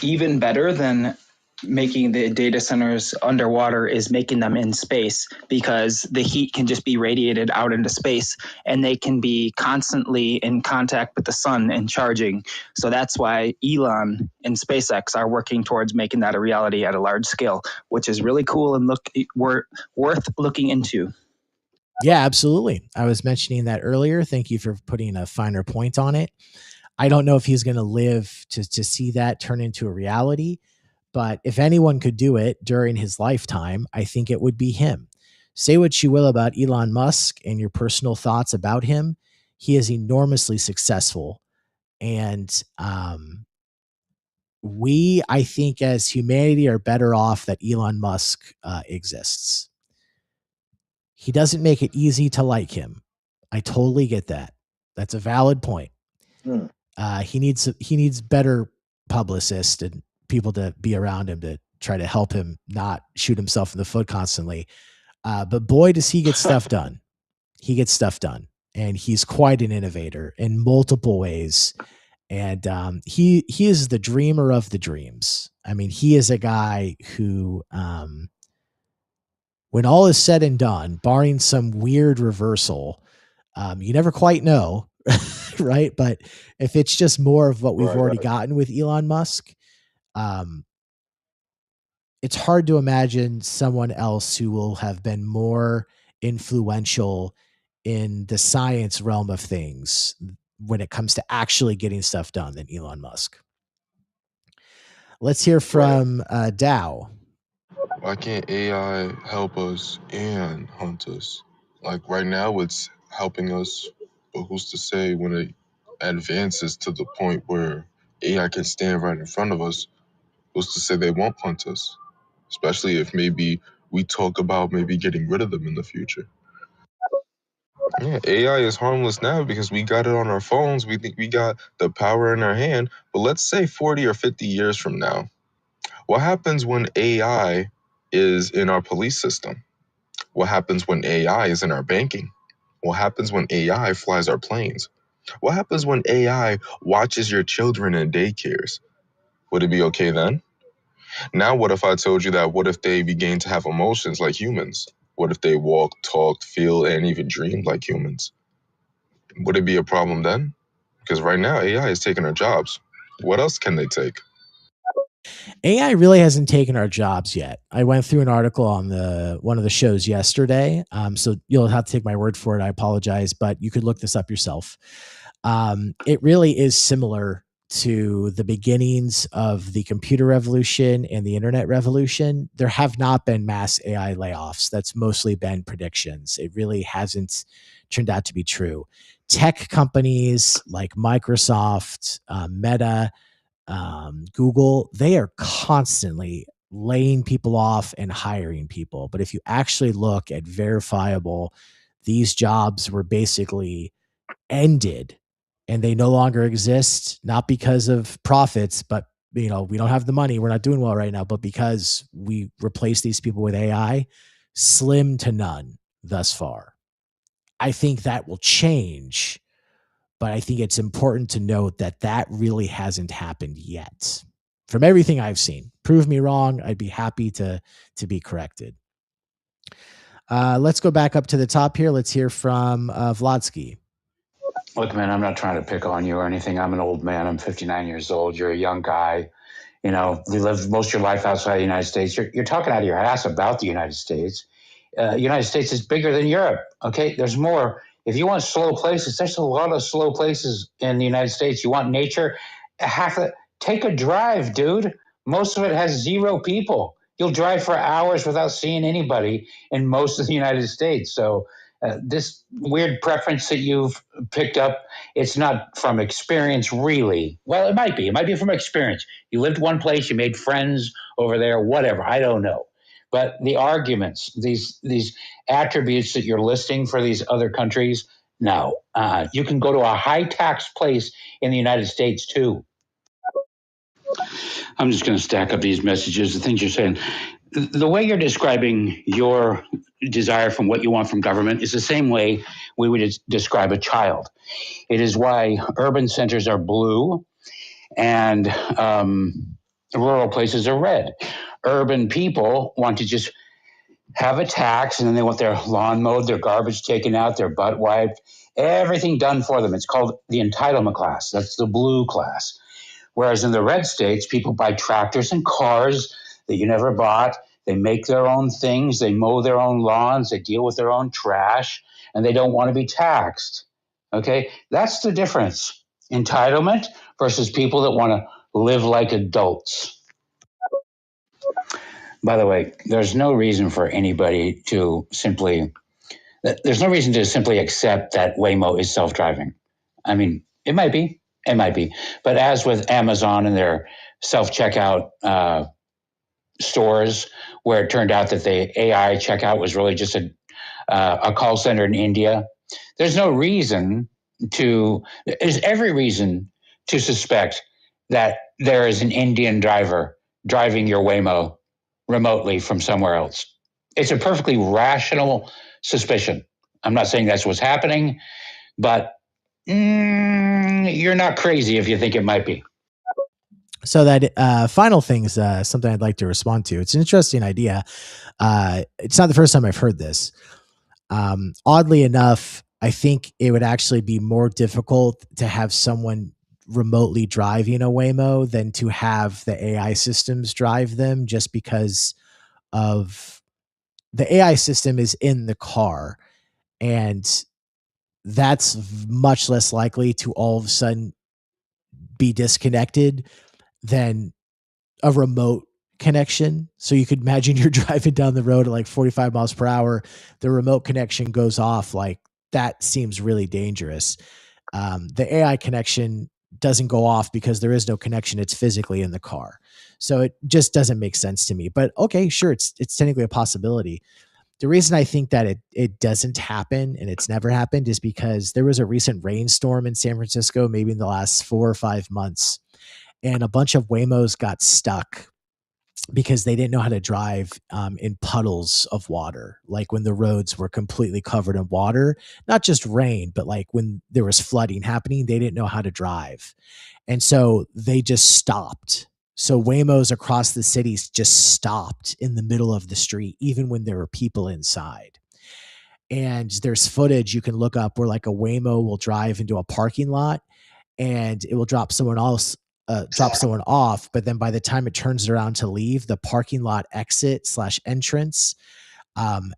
Even better than making the data centers underwater is making them in space, because the heat can just be radiated out into space and they can be constantly in contact with the sun and charging. So that's why Elon and SpaceX are working towards making that a reality at a large scale, which is really cool and worth looking into. Yeah, absolutely. I was mentioning that earlier. Thank you for putting a finer point on it. I don't know if he's going to live to see that turn into a reality. But if anyone could do it during his lifetime, I think it would be him. Say what you will about Elon Musk and your personal thoughts about him. He is enormously successful. And we, I think, as humanity are better off that Elon Musk exists. He doesn't make it easy to like him. I totally get that. That's a valid point. He needs better publicists and people to be around him try to help him not shoot himself in the foot constantly. But boy, does he get stuff done. He gets stuff done, and he's quite an innovator in multiple ways. And he is the dreamer of the dreams. I mean, he is a guy who, when all is said and done, barring some weird reversal, you never quite know, right? But if it's just more of what we've already gotten with Elon Musk, it's hard to imagine someone else who will have been more influential in the science realm of things when it comes to actually getting stuff done than Elon Musk. Let's hear from Dow. Why can't AI help us and hunt us? Like right now, it's helping us, but who's to say when it advances to the point where AI can stand right in front of us, who's to say they won't hunt us? Especially if maybe we talk about maybe getting rid of them in the future. Yeah, AI is harmless now because we got it on our phones. We think we got the power in our hand. But let's say 40 or 50 years from now, what happens when AI is in our police system? What happens when AI is in our banking? What happens when AI flies our planes? What happens when AI watches your children in daycares? Would it be okay then? Now, what if I told you that what if they began to have emotions like humans? What if they walked, talked, feel, and even dreamed like humans? Would it be a problem then? Because right now, AI is taking our jobs. What else can they take? AI really hasn't taken our jobs yet. I went through an article on one of the shows yesterday. So you'll have to take my word for it. I apologize, but you could look this up yourself. It really is similar to the beginnings of the computer revolution and the internet revolution. There have not been mass AI layoffs. That's mostly been predictions. It really hasn't turned out to be true. Tech companies like Microsoft, Meta, Google, they are constantly laying people off and hiring people. But if you actually look at verifiable, these jobs were basically ended and they no longer exist, not because of profits, but we don't have the money. We're not doing well right now, but because we replace these people with AI, slim to none thus far. I think that will change. But I think it's important to note that that really hasn't happened yet. From everything I've seen, prove me wrong. I'd be happy to be corrected. Let's go back up to the top here. Let's hear from Vladsky. Look, man, I'm not trying to pick on you or anything. I'm an old man. I'm 59 years old. You're a young guy. You live most of your life outside the United States. You're talking out of your ass about the United States. United States is bigger than Europe. Okay, there's more. If you want slow places, there's a lot of slow places in the United States. You want nature, take a drive, dude. Most of it has 0 people. You'll drive for hours without seeing anybody in most of the United States. So this weird preference that you've picked up, it's not from experience, really. Well, it might be. It might be from experience. You lived one place, you made friends over there, whatever. I don't know. But the arguments, these attributes that you're listing for these other countries, no. You can go to a high tax place in the United States too. I'm just going to stack up these messages, the things you're saying. The way you're describing your desire from what you want from government is the same way we would describe a child. It is why urban centers are blue and rural places are red. Urban people want to just have a tax, and then they want their lawn mowed, their garbage taken out, their butt wiped, everything done for them. It's called the entitlement class. That's the blue class. Whereas in the red states, people buy tractors and cars that you never bought. They make their own things. They mow their own lawns. They deal with their own trash, and they don't want to be taxed. Okay? That's the difference. Entitlement versus people that want to live like adults. By the way, there's no reason for anybody to simply accept that Waymo is self-driving. I mean, it might be. But as with Amazon and their self-checkout stores, where it turned out that the AI checkout was really just a call center in India, there's every reason to suspect that there is an Indian driver driving your Waymo remotely from somewhere else. It's a perfectly rational suspicion. I'm not saying that's what's happening, but you're not crazy if you think it might be. So that final thing is something I'd like to respond to. It's an interesting idea. It's not the first time I've heard this. Oddly enough, I think it would actually be more difficult to have someone remotely driving a Waymo than to have the AI systems drive them, just because of the AI system is in the car, and that's much less likely to all of a sudden be disconnected than a remote connection. So you could imagine you're driving down the road at like 45 miles per hour, the remote connection goes off. Like, that seems really dangerous. The AI connection doesn't go off because there is no connection. It's physically in the car. So it just doesn't make sense to me. But okay, sure, it's technically a possibility. The reason I think that it doesn't happen, and it's never happened, is because there was a recent rainstorm in San Francisco, maybe in the last 4 or 5 months, and a bunch of Waymos got stuck because they didn't know how to drive in puddles of water, like when the roads were completely covered in water, not just rain, but like when there was flooding happening, they didn't know how to drive. And so they just stopped. So Waymos across the cities just stopped in the middle of the street, even when there were people inside. And there's footage you can look up where like a Waymo will drive into a parking lot and it will drop someone off, but then by the time it turns around to leave, the parking lot exit / entrance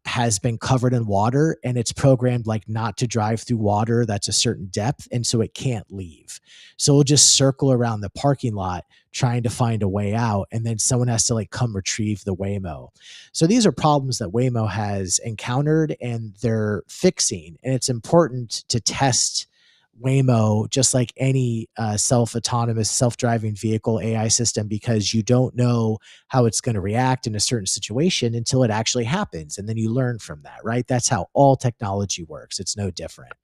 has been covered in water, and it's programmed like not to drive through water that's a certain depth, and so it can't leave. So we'll just circle around the parking lot trying to find a way out, and then someone has to like come retrieve the Waymo. So these are problems that Waymo has encountered and they're fixing, and it's important to test Waymo just like any self-autonomous, self-driving vehicle AI system, because you don't know how it's going to react in a certain situation until it actually happens, and then you learn from that, right? That's how all technology works. It's no different.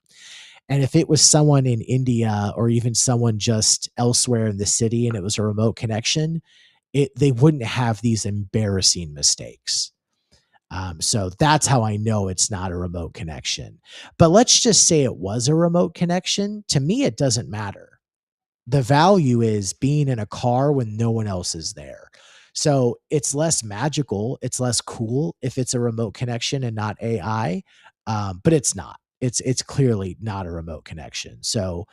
And if it was someone in India or even someone just elsewhere in the city and it was a remote connection, they wouldn't have these embarrassing mistakes. So that's how I know it's not a remote connection. But let's just say it was a remote connection. To me, it doesn't matter. The value is being in a car when no one else is there. So it's less magical. It's less cool if it's a remote connection and not AI. But it's not. It's clearly not a remote connection. So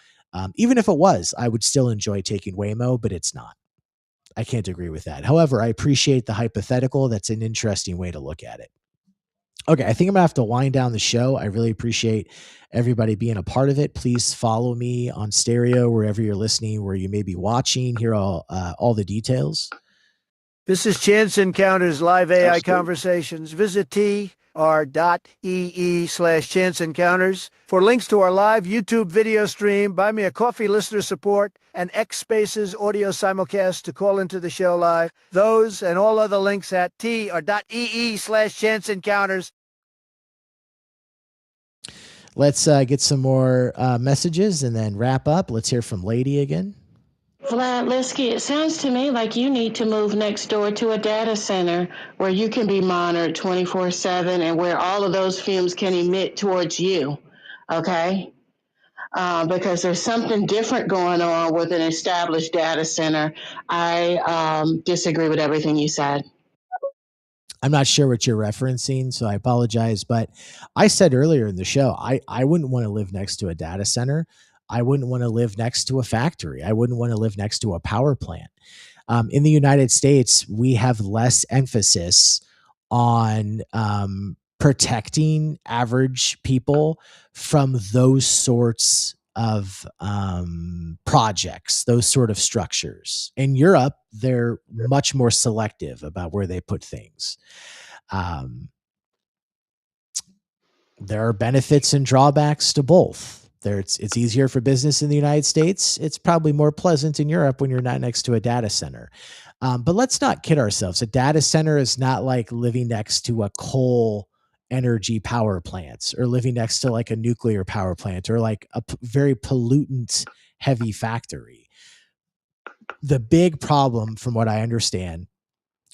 even if it was, I would still enjoy taking Waymo, but it's not. I can't agree with that. However, I appreciate the hypothetical. That's an interesting way to look at it. Okay, I think I'm gonna have to wind down the show. I really appreciate everybody being a part of it. Please follow me on stereo, wherever you're listening, where you may be watching. Hear all the details. This is Chance Encounters Live AI Conversations. Visit tr.ee/Chance Encounters for links to our live YouTube video stream, Buy Me a Coffee listener support, and X Spaces audio simulcast to call into the show live. Those and all other links at t.ee/Chance Encounters. Let's get some more messages and then wrap up. Let's hear from Lady again. Vlad Liski, it sounds to me like you need to move next door to a data center where you can be monitored 24/7 and where all of those fumes can emit towards you, okay? Because there's something different going on with an established data center. I disagree with everything you said. I'm not sure what you're referencing, so I apologize. But I said earlier in the show, I wouldn't want to live next to a data center. I wouldn't want to live next to a factory. I wouldn't want to live next to a power plant. In the United States, we have less emphasis on protecting average people from those sorts of projects, those sort of structures. In Europe, they're much more selective about where they put things. There are benefits and drawbacks to both. It's easier for business in the United States. It's probably more pleasant in Europe when you're not next to a data center. But let's not kid ourselves. A data center is not like living next to a coal energy power plant or living next to like a nuclear power plant or like a very pollutant heavy factory. The big problem, from what I understand,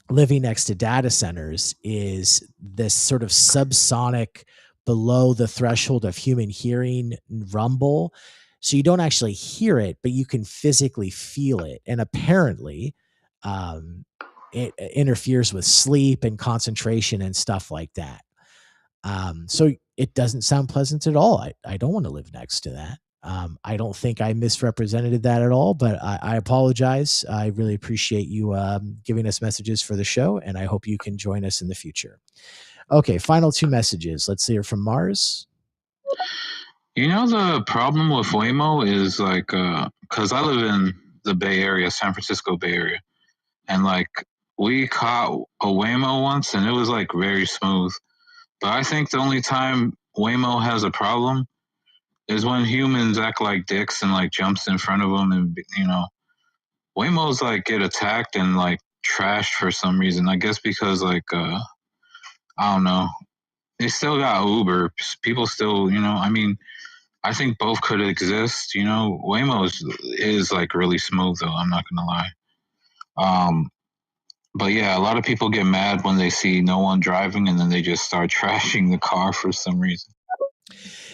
living next to data centers is this sort of subsonic, below the threshold of human hearing rumble. So you don't actually hear it, but you can physically feel it. And apparently, um, it interferes with sleep and concentration and stuff like that. So it doesn't sound pleasant at all. I don't want to live next to that. I don't think I misrepresented that at all, but I apologize. I really appreciate you giving us messages for the show, and I hope you can join us in the future. Okay, final two messages. Let's hear from Mars. You know, the problem with Waymo is like, because I live in the Bay Area, San Francisco Bay Area, and like we caught a Waymo once and it was like very smooth. But I think the only time Waymo has a problem is when humans act like dicks and like jumps in front of them, and you know, Waymos like get attacked and like trashed for some reason. I guess because like I don't know, they still got Uber. People still, you know, I mean, I think both could exist. You know, Waymo is like really smooth though. I'm not gonna lie. But yeah, a lot of people get mad when they see no one driving, and then they just start trashing the car for some reason.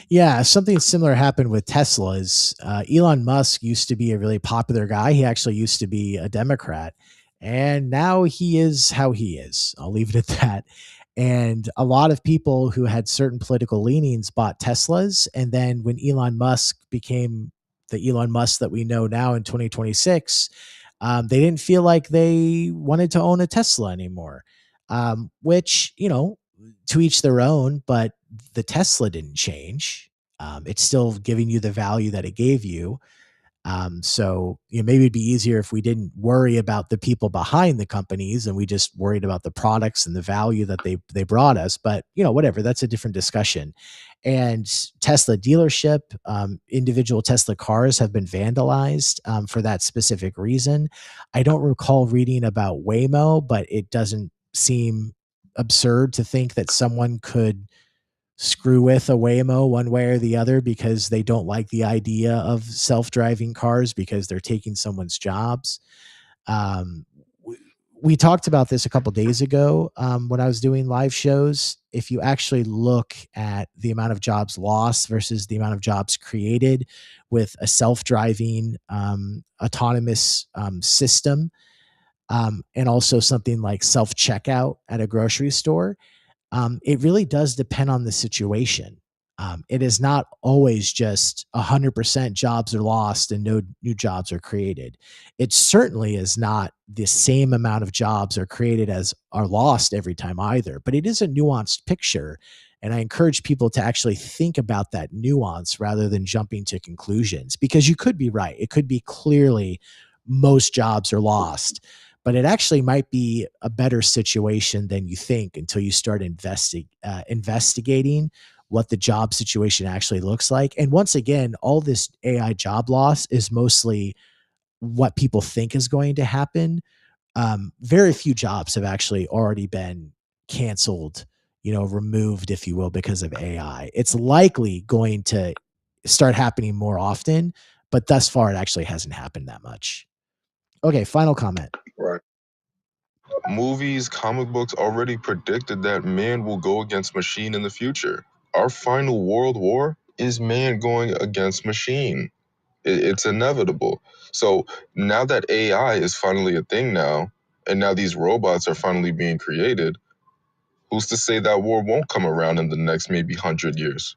Yeah, something similar happened with Teslas. Elon Musk used to be a really popular guy. He actually used to be a Democrat, and now he is how he is. I'll leave it at that. And a lot of people who had certain political leanings bought Teslas. And then when Elon Musk became the Elon Musk that we know now in 2026, they didn't feel like they wanted to own a Tesla anymore, which, you know, to each their own, but the Tesla didn't change. It's still giving you the value that it gave you. So, you know, maybe it'd be easier if we didn't worry about the people behind the companies and we just worried about the products and the value that they brought us. But, you know, whatever, that's a different discussion. And Tesla dealership, individual Tesla cars have been vandalized for that specific reason. I don't recall reading about Waymo, but it doesn't seem absurd to think that someone could screw with a Waymo one way or the other because they don't like the idea of self-driving cars because they're taking someone's jobs. We talked about this a couple days ago when I was doing live shows. If you actually look at the amount of jobs lost versus the amount of jobs created with a self-driving autonomous system, and also something like self-checkout at a grocery store, it really does depend on the situation. It is not always just 100% jobs are lost and no new jobs are created. It certainly is not the same amount of jobs are created as are lost every time either, but it is a nuanced picture. And I encourage people to actually think about that nuance rather than jumping to conclusions, because you could be right. It could be clearly most jobs are lost, but it actually might be a better situation than you think until you start investigating what the job situation actually looks like. And once again, all this AI job loss is mostly what people think is going to happen. Very few jobs have actually already been canceled, you know, removed, if you will, because of AI. It's likely going to start happening more often, but thus far it actually hasn't happened that much. Okay, final comment. Right. Movies, comic books already predicted that man will go against machine in the future. Our final world war is man going against machine. It's inevitable. So now that AI is finally a thing now, and now these robots are finally being created, who's to say that war won't come around in the next maybe 100 years?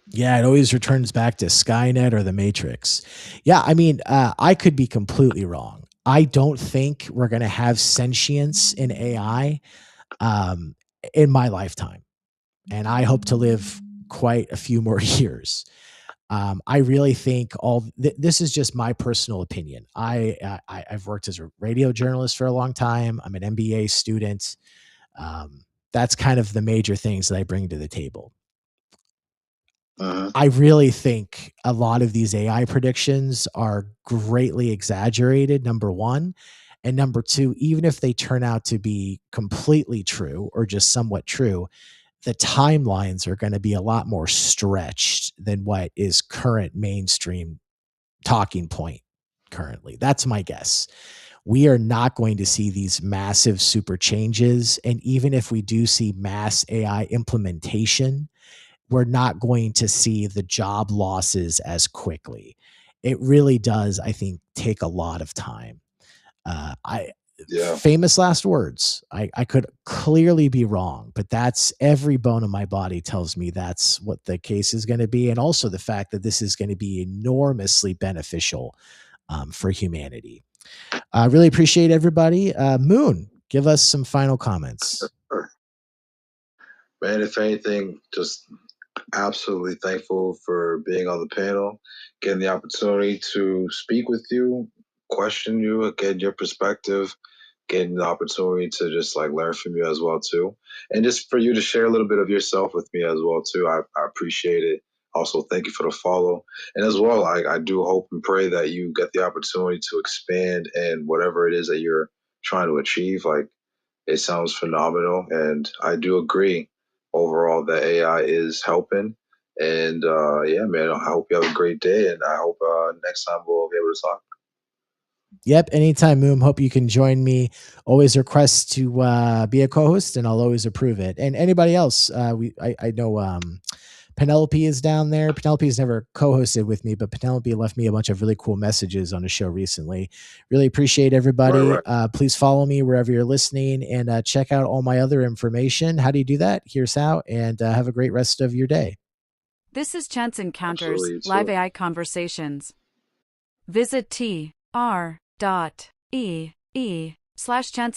Yeah, it always returns back to Skynet or the Matrix. Yeah, I mean, I could be completely wrong. I don't think we're going to have sentience in AI in my lifetime. And I hope to live quite a few more years. I really think this is just my personal opinion. I've worked as a radio journalist for a long time. I'm an MBA student. That's kind of the major things that I bring to the table. I really think a lot of these AI predictions are greatly exaggerated, number one. And number two, even if they turn out to be completely true or just somewhat true, the timelines are going to be a lot more stretched than what is current mainstream talking point currently. That's my guess. we are not going to see these massive super changes. And even if we do see mass AI implementation, we're not going to see the job losses as quickly. It really does, I think, take a lot of time. Famous last words. I could clearly be wrong, but that's every bone of my body tells me that's what the case is going to be. And also the fact that this is going to be enormously beneficial for humanity. I really appreciate everybody. Moon, give us some final comments. Man, if anything, just absolutely thankful for being on the panel, getting the opportunity to speak with you, question you, get your perspective, getting the opportunity to just like learn from you as well too, and just for you to share a little bit of yourself with me as well too. I appreciate it. Also, thank you for the follow, and as well, I do hope and pray that you get the opportunity to expand and whatever it is that you're trying to achieve. Like, it sounds phenomenal, and I do agree overall that AI is helping. And yeah, man, I hope you have a great day, and I hope next time we'll be able to talk. Yep, anytime, Moom. Hope you can join me. Always request to be a co-host, and I'll always approve it. And anybody else, I know Penelope is down there. Penelope has never co-hosted with me, but Penelope left me a bunch of really cool messages on a show recently. Really appreciate everybody. Right. Please follow me wherever you're listening, and check out all my other information. How do you do that? Here's how, and have a great rest of your day. This is Chance Encounters Live AI Conversations. Visit t.r.ee/Chance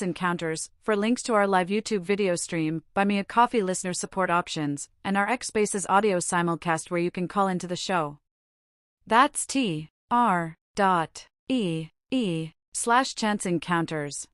Encounters for links to our live YouTube video stream, Buy Me a Coffee listener support options, and our X Spaces audio simulcast where you can call into the show. That's t.r.ee/Chance Encounters.